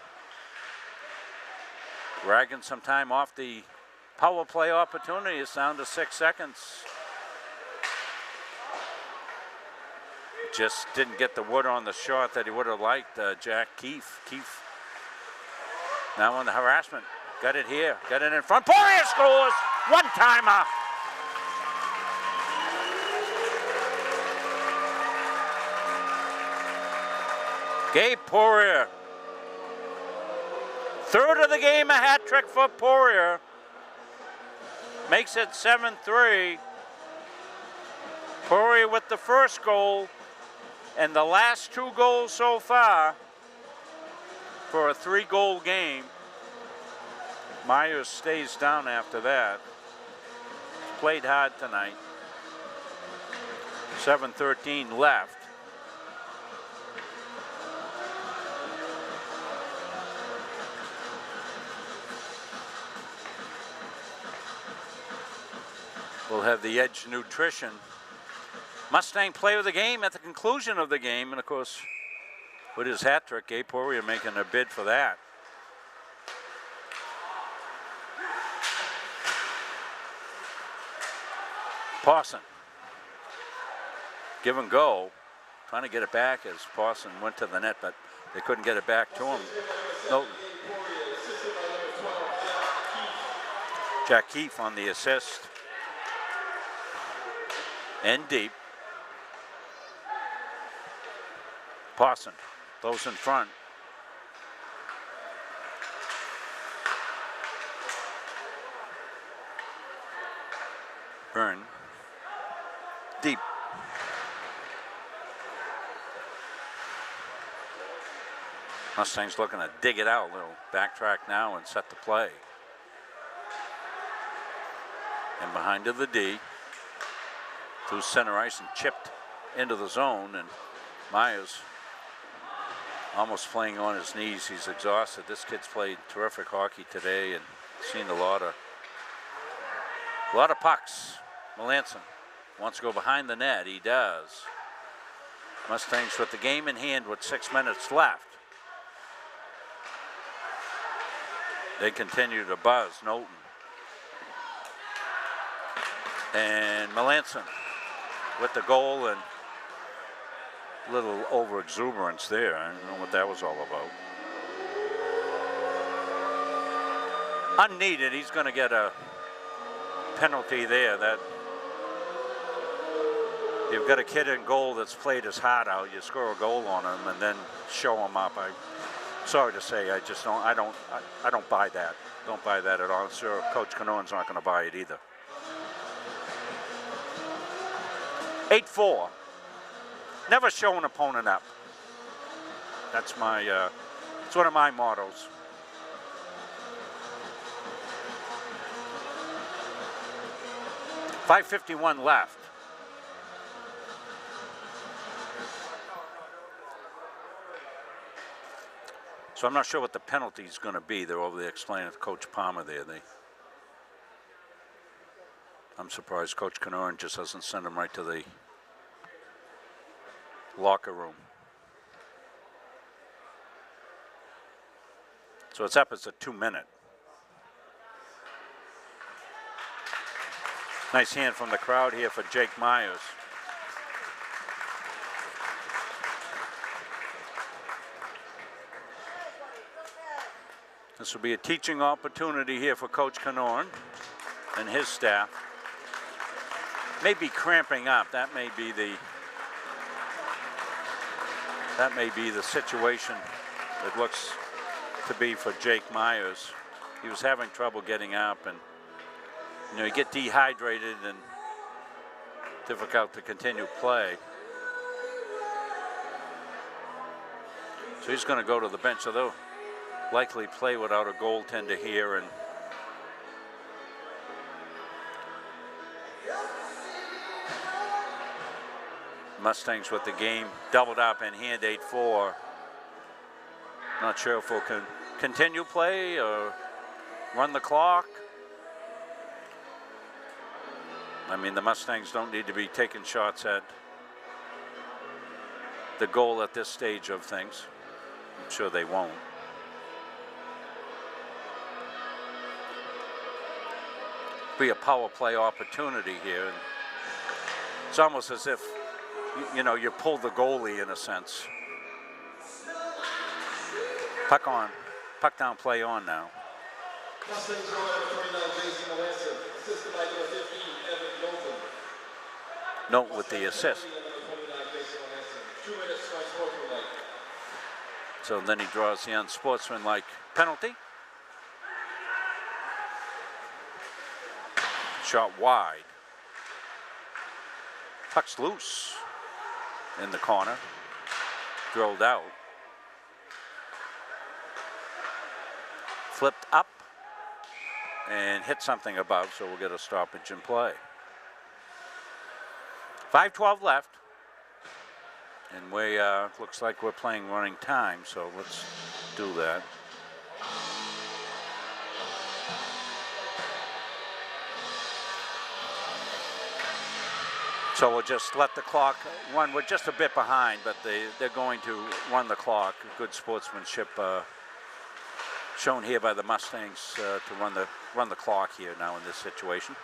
Ragging some time off the power play opportunity. It's down to 6 seconds. Just didn't get the wood on the shot that he would have liked, Jack Keefe. Keefe now on the harassment. Got it here, got it in front. Poirier scores! One-timer! Gabe Poirier. Third of the game, a hat trick for Poirier. Makes it 7-3. Poirier with the first goal and the last 2 goals so far for a 3-goal game. Myers stays down after that. Played hard tonight. 7:13 left. We'll have the Edge Nutrition Mustang Player of the Game at the conclusion of the game. And of course, with his hat trick, Gabe Poirier making a bid for that. Pawson. Give and go. Trying to get it back as Pawson went to the net, but they couldn't get it back to him. No. Jack Keefe on the assist. And deep. Pawson, those in front. Byrne, deep. Mustangs looking to dig it out, a little backtrack now and set the play. And behind to the D. Through center ice and chipped into the zone, and Myers almost playing on his knees. He's exhausted. This kid's played terrific hockey today and seen a lot of pucks. Melanson wants to go behind the net. He does. Mustangs with the game in hand with 6 minutes left. They continue to buzz. Knowlton. And Melanson with the goal and a little over exuberance there. I don't know what that was all about. Unneeded, he's going to get a penalty there. That you've got a kid in goal that's played his heart out. You score a goal on him and then show him up. I'm sorry to say, I don't buy that. Don't buy that at all. I'm sure Coach Canoan's not going to buy it either. 8-4. Never show an opponent up. That's my, it's one of my mottos. .551 left. So I'm not sure what the penalty is going to be. They're over there explaining to Coach Palmer there. I'm surprised Coach Canoan just doesn't send him right to the locker room. So it's up as a 2-minute. Nice hand from the crowd here for Jake Myers. This will be a teaching opportunity here for Coach Canoan and his staff. Maybe cramping up. That may be the situation it looks to be for Jake Myers. He was having trouble getting up, and you get dehydrated and difficult to continue play. So he's going to go to the bench. So they'll likely play without a goaltender here, and Mustangs with the game doubled up in hand 8-4. Not sure if we'll continue play or run the clock. I mean, the Mustangs don't need to be taking shots at the goal at this stage of things. I'm sure they won't. Be a power play opportunity here. And it's almost as if, you know, you pull the goalie in a sense. Puck on, puck down, play on now. Note with the assist. So then he draws the unsportsmanlike penalty. Shot wide. Puck's loose in the corner. Drilled out. Flipped up and hit something above, so we'll get a stoppage in play. 5:12 left. And we looks like we're playing running time, so let's do that. So we'll just let the clock run. We're just a bit behind, but they're going to run the clock. Good sportsmanship shown here by the Mustangs to run the clock here now in this situation.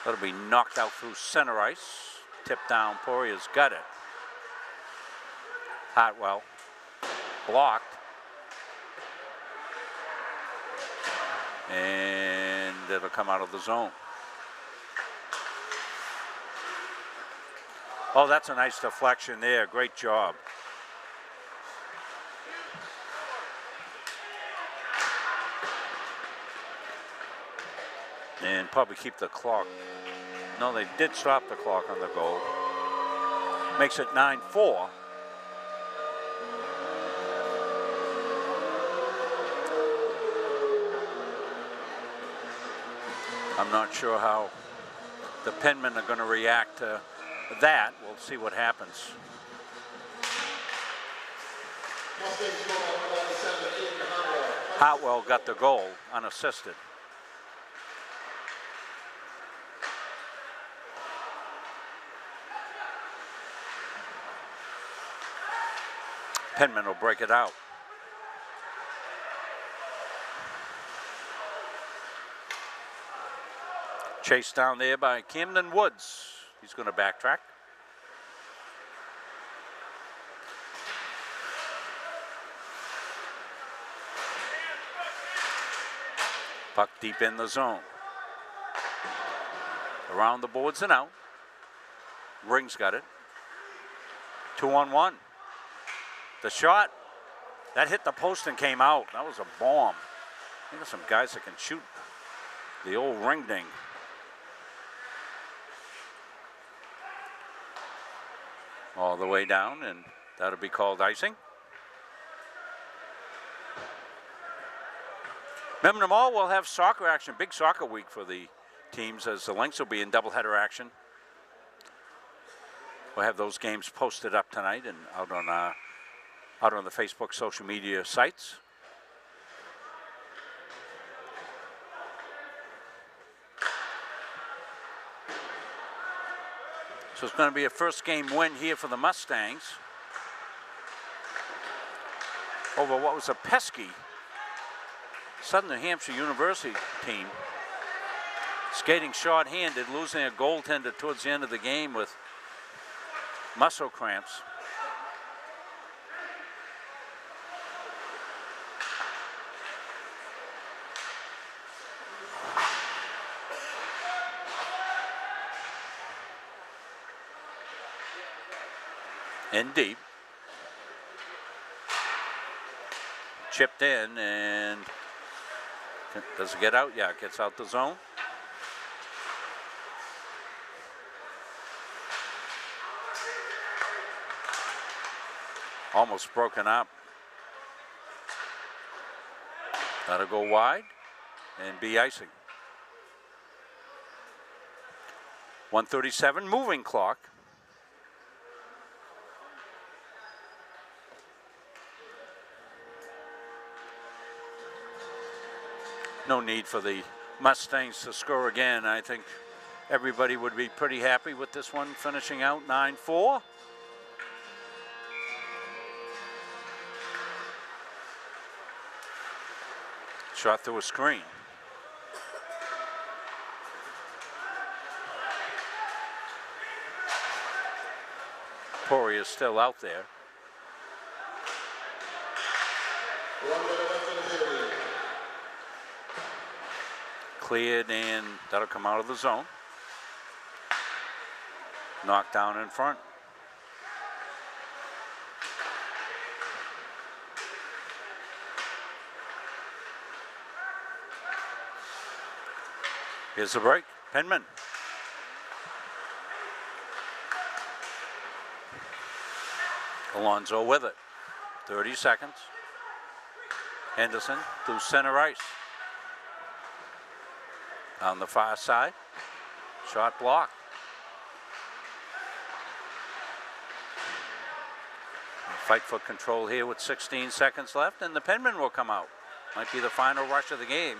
That'll be knocked out through center ice. Tip down, Poirier's got it. Hartwell blocked. And it'll come out of the zone. Oh, that's a nice deflection there. Great job. And probably keep the clock. No, they did stop the clock on the goal. Makes it 9-4. I'm not sure how the penmen are going to react to that. We'll see what happens. Hartwell got the goal unassisted. Penman will break it out. Chased down there by Camden Woods. He's going to backtrack. Puck deep in the zone. Around the boards and out. Ring's got it. 2-on-1. The shot, that hit the post and came out. That was a bomb. I think there's some guys that can shoot the old ring ding. All the way down, and that'll be called icing. Memnon Mall will have soccer action, big soccer week for the teams, as the Lynx will be in doubleheader action. We'll have those games posted up tonight and out on the Facebook social media sites. So it's going to be a first game win here for the Mustangs over what was a pesky Southern New Hampshire University team. Skating short-handed, losing a goaltender towards the end of the game with muscle cramps. In deep. Chipped in, and does it get out? Yeah, it gets out the zone. Almost broken up. That'll go wide and be icing. 1:37 moving clock. No need for the Mustangs to score again. I think everybody would be pretty happy with this one finishing out 9-4. Shot through a screen. Poirier is still out there. Cleared, and that'll come out of the zone. Knocked down in front. Here's the break. Penman. Alonso with it. 30 seconds. Henderson through center ice. On the far side. Shot blocked. Fight for control here with 16 seconds left, and the Penman will come out. Might be the final rush of the game.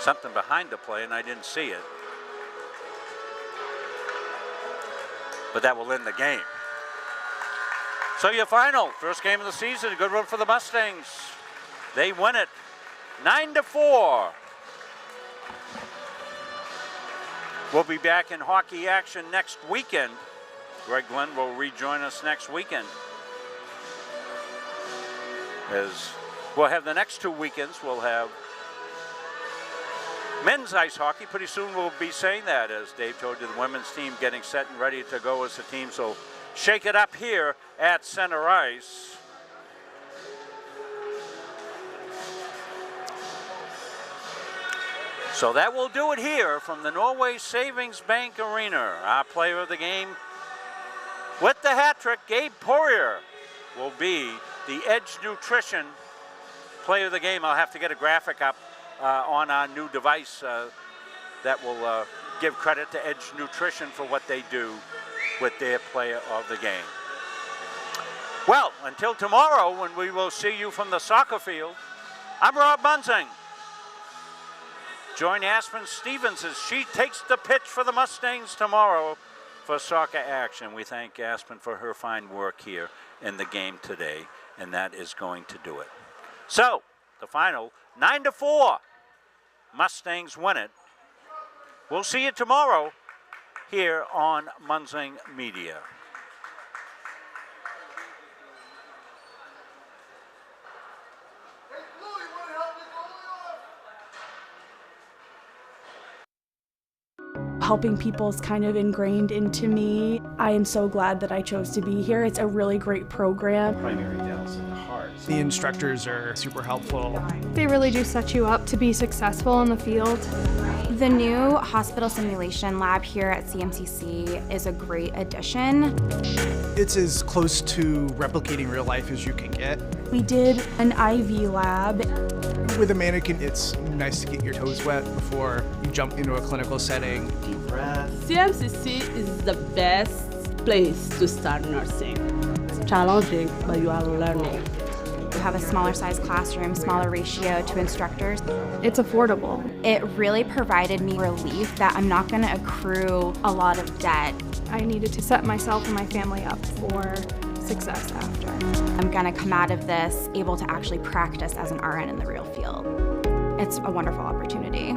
Something behind the play, and I didn't see it. But that will end the game. So your final, first game of the season, a good one for the Mustangs. They win it 9-4. We'll be back in hockey action next weekend. Greg Glenn will rejoin us next weekend. As we'll have the next 2 weekends, we'll have men's ice hockey. Pretty soon we'll be saying that, as Dave told you, the women's team getting set and ready to go as a team. So shake it up here at center ice. So that will do it here from the Norway Savings Bank Arena. Our player of the game with the hat trick, Gabe Poirier, will be the Edge Nutrition player of the game. I'll have to get a graphic up on our new device that will give credit to Edge Nutrition for what they do with their player of the game. Well, until tomorrow when we will see you from the soccer field, I'm Rob Munzing. Join Aspen Stevens as she takes the pitch for the Mustangs tomorrow for soccer action. We thank Aspen for her fine work here in the game today, and that is going to do it. So, the final, 9-4. Mustangs win it. We'll see you tomorrow here on Munzing Media. Helping people is kind of ingrained into me. I am so glad that I chose to be here. It's a really great program. Primary details in the heart. The instructors are super helpful. They really do set you up to be successful in the field. The new hospital simulation lab here at CMCC is a great addition. It's as close to replicating real life as you can get. We did an IV lab. With a mannequin, it's nice to get your toes wet before you jump into a clinical setting. Deep breath. CMCC is the best place to start nursing. It's challenging, but you are learning. We have a smaller size classroom, smaller ratio to instructors. It's affordable. It really provided me relief that I'm not going to accrue a lot of debt. I needed to set myself and my family up for success after. I'm going to come out of this able to actually practice as an RN in the real field. It's a wonderful opportunity.